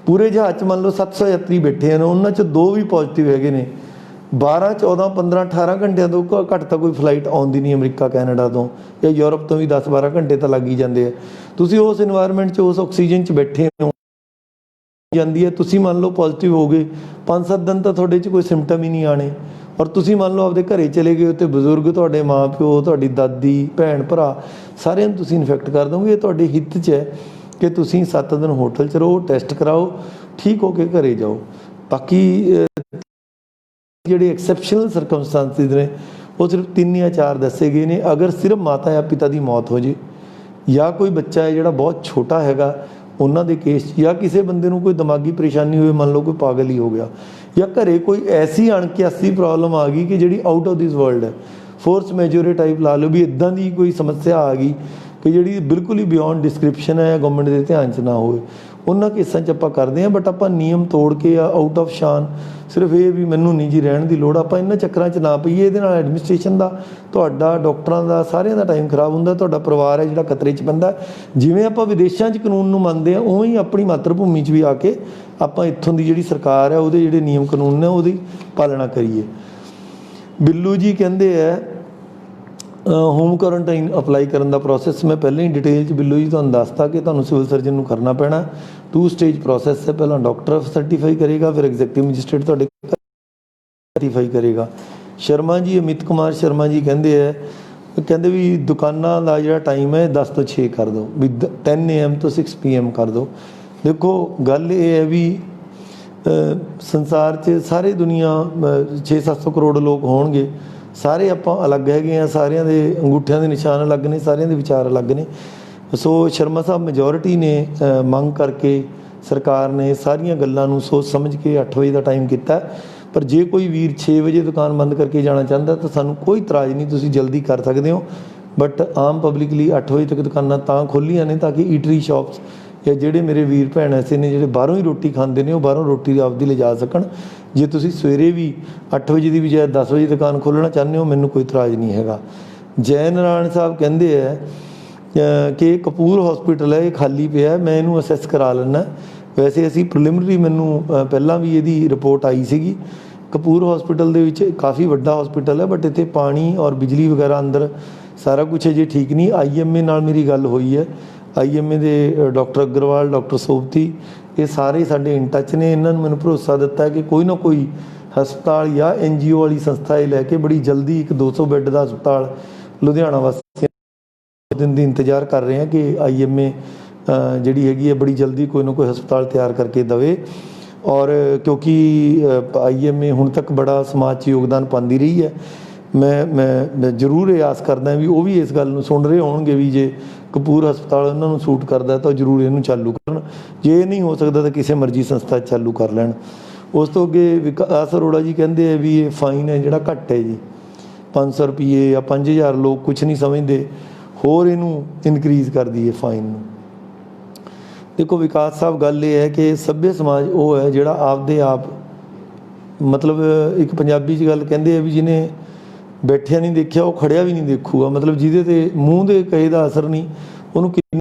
ਪੂਰੇ ਜਹਾਜ਼ 'ਚ ਮੰਨ ਲਓ 700 ਯਾਤਰੀ ਬੈਠੇ ਹਨ, ਉਹਨਾਂ 'ਚ 2 ਵੀ ਪੋਜ਼ੀਟਿਵ ਹੈਗੇ ਨੇ। 12 14 15 18 ਘੰਟਿਆਂ ਤੋਂ ਘੱਟ ਤਾਂ ਕੋਈ ਫਲਾਈਟ ਆਉਂਦੀ ਨਹੀਂ ਅਮਰੀਕਾ ਕੈਨੇਡਾ ਤੋਂ, ਜਾਂ ਯੂਰਪ ਤੋਂ ਵੀ 10 12 ਘੰਟੇ ਤਾਂ ਲੱਗ ਹੀ ਜਾਂਦੇ ਆ। ਤੁਸੀਂ ਉਸ ਇਨਵਾਇਰਮੈਂਟ 'ਚ ਉਸ ਆਕਸੀਜਨ 'ਚ ਬੈਠੇ ਹੋ ਜਾਂਦੀ ਹੈ। ਤੁਸੀਂ ਮੰਨ ਲਓ ਪੋਜ਼ੀਟਿਵ ਹੋ ਗਏ, 5-7 ਦਿਨ ਤਾਂ ਤੁਹਾਡੇ 'ਚ ਕੋਈ ਸਿੰਪਟਮ ਹੀ ਨਹੀਂ ਆਣੇ। ਔਰ ਤੁਸੀਂ ਮੰਨ ਲਓ ਆਪਦੇ ਘਰੇ ਚਲੇ ਗਏ ਉੱਤੇ ਬਜ਼ੁਰਗ, ਤੁਹਾਡੇ ਮਾਂ ਪਿਓ, ਤੁਹਾਡੀ ਦਾਦੀ, ਭੈਣ ਭਰਾ ਸਾਰਿਆਂ ਨੂੰ ਤੁਸੀਂ ਇਨਫੈਕਟ ਕਰ ਦੋਗੇ। ਇਹ ਤੁਹਾਡੇ ਹਿੱਤ 'ਚ ਹੈ ਕਿ ਤੁਸੀਂ 7 ਦਿਨ ਹੋਟਲ 'ਚ ਰਹੋ, ਟੈਸਟ ਕਰਾਓ, ਠੀਕ ਹੋ ਕੇ ਘਰੇ ਜਾਓ। ਬਾਕੀ ਜਿਹੜੇ ਐਕਸੈਪਸ਼ਨਲ ਸਰਕਮਸਟੈਂਸਿਸ ਨੇ ਉਹ ਸਿਰਫ 3 ਜਾਂ 4 ਦੱਸੇ ਗਏ ਨੇ। ਅਗਰ ਸਿਰਫ ਮਾਤਾ ਜਾਂ ਪਿਤਾ ਦੀ ਮੌਤ ਹੋ ਜੇ, ਜਾਂ ਕੋਈ ਬੱਚਾ ਹੈ ਜਿਹੜਾ ਬਹੁਤ ਛੋਟਾ ਹੈਗਾ ਉਹਨਾਂ ਦੇ ਕੇਸ 'ਚ, ਜਾਂ ਕਿਸੇ ਬੰਦੇ ਨੂੰ ਕੋਈ ਦਿਮਾਗੀ ਪਰੇਸ਼ਾਨੀ ਹੋਵੇ, ਮੰਨ ਲਓ ਕੋਈ ਪਾਗਲ ਹੀ ਹੋ ਗਿਆ, ਜਾਂ ਘਰੇ ਕੋਈ ਐਸੀ ਅਣਕਿਆਸੀ ਪ੍ਰੋਬਲਮ ਆ ਗਈ ਕਿ ਜਿਹੜੀ ਆਊਟ ਆਫ ਦਿਸ ਵਰਲਡ ਹੈ, ਫੋਰਸ ਮੈਜੋਰੇ ਟਾਈਪ ਲਾ ਲਓ ਵੀ ਇੱਦਾਂ ਦੀ ਕੋਈ ਸਮੱਸਿਆ ਆ ਗਈ ਕਿ ਜਿਹੜੀ ਬਿਲਕੁਲ ਹੀ ਬਿਯੋਂਡ ਡਿਸਕ੍ਰਿਪਸ਼ਨ ਹੈ, ਗਵਰਨਮੈਂਟ ਦੇ ਧਿਆਨ 'ਚ ਨਾ ਹੋਵੇ, ਉਹਨਾਂ ਕੇਸਾਂ 'ਚ ਆਪਾਂ ਕਰਦੇ ਹਾਂ। ਬਟ ਆਪਾਂ ਨਿਯਮ ਤੋੜ ਕੇ ਆਊਟ ਆਫ ਸ਼ਾਨ ਸਿਰਫ ਇਹ ਵੀ ਮੈਨੂੰ ਨਹੀਂ ਜੀ ਰਹਿਣ ਦੀ ਲੋੜ, ਆਪਾਂ ਇਹਨਾਂ ਚੱਕਰਾਂ 'ਚ ਨਾ ਪਈਏ। ਇਹਦੇ ਨਾਲ ਐਡਮਿਨਿਸਟ੍ਰੇਸ਼ਨ ਦਾ, ਤੁਹਾਡਾ, ਡਾਕਟਰਾਂ ਦਾ, ਸਾਰਿਆਂ ਦਾ ਟਾਈਮ ਖਰਾਬ ਹੁੰਦਾ, ਤੁਹਾਡਾ ਪਰਿਵਾਰ ਹੈ ਜਿਹੜਾ ਖਤਰੇ 'ਚ ਪੈਂਦਾ। ਜਿਵੇਂ ਆਪਾਂ ਵਿਦੇਸ਼ਾਂ 'ਚ ਕਾਨੂੰਨ ਨੂੰ ਮੰਨਦੇ ਹਾਂ, ਉਵੇਂ ਹੀ ਆਪਣੀ ਮਾਤਰ ਭੂਮੀ 'ਚ ਵੀ ਆ ਕੇ ਆਪਾਂ ਇੱਥੋਂ ਦੀ ਜਿਹੜੀ ਸਰਕਾਰ ਹੈ ਉਹਦੇ ਜਿਹੜੇ ਨਿਯਮ ਕਾਨੂੰਨ ਨੇ ਉਹਦੀ ਪਾਲਣਾ ਕਰੀਏ। ਬਿੱਲੂ ਜੀ ਕਹਿੰਦੇ ਹੈ ਹੋਮ ਕੁਆਰੰਟਾਈਨ ਅਪਲਾਈ ਕਰਨ ਦਾ ਪ੍ਰੋਸੈਸ ਮੈਂ ਪਹਿਲਾਂ ਹੀ ਡਿਟੇਲ 'ਚ ਬਿੱਲੂ ਜੀ ਤੁਹਾਨੂੰ ਦੱਸਤਾ ਕਿ ਤੁਹਾਨੂੰ ਸਿਵਲ ਸਰਜਨ ਨੂੰ ਕਰਨਾ ਪੈਣਾ। 2 ਸਟੇਜ ਪ੍ਰੋਸੈਸ ਹੈ। ਪਹਿਲਾਂ ਡਾਕਟਰ ਸਰਟੀਫਾਈ ਕਰੇਗਾ, ਫਿਰ ਐਗਜ਼ੈਕਟਿਵ ਮੈਜਿਸਟ੍ਰੇਟ ਤੁਹਾਡੇ ਸਰਟੀਫਾਈ ਕਰੇਗਾ। ਸ਼ਰਮਾ ਜੀ, ਅਮਿਤ ਕੁਮਾਰ ਸ਼ਰਮਾ ਜੀ ਕਹਿੰਦੇ ਵੀ ਦੁਕਾਨਾਂ ਦਾ ਜਿਹੜਾ ਟਾਈਮ ਹੈ 10 ਤੋਂ 6 ਕਰ ਦਿਓ, ਵੀ 10 AM ਤੋਂ 6 PM ਕਰ ਦਿਓ। ਦੇਖੋ ਗੱਲ ਇਹ ਹੈ ਵੀ ਸੰਸਾਰ 'ਚ ਸਾਰੀ ਦੁਨੀਆ 600-700 ਕਰੋੜ ਲੋਕ ਹੋਣਗੇ, ਸਾਰੇ ਆਪਾਂ ਅਲੱਗ ਹੈਗੇ ਹਾਂ, ਸਾਰਿਆਂ ਦੇ ਅੰਗੂਠਿਆਂ ਦੇ ਨਿਸ਼ਾਨ ਅਲੱਗ ਨੇ, ਸਾਰਿਆਂ ਦੇ ਵਿਚਾਰ ਅਲੱਗ ਨੇ। ਸੋ ਸ਼ਰਮਾ ਸਾਹਿਬ ਮੈਜੋਰਿਟੀ ਨੇ ਮੰਗ ਕਰਕੇ ਸਰਕਾਰ ਨੇ ਸਾਰੀਆਂ ਗੱਲਾਂ ਨੂੰ ਸੋਚ ਸਮਝ ਕੇ 8 ਵਜੇ ਦਾ ਟਾਈਮ ਕੀਤਾ। ਪਰ ਜੇ ਕੋਈ ਵੀਰ 6 ਵਜੇ ਦੁਕਾਨ ਬੰਦ ਕਰਕੇ ਜਾਣਾ ਚਾਹੁੰਦਾ ਤਾਂ ਸਾਨੂੰ ਕੋਈ ਇਤਰਾਜ਼ ਨਹੀਂ, ਤੁਸੀਂ ਜਲਦੀ ਕਰ ਸਕਦੇ ਹੋ। ਬਟ ਆਮ ਪਬਲਿਕ ਲਈ 8 ਵਜੇ ਤੱਕ ਦੁਕਾਨਾਂ ਤਾਂ ਖੋਲ੍ਹੀਆਂ ਨੇ ਤਾਂ ਕਿ ਈਟਰੀ ਸ਼ਾਪਸ ਜਾਂ ਜਿਹੜੇ ਮੇਰੇ ਵੀਰ ਭੈਣ ਐਸੇ ਨੇ ਜਿਹੜੇ ਬਾਹਰੋਂ ਹੀ ਰੋਟੀ ਖਾਂਦੇ ਨੇ ਉਹ ਬਾਹਰੋਂ ਰੋਟੀ ਆਪਦੀ ਲਿਜਾ ਸਕਣ। ਜੇ ਤੁਸੀਂ ਸਵੇਰੇ ਵੀ 8 ਵਜੇ ਦੀ ਬਜਾਏ 10 ਵਜੇ ਦੁਕਾਨ ਖੋਲ੍ਹਣਾ ਚਾਹੁੰਦੇ ਹੋ, ਮੈਨੂੰ ਕੋਈ ਇਤਰਾਜ਼ ਨਹੀਂ ਹੈਗਾ। ਜੈ ਨਾਰਾਇਣ ਸਾਹਿਬ ਕਹਿੰਦੇ ਹੈ ਕਿ ਕਪੂਰ ਹਸਪੀਟਲ ਹੈ ਇਹ ਖਾਲੀ ਪਿਆ, ਮੈਂ ਇਹਨੂੰ ਅਸੈਸ ਕਰਾ ਲੈਣਾ। ਵੈਸੇ ਅਸੀਂ ਪ੍ਰੀਲਿਮਿਨਰੀ, ਮੈਨੂੰ ਪਹਿਲਾਂ ਵੀ ਇਹਦੀ ਰਿਪੋਰਟ ਆਈ ਸੀਗੀ। ਕਪੂਰ ਹਸਪੀਟਲ ਦੇ ਵਿੱਚ ਕਾਫੀ ਵੱਡਾ ਹਸਪੀਟਲ ਹੈ, ਬਟ ਇੱਥੇ ਪਾਣੀ ਔਰ ਬਿਜਲੀ ਵਗੈਰਾ ਅੰਦਰ ਸਾਰਾ ਕੁਛ ਅਜੇ ਠੀਕ ਨਹੀਂ। IMA ਨਾਲ ਮੇਰੀ ਗੱਲ ਹੋਈ ਹੈ, IMA ਦੇ ਡਾਕਟਰ ਅਗਰਵਾਲ, ਡਾਕਟਰ ਸੋਭਤੀ, ਇਹ ਸਾਰੇ ਸਾਡੇ ਇਨ ਟੱਚ ਨੇ। ਇਹਨਾਂ ਨੂੰ ਮੈਨੂੰ ਭਰੋਸਾ ਦਿੱਤਾ ਕਿ ਕੋਈ ਨਾ ਕੋਈ ਹਸਪਤਾਲ ਜਾਂ NGO ਵਾਲੀ ਸੰਸਥਾ ਇਹ ਲੈ ਕੇ ਬੜੀ ਜਲਦੀ ਇੱਕ 200 ਬੈੱਡ ਦਾ ਹਸਪਤਾਲ ਲੁਧਿਆਣਾ ਵਾਸਤੇ ਦਿਨ ਦੀ ਇੰਤਜ਼ਾਰ ਕਰ ਰਹੇ ਹਾਂ ਕਿ IMA ਜਿਹੜੀ ਹੈਗੀ ਹੈ ਬੜੀ ਜਲਦੀ ਕੋਈ ਨਾ ਕੋਈ ਹਸਪਤਾਲ ਤਿਆਰ ਕਰਕੇ ਦੇਵੇ। ਔਰ ਕਿਉਂਕਿ IMA ਹੁਣ ਤੱਕ ਬੜਾ ਸਮਾਜ 'ਚ ਯੋਗਦਾਨ ਪਾਉਂਦੀ ਰਹੀ ਹੈ। ਮੈਂ ਜ਼ਰੂਰ ਇਹ ਆਸ ਕਰਦਾ ਵੀ ਉਹ ਵੀ ਇਸ ਗੱਲ ਨੂੰ ਸੁਣ ਰਹੇ ਹੋਣਗੇ ਵੀ ਜੇ ਕਪੂਰ ਹਸਪਤਾਲ ਉਹਨਾਂ ਨੂੰ ਸੂਟ ਕਰਦਾ ਤਾਂ ਜ਼ਰੂਰ ਇਹਨੂੰ ਚਾਲੂ ਕਰਨ। ਜੇ ਇਹ ਨਹੀਂ ਹੋ ਸਕਦਾ ਤਾਂ ਕਿਸੇ ਮਰਜ਼ੀ ਸੰਸਥਾ ਚਾਲੂ ਕਰ ਲੈਣ। ਉਸ ਤੋਂ ਅੱਗੇ ਵਿਕਾਸ ਅਰੋੜਾ ਜੀ ਕਹਿੰਦੇ ਆ ਵੀ ਇਹ ਫਾਈਨ ਹੈ ਜਿਹੜਾ ਘੱਟ ਹੈ ਜੀ, 500 ਰੁਪਏ ਜਾਂ 5000। ਲੋਕ ਕੁਛ ਨਹੀਂ ਸਮਝਦੇ, ਹੋਰ ਇਹਨੂੰ ਇਨਕਰੀਜ਼ ਕਰ ਦਈਏ ਫਾਈਨ ਨੂੰ। ਦੇਖੋ ਵਿਕਾਸ ਸਾਹਿਬ, ਗੱਲ ਇਹ ਹੈ ਕਿ ਸੱਭਿਅ ਸਮਾਜ ਉਹ ਹੈ ਜਿਹੜਾ ਆਪਦੇ ਆਪ, ਮਤਲਬ ਇੱਕ ਪੰਜਾਬੀ 'ਚ ਗੱਲ ਕਹਿੰਦੇ ਆ ਵੀ ਜਿਹਨੇ ਬੈਠਿਆ ਨਹੀਂ ਦੇਖਿਆ ਉਹ ਖੜਿਆ ਵੀ ਨਹੀਂ ਦੇਖੂਗਾ। ਮਤਲਬ ਜਿਹਦੇ 'ਤੇ ਮੂੰਹ ਦੇ ਕਹੇ ਦਾ ਅਸਰ ਨਹੀਂ, ਉਹਨੂੰ ਕਿੰਨੀ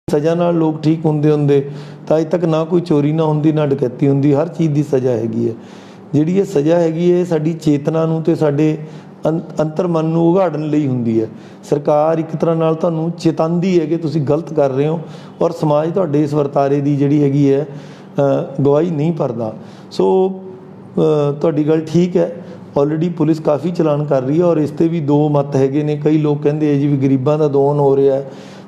ਸਜ਼ਾ ਨਾਲ ਲੋਕ ਠੀਕ ਹੁੰਦੇ ਤਾਂ ਅੱਜ ਤੱਕ ਨਾ ਕੋਈ ਚੋਰੀ ਨਾ ਹੁੰਦੀ, ਨਾ ਡਕੈਤੀ ਹੁੰਦੀ। ਹਰ ਚੀਜ਼ ਦੀ ਸਜ਼ਾ ਹੈਗੀ ਹੈ। ਜਿਹੜੀ ਇਹ ਸਜ਼ਾ ਹੈਗੀ ਹੈ ਸਾਡੀ ਚੇਤਨਾ ਨੂੰ ਅਤੇ ਸਾਡੇ ਅੰਤਰ ਮਨ ਨੂੰ ਉਘਾੜਨ ਲਈ ਹੁੰਦੀ ਹੈ। ਸਰਕਾਰ ਇੱਕ ਤਰ੍ਹਾਂ ਨਾਲ ਤੁਹਾਨੂੰ ਚੇਤਾਉਂਦੀ ਹੈ ਕਿ ਤੁਸੀਂ ਗਲਤ ਕਰ ਰਹੇ ਹੋ, ਔਰ ਸਮਾਜ ਤੁਹਾਡੇ ਇਸ ਵਰਤਾਰੇ ਦੀ ਜਿਹੜੀ ਹੈਗੀ ਹੈ ਗਵਾਹੀ ਨਹੀਂ ਭਰਦਾ। ਸੋ ਤੁਹਾਡੀ ਗੱਲ ਠੀਕ ਹੈ, ਆਲਰੇਡੀ ਪੁਲਿਸ ਕਾਫੀ ਚਲਾਨ ਕਰ ਰਹੀ ਹੈ, ਔਰ ਇਸ 'ਤੇ ਵੀ ਦੋ ਮੱਤ ਹੈਗੇ ਨੇ। ਕਈ ਲੋਕ ਕਹਿੰਦੇ ਹੈ ਜੀ ਵੀ ਗਰੀਬਾਂ ਦਾ ਦੋਨ ਹੋ ਰਿਹਾ,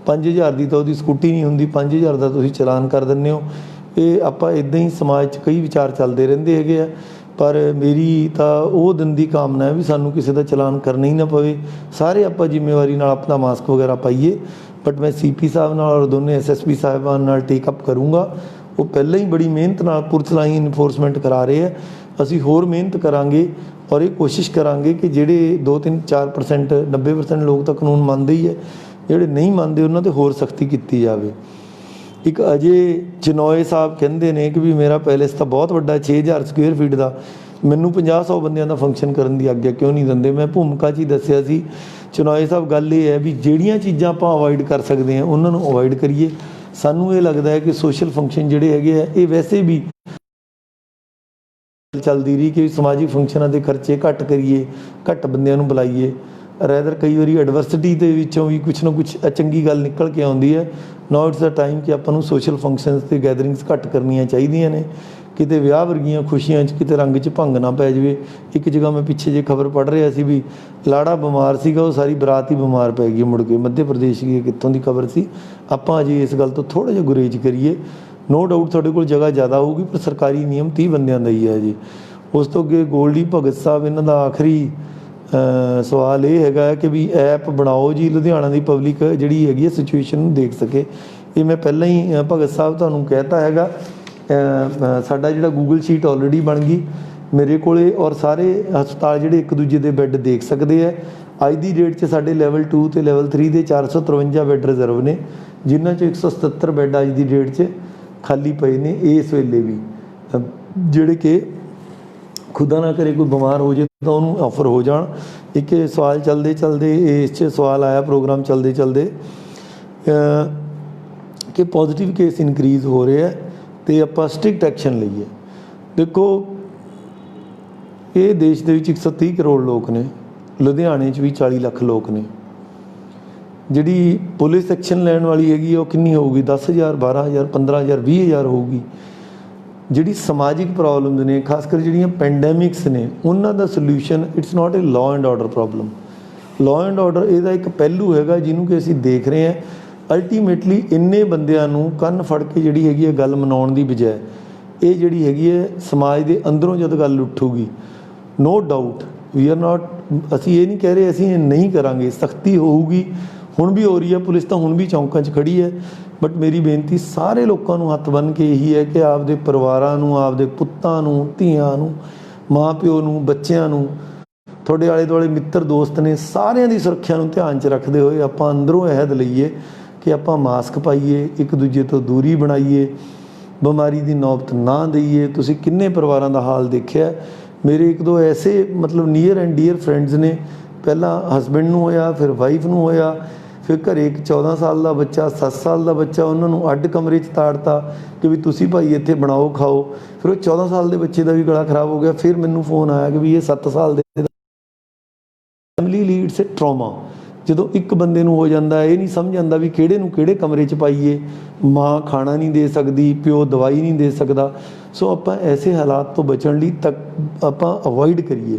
5000 ਦੀ ਤਾਂ ਉਹਦੀ ਸਕੂਟੀ ਨਹੀਂ ਹੁੰਦੀ, 5000 ਦਾ ਤੁਸੀਂ ਚਲਾਨ ਕਰ ਦਿੰਦੇ ਹੋ। ਇਹ ਆਪਾਂ ਇੱਦਾਂ ਹੀ ਸਮਾਜ 'ਚ ਕਈ ਵਿਚਾਰ ਚੱਲਦੇ ਰਹਿੰਦੇ ਹੈਗੇ ਆ, ਪਰ ਮੇਰੀ ਤਾਂ ਉਹ ਦਿਨ ਦੀ ਕਾਮਨਾ ਹੈ ਵੀ ਸਾਨੂੰ ਕਿਸੇ ਦਾ ਚਲਾਨ ਕਰਨਾ ਹੀ ਨਾ ਪਵੇ। ਸਾਰੇ ਆਪਾਂ ਜ਼ਿੰਮੇਵਾਰੀ ਨਾਲ ਆਪਣਾ ਮਾਸਕ ਵਗੈਰਾ ਪਾਈਏ। ਬਟ ਮੈਂ CP ਸਾਹਿਬ ਨਾਲ ਔਰ ਦੋਨੇ SSP ਸਾਹਿਬਾਨ ਨਾਲ ਟੇਕ ਅਪ ਕਰੂੰਗਾ। ਉਹ ਪਹਿਲਾਂ ਹੀ ਬੜੀ ਮਿਹਨਤ ਨਾਲ ਪੁਲਿਸ ਲਾਈਨ ਇਨਫੋਰਸਮੈਂਟ ਕਰਾ ਰਹੇ ਆ, ਅਸੀਂ ਹੋਰ ਮਿਹਨਤ ਕਰਾਂਗੇ ਔਰ ਇਹ ਕੋਸ਼ਿਸ਼ ਕਰਾਂਗੇ ਕਿ ਜਿਹੜੇ 2-3-4% 90% ਲੋਕ ਤਾਂ ਕਾਨੂੰਨ ਮੰਨਦੇ ਹੀ ਹੈ, ਜਿਹੜੇ ਨਹੀਂ ਮੰਨਦੇ ਉਹਨਾਂ 'ਤੇ ਹੋਰ ਸਖਤੀ ਕੀਤੀ ਜਾਵੇ। ਇੱਕ ਅਜੇ ਚਨੋਏ ਸਾਹਿਬ ਕਹਿੰਦੇ ਨੇ ਕਿ ਵੀ ਮੇਰਾ ਪੈਲੇਸ ਤਾਂ ਬਹੁਤ ਵੱਡਾ 6000 ਸਕੁਅਰ ਫੀਟ ਦਾ, ਮੈਨੂੰ 50-100 ਬੰਦਿਆਂ ਦਾ ਫੰਕਸ਼ਨ ਕਰਨ ਦੀ ਆਗਿਆ ਕਿਉਂ ਨਹੀਂ ਦਿੰਦੇ। ਮੈਂ ਭੂਮਿਕਾ 'ਚ ਹੀ ਦੱਸਿਆ ਸੀ ਚਨੋਏ ਸਾਹਿਬ, ਗੱਲ ਇਹ ਹੈ ਵੀ ਜਿਹੜੀਆਂ ਚੀਜ਼ਾਂ ਆਪਾਂ ਅਵੋਇਡ ਕਰ ਸਕਦੇ ਹਾਂ ਉਹਨਾਂ ਨੂੰ ਅਵੋਇਡ ਕਰੀਏ। ਸਾਨੂੰ ਇਹ ਲੱਗਦਾ ਹੈ ਕਿ ਸੋਸ਼ਲ ਫੰਕਸ਼ਨ ਜਿਹੜੇ ਹੈਗੇ ਆ ਇਹ ਵੈਸੇ ਵੀ ਚੱਲਦੀ ਰਹੀ ਕਿ ਸਮਾਜਿਕ ਫੰਕਸ਼ਨਾਂ ਦੇ ਖਰਚੇ ਘੱਟ ਕਰੀਏ, ਘੱਟ ਬੰਦਿਆਂ ਨੂੰ ਬੁਲਾਈਏ। ਰੈਦਰ ਕਈ ਵਾਰੀ ਐਡਵਰਸਿਟੀ ਦੇ ਵਿੱਚੋਂ ਵੀ ਕੁਛ ਨਾ ਕੁਛ ਚੰਗੀ ਗੱਲ ਨਿਕਲ ਕੇ ਆਉਂਦੀ ਹੈ। ਨਾਓ ਇਟਸ ਦਾ ਟਾਈਮ ਕਿ ਆਪਾਂ ਨੂੰ ਸੋਸ਼ਲ ਫੰਕਸ਼ਨਸ ਅਤੇ ਗੈਦਰਿੰਗਸ ਘੱਟ ਕਰਨੀਆਂ ਚਾਹੀਦੀਆਂ ਨੇ। ਕਿਤੇ ਵਿਆਹ ਵਰਗੀਆਂ ਖੁਸ਼ੀਆਂ 'ਚ ਕਿਤੇ ਰੰਗ 'ਚ ਭੰਗ ਨਾ ਪੈ ਜਾਵੇ। ਇੱਕ ਜਗ੍ਹਾ ਮੈਂ ਪਿੱਛੇ ਜੇ ਖਬਰ ਪੜ੍ਹ ਰਿਹਾ ਸੀ ਵੀ ਲਾੜਾ ਬਿਮਾਰ ਸੀਗਾ, ਉਹ ਸਾਰੀ ਬਰਾਤ ਹੀ ਬਿਮਾਰ ਪੈ ਗਈ ਮੁੜ ਕੇ, ਮੱਧ ਪ੍ਰਦੇਸ਼ ਦੀ ਕਿੱਥੋਂ ਦੀ ਖਬਰ ਸੀ। ਆਪਾਂ ਅਜੇ ਇਸ ਗੱਲ ਤੋਂ ਥੋੜ੍ਹਾ ਜਿਹਾ ਗੁਰੇਜ਼ ਕਰੀਏ। ਨੋ ਡਾਊਟ ਤੁਹਾਡੇ ਕੋਲ ਜਗ੍ਹਾ ਜ਼ਿਆਦਾ ਹੋਊਗੀ, ਪਰ ਸਰਕਾਰੀ ਨਿਯਮ 30 ਬੰਦਿਆਂ ਦਾ ਹੀ ਹੈ ਜੀ। ਉਸ ਤੋਂ ਅੱਗੇ ਗੋਲਡੀ ਭਗਤ ਸਾਹਿਬ, ਇਹਨਾਂ ਦਾ ਆਖਰੀ ਸਵਾਲ ਇਹ ਹੈਗਾ ਕਿ ਵੀ ਐਪ ਬਣਾਓ ਜੀ ਲੁਧਿਆਣਾ ਦੀ ਪਬਲਿਕ ਜਿਹੜੀ ਹੈਗੀ ਹੈ ਸਿਚੁਏਸ਼ਨ ਨੂੰ ਦੇਖ ਸਕੇ। ਇਹ ਮੈਂ ਪਹਿਲਾਂ ਹੀ ਭਗਤ ਸਾਹਿਬ ਤੁਹਾਨੂੰ ਕਹਿਤਾ ਹੈਗਾ। ਸਾਡਾ ਜਿਹੜਾ ਗੂਗਲ ਸ਼ੀਟ ਆਲਰੇਡੀ ਬਣ ਗਈ ਮੇਰੇ ਕੋਲ, ਔਰ ਸਾਰੇ ਹਸਪਤਾਲ ਜਿਹੜੇ ਇੱਕ ਦੂਜੇ ਦੇ ਬੈੱਡ ਦੇਖ ਸਕਦੇ ਹੈ। ਅੱਜ ਦੀ ਡੇਟ 'ਚ ਸਾਡੇ ਲੈਵਲ 2 ਅਤੇ ਲੈਵਲ 3 ਦੇ 453 ਬੈੱਡ ਰਿਜ਼ਰਵ ਨੇ, ਜਿਨ੍ਹਾਂ 'ਚੋਂ 177 ਬੈੱਡ ਅੱਜ ਦੀ ਡੇਟ 'ਚ ਖਾਲੀ ਪਏ ਨੇ ਇਸ ਵੇਲੇ ਵੀ, ਜਿਹੜੇ ਕਿ ਖੁਦਾ ਨਾ ਕਰੇ ਕੋਈ ਬਿਮਾਰ ਹੋ ਜਾਏ ਤਾਂ ਉਹਨੂੰ ਆਫਰ ਹੋ ਜਾਣ। ਇੱਕ ਸਵਾਲ ਚਲਦੇ ਇਸ 'ਚ ਸਵਾਲ ਆਇਆ ਪ੍ਰੋਗਰਾਮ ਚਲਦੇ ਕਿ ਪੋਜ਼ੀਟਿਵ ਕੇਸ ਇਨਕਰੀਜ਼ ਹੋ ਰਿਹਾ ਅਤੇ ਆਪਾਂ ਸਟ੍ਰਿਕਟ ਐਕਸ਼ਨ ਲਈਏ। ਦੇਖੋ, ਇਹ ਦੇਸ਼ ਦੇ ਵਿੱਚ 130 ਕਰੋੜ ਲੋਕ ਨੇ, ਲੁਧਿਆਣੇ 'ਚ ਵੀ 40 ਲੱਖ ਲੋਕ ਨੇ। ਜਿਹੜੀ ਪੁਲਿਸ ਐਕਸ਼ਨ ਲੈਣ ਵਾਲੀ ਹੈਗੀ ਉਹ ਕਿੰਨੀ ਹੋਊਗੀ? 10,000, 12,000, 15,000, 20,000 ਹੋਊਗੀ। ਜਿਹੜੀ ਸਮਾਜਿਕ ਪ੍ਰੋਬਲਮਸ ਨੇ, ਖਾਸ ਕਰ ਜਿਹੜੀਆਂ ਪੈਂਡੈਮਿਕਸ ਨੇ, ਉਹਨਾਂ ਦਾ solution it's not a law and order problem. Law and order ਇਹਦਾ ਇੱਕ ਪਹਿਲੂ ਹੈਗਾ ਜਿਹਨੂੰ ਕਿ ਅਸੀਂ ਦੇਖ ਰਹੇ ਹਾਂ। ਅਲਟੀਮੇਟਲੀ ਇੰਨੇ ਬੰਦਿਆਂ ਨੂੰ ਕੰਨ ਫੜ ਕੇ ਜਿਹੜੀ ਹੈਗੀ ਹੈ ਗੱਲ ਮਨਾਉਣ ਦੀ ਬਜਾਏ, ਇਹ ਜਿਹੜੀ ਹੈਗੀ ਹੈ ਸਮਾਜ ਦੇ ਅੰਦਰੋਂ ਜਦ ਗੱਲ ਉੱਠੂਗੀ, no doubt we are not, ਅਸੀਂ ਇਹ ਨਹੀਂ ਕਹਿ ਰਹੇ ਅਸੀਂ ਇਹ ਨਹੀਂ ਕਰਾਂਗੇ, ਸਖਤੀ ਹੋਊਗੀ। ਹੁਣ ਵੀ ਹੋ ਰਹੀ ਹੈ, ਪੁਲਿਸ ਤਾਂ ਹੁਣ ਵੀ ਚੌਂਕਾਂ 'ਚ ਖੜੀ ਹੈ। ਬਟ ਮੇਰੀ ਬੇਨਤੀ ਸਾਰੇ ਲੋਕਾਂ ਨੂੰ ਹੱਥ ਬੰਨ੍ਹ ਕੇ ਇਹੀ ਹੈ ਕਿ ਆਪਦੇ ਪਰਿਵਾਰਾਂ ਨੂੰ, ਆਪਦੇ ਪੁੱਤਾਂ ਨੂੰ, ਧੀਆਂ ਨੂੰ, ਮਾਂ ਪਿਓ ਨੂੰ, ਬੱਚਿਆਂ ਨੂੰ, ਤੁਹਾਡੇ ਆਲੇ ਦੁਆਲੇ ਮਿੱਤਰ ਦੋਸਤ ਨੇ, ਸਾਰਿਆਂ ਦੀ ਸੁਰੱਖਿਆ ਨੂੰ ਧਿਆਨ 'ਚ ਰੱਖਦੇ ਹੋਏ ਆਪਾਂ ਅੰਦਰੋਂ ਅਹਿਦ ਲਈਏ ਕਿ ਆਪਾਂ ਮਾਸਕ ਪਾਈਏ, ਇੱਕ ਦੂਜੇ ਤੋਂ ਦੂਰੀ ਬਣਾਈਏ, ਬਿਮਾਰੀ ਦੀ ਨੌਬਤ ਨਾ ਦਈਏ। ਤੁਸੀਂ ਕਿੰਨੇ ਪਰਿਵਾਰਾਂ ਦਾ ਹਾਲ ਦੇਖਿਆ। ਮੇਰੇ ਇੱਕ ਦੋ ਐਸੇ ਮਤਲਬ ਨੀਅਰ ਐਂਡ ਡੀਅਰ ਫਰੈਂਡਸ ਨੇ, ਪਹਿਲਾਂ ਹਸਬੈਂਡ ਨੂੰ ਹੋਇਆ, ਫਿਰ ਵਾਈਫ ਨੂੰ ਹੋਇਆ, ਫਿਰ ਘਰੇ ਇੱਕ 14 ਸਾਲ ਦਾ ਬੱਚਾ, 7 ਸਾਲ ਦਾ ਬੱਚਾ, ਉਹਨਾਂ ਨੂੰ ਅੱਡ ਕਮਰੇ 'ਚ ਤਾੜਤਾ ਕਿ ਵੀ ਤੁਸੀਂ ਭਾਈ ਇੱਥੇ ਬਣਾਓ ਖਾਓ। ਫਿਰ ਉਹ 14 ਸਾਲ ਦੇ ਬੱਚੇ ਦਾ ਵੀ ਗਲਾ ਖਰਾਬ ਹੋ ਗਿਆ। ਫਿਰ ਮੈਨੂੰ ਫੋਨ ਆਇਆ ਕਿ ਵੀ ਇਹ 7 ਸਾਲ ਦੇ। ਫੈਮਿਲੀ ਲੀਡਸ ਟਰਾਮਾ ਜਦੋਂ ਇੱਕ ਬੰਦੇ ਨੂੰ ਹੋ ਜਾਂਦਾ, ਇਹ ਨਹੀਂ ਸਮਝ ਆਉਂਦਾ ਵੀ ਕਿਹੜੇ ਨੂੰ ਕਿਹੜੇ ਕਮਰੇ 'ਚ ਪਾਈਏ। ਮਾਂ ਖਾਣਾ ਨਹੀਂ ਦੇ ਸਕਦੀ, ਪਿਓ ਦਵਾਈ ਨਹੀਂ ਦੇ ਸਕਦਾ। ਸੋ ਆਪਾਂ ਐਸੇ ਹਾਲਾਤ ਤੋਂ ਬਚਣ ਲਈ ਤੱਕ ਆਪਾਂ ਅਵੋਇਡ ਕਰੀਏ।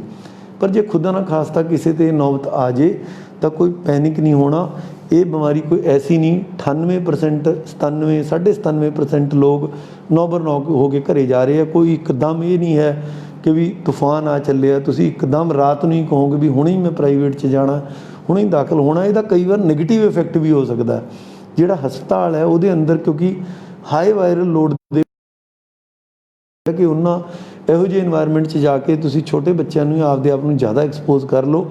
ਪਰ ਜੇ ਖੁਦਾ ਨਾ ਖਾਸਤਾ ਕਿਸੇ 'ਤੇ ਨੌਬਤ ਆ ਜੇ ਤਾਂ ਕੋਈ ਪੈਨਿਕ ਨਹੀਂ ਹੋਣਾ। ਇਹ ਬਿਮਾਰੀ ਕੋਈ ਐਸੀ ਨਹੀਂ, 98%, 97, 97.5% ਲੋਕ ਨੌਬਰ ਨੌ ਹੋ ਕੇ ਘਰੇ ਜਾ ਰਹੇ ਆ। ਕੋਈ ਇੱਕਦਮ ਇਹ ਨਹੀਂ ਹੈ ਕਿ ਵੀ ਤੂਫਾਨ ਆ ਚੱਲਿਆ, ਤੁਸੀਂ ਇੱਕਦਮ ਰਾਤ ਨੂੰ ਹੀ ਕਹੋਗੇ ਵੀ ਹੁਣੇ ਹੀ ਮੈਂ ਪ੍ਰਾਈਵੇਟ 'ਚ ਜਾਣਾ, ਹੁਣੇ ਹੀ ਦਾਖਲ ਹੋਣਾ। ਇਹਦਾ ਕਈ ਵਾਰ ਨੈਗੇਟਿਵ ਇਫੈਕਟ ਵੀ ਹੋ ਸਕਦਾ। ਜਿਹੜਾ ਹਸਪਤਾਲ ਹੈ ਉਹਦੇ ਅੰਦਰ, ਕਿਉਂਕਿ ਹਾਈ ਵਾਇਰਲ ਲੋਡ ਦੇ ਕਿ ਉਹਨਾਂ ਇਹੋ ਜਿਹੇ ਇਨਵਾਇਰਮੈਂਟ 'ਚ ਜਾ ਕੇ ਤੁਸੀਂ ਛੋਟੇ ਬੱਚਿਆਂ ਨੂੰ ਆਪਦੇ ਆਪ ਨੂੰ ਜ਼ਿਆਦਾ ਐਕਸਪੋਜ਼ ਕਰ ਲਓ।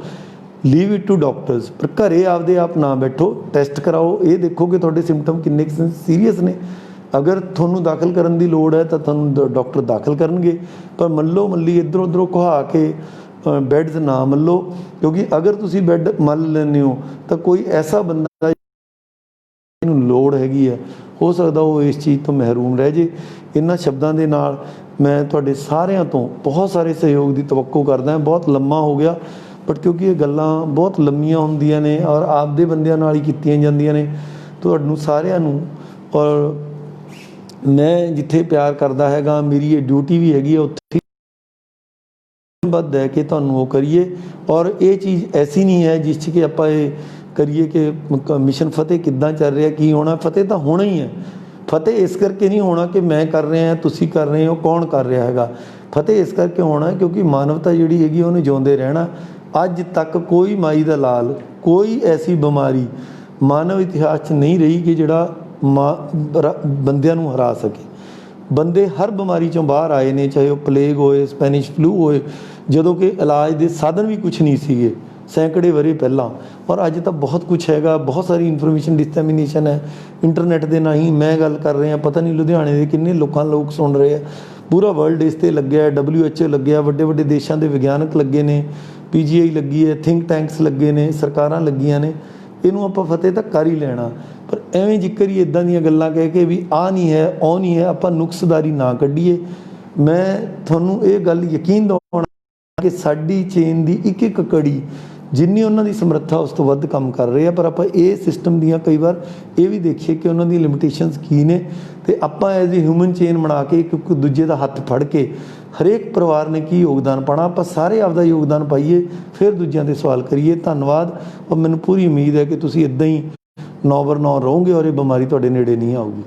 Leave it to doctors. ਪਰ ਘਰੇ ਆਪਦੇ ਆਪ ਨਾ ਬੈਠੋ, ਟੈਸਟ ਕਰਾਓ, ਇਹ ਦੇਖੋ ਕਿ ਤੁਹਾਡੇ ਸਿੰਪਟਮ ਕਿੰਨੇ ਸੀਰੀਅਸ ਨੇ। ਅਗਰ ਤੁਹਾਨੂੰ ਦਾਖਲ ਕਰਨ ਦੀ ਲੋੜ ਹੈ ਤਾਂ ਤੁਹਾਨੂੰ ਡਾਕਟਰ ਦਾਖਲ ਕਰਨਗੇ। ਪਰ ਮੱਲੋ ਮੱਲੀ ਇੱਧਰੋਂ ਉੱਧਰੋਂ ਕੁਹਾ ਕੇ ਬੈੱਡਸ ਨਾ ਮੱਲੋ, ਕਿਉਂਕਿ ਅਗਰ ਤੁਸੀਂ ਬੈੱਡ ਮੱਲ ਲੈਂਦੇ ਹੋ ਤਾਂ ਕੋਈ ਐਸਾ ਬੰਦਾ ਇਹਨੂੰ ਲੋੜ ਹੈਗੀ ਹੈ, ਹੋ ਸਕਦਾ ਉਹ ਇਸ ਚੀਜ਼ ਤੋਂ ਮਹਿਰੂਮ ਰਹਿ ਜੇ। ਇਹਨਾਂ ਸ਼ਬਦਾਂ ਦੇ ਨਾਲ ਮੈਂ ਤੁਹਾਡੇ ਸਾਰਿਆਂ ਤੋਂ ਬਹੁਤ ਸਾਰੇ ਸਹਿਯੋਗ ਦੀ ਤਵੱਕੋ ਕਰਦਾ। ਬਹੁਤ ਲੰਮਾ ਹੋ ਗਿਆ, ਬਟ ਕਿਉਂਕਿ ਇਹ ਗੱਲਾਂ ਬਹੁਤ ਲੰਮੀਆਂ ਹੁੰਦੀਆਂ ਨੇ ਔਰ ਆਪਦੇ ਬੰਦਿਆਂ ਨਾਲ ਹੀ ਕੀਤੀਆਂ ਜਾਂਦੀਆਂ ਨੇ, ਤੁਹਾਨੂੰ ਸਾਰਿਆਂ ਨੂੰ, ਔਰ ਮੈਂ ਜਿੱਥੇ ਪਿਆਰ ਕਰਦਾ ਹੈਗਾ, ਮੇਰੀ ਇਹ ਡਿਊਟੀ ਵੀ ਹੈਗੀ ਹੈ ਉੱਥੇ ਵੱਧ ਹੈ ਕਿ ਤੁਹਾਨੂੰ ਉਹ ਕਰੀਏ। ਔਰ ਇਹ ਚੀਜ਼ ਐਸੀ ਨਹੀਂ ਹੈ ਜਿਸ 'ਚ ਕਿ ਆਪਾਂ ਇਹ ਕਰੀਏ ਕਿ ਮਿਸ਼ਨ ਫਤਿਹ ਕਿੱਦਾਂ ਚੱਲ ਰਿਹਾ, ਕੀ ਹੋਣਾ। ਫਤਿਹ ਤਾਂ ਹੋਣਾ ਹੀ ਹੈ। ਫਤਿਹ ਇਸ ਕਰਕੇ ਨਹੀਂ ਹੋਣਾ ਕਿ ਮੈਂ ਕਰ ਰਿਹਾ, ਤੁਸੀਂ ਕਰ ਰਹੇ ਹੋ, ਕੌਣ ਕਰ ਰਿਹਾ ਹੈਗਾ। ਫਤਿਹ ਇਸ ਕਰਕੇ ਹੋਣਾ ਕਿਉਂਕਿ ਮਾਨਵਤਾ ਜਿਹੜੀ ਹੈਗੀ ਉਹਨੂੰ ਜਿਉਂਦੇ ਰਹਿਣਾ। ਅੱਜ ਤੱਕ ਕੋਈ ਮਾਈ ਦਾ ਲਾਲ, ਕੋਈ ਐਸੀ ਬਿਮਾਰੀ ਮਾਨਵ ਇਤਿਹਾਸ 'ਚ ਨਹੀਂ ਰਹੀ ਕਿ ਜਿਹੜਾ ਬੰਦਿਆਂ ਨੂੰ ਹਰਾ ਸਕੇ। ਬੰਦੇ ਹਰ ਬਿਮਾਰੀ 'ਚੋਂ ਬਾਹਰ ਆਏ ਨੇ, ਚਾਹੇ ਉਹ ਪਲੇਗ ਹੋਏ, ਸਪੈਨਿਸ਼ ਫਲੂ ਹੋਏ, ਜਦੋਂ ਕਿ ਇਲਾਜ ਦੇ ਸਾਧਨ ਵੀ ਕੁਛ ਨਹੀਂ ਸੀਗੇ ਸੈਂਕੜੇ ਵਰ੍ਹੇ ਪਹਿਲਾਂ। ਔਰ ਅੱਜ ਤਾਂ ਬਹੁਤ ਕੁਛ ਹੈਗਾ, ਬਹੁਤ ਸਾਰੀ ਇਨਫੋਰਮੇਸ਼ਨ ਡਿਸਟੈਮੀਨੇਸ਼ਨ ਹੈ ਇੰਟਰਨੈਟ ਦੇ ਰਾਹੀਂ। ਮੈਂ ਗੱਲ ਕਰ ਰਿਹਾ, ਪਤਾ ਨਹੀਂ ਲੁਧਿਆਣੇ ਦੇ ਕਿੰਨੇ ਲੋਕ ਸੁਣ ਰਹੇ ਆ। ਪੂਰਾ ਵਰਲਡ ਇਸ 'ਤੇ ਲੱਗਿਆ, WHO ਲੱਗਿਆ, ਵੱਡੇ ਵੱਡੇ ਦੇਸ਼ਾਂ ਦੇ ਵਿਗਿਆਨਕ ਲੱਗੇ ਨੇ, PGI ਲੱਗੀ ਹੈ, ਥਿੰਕ ਟੈਂਕਸ ਲੱਗੇ ਨੇ, ਸਰਕਾਰਾਂ ਲੱਗੀਆਂ ਨੇ। ਇਹਨੂੰ ਆਪਾਂ ਫਤਿਹ ਤਾਂ ਕਰ ਹੀ ਲੈਣਾ। ਪਰ ਐਵੇਂ ਜ਼ਿਕਰ ਹੀ ਇੱਦਾਂ ਦੀਆਂ ਗੱਲਾਂ ਕਹਿ ਕੇ ਵੀ ਆਹ ਨਹੀਂ ਹੈ, ਉਹ ਨਹੀਂ ਹੈ, ਆਪਾਂ ਨੁਕਸਦਾਰੀ ਨਾ ਕੱਢੀਏ। ਮੈਂ ਤੁਹਾਨੂੰ ਇਹ ਗੱਲ ਯਕੀਨ ਦਿਵਾਉਣਾ ਕਿ ਸਾਡੀ ਚੇਨ ਦੀ ਇੱਕ ਇੱਕ ਕੜੀ ਜਿੰਨੀ ਉਹਨਾਂ ਦੀ ਸਮਰੱਥਾ ਉਸ ਤੋਂ ਵੱਧ ਕੰਮ ਕਰ ਰਹੇ ਆ। ਪਰ ਆਪਾਂ ਇਹ ਸਿਸਟਮ ਦੀਆਂ ਕਈ ਵਾਰ ਇਹ ਵੀ ਦੇਖੀਏ ਕਿ ਉਹਨਾਂ ਦੀਆਂ ਲਿਮਿਟੇਸ਼ਨਸ ਕੀ ਨੇ, ਅਤੇ ਆਪਾਂ ਐਜ਼ ਏ ਹਿਊਮਨ ਚੇਨ ਬਣਾ ਕੇ ਇੱਕ ਦੂਜੇ ਦਾ ਹੱਥ ਫੜ ਕੇ ਹਰੇਕ ਪਰਿਵਾਰ ਨੇ ਕੀ ਯੋਗਦਾਨ ਪਾਉਣਾ, ਆਪਾਂ ਸਾਰੇ ਆਪਦਾ ਯੋਗਦਾਨ ਪਾਈਏ, ਫਿਰ ਦੂਜਿਆਂ ਦੇ ਸਵਾਲ ਕਰੀਏ। ਧੰਨਵਾਦ। ਔਰ ਮੈਨੂੰ ਪੂਰੀ ਉਮੀਦ ਹੈ ਕਿ ਤੁਸੀਂ ਇੱਦਾਂ ਹੀ 9/9 ਰਹੋਗੇ ਔਰ ਇਹ ਬਿਮਾਰੀ ਤੁਹਾਡੇ ਨੇੜੇ ਨਹੀਂ ਆਊਗੀ।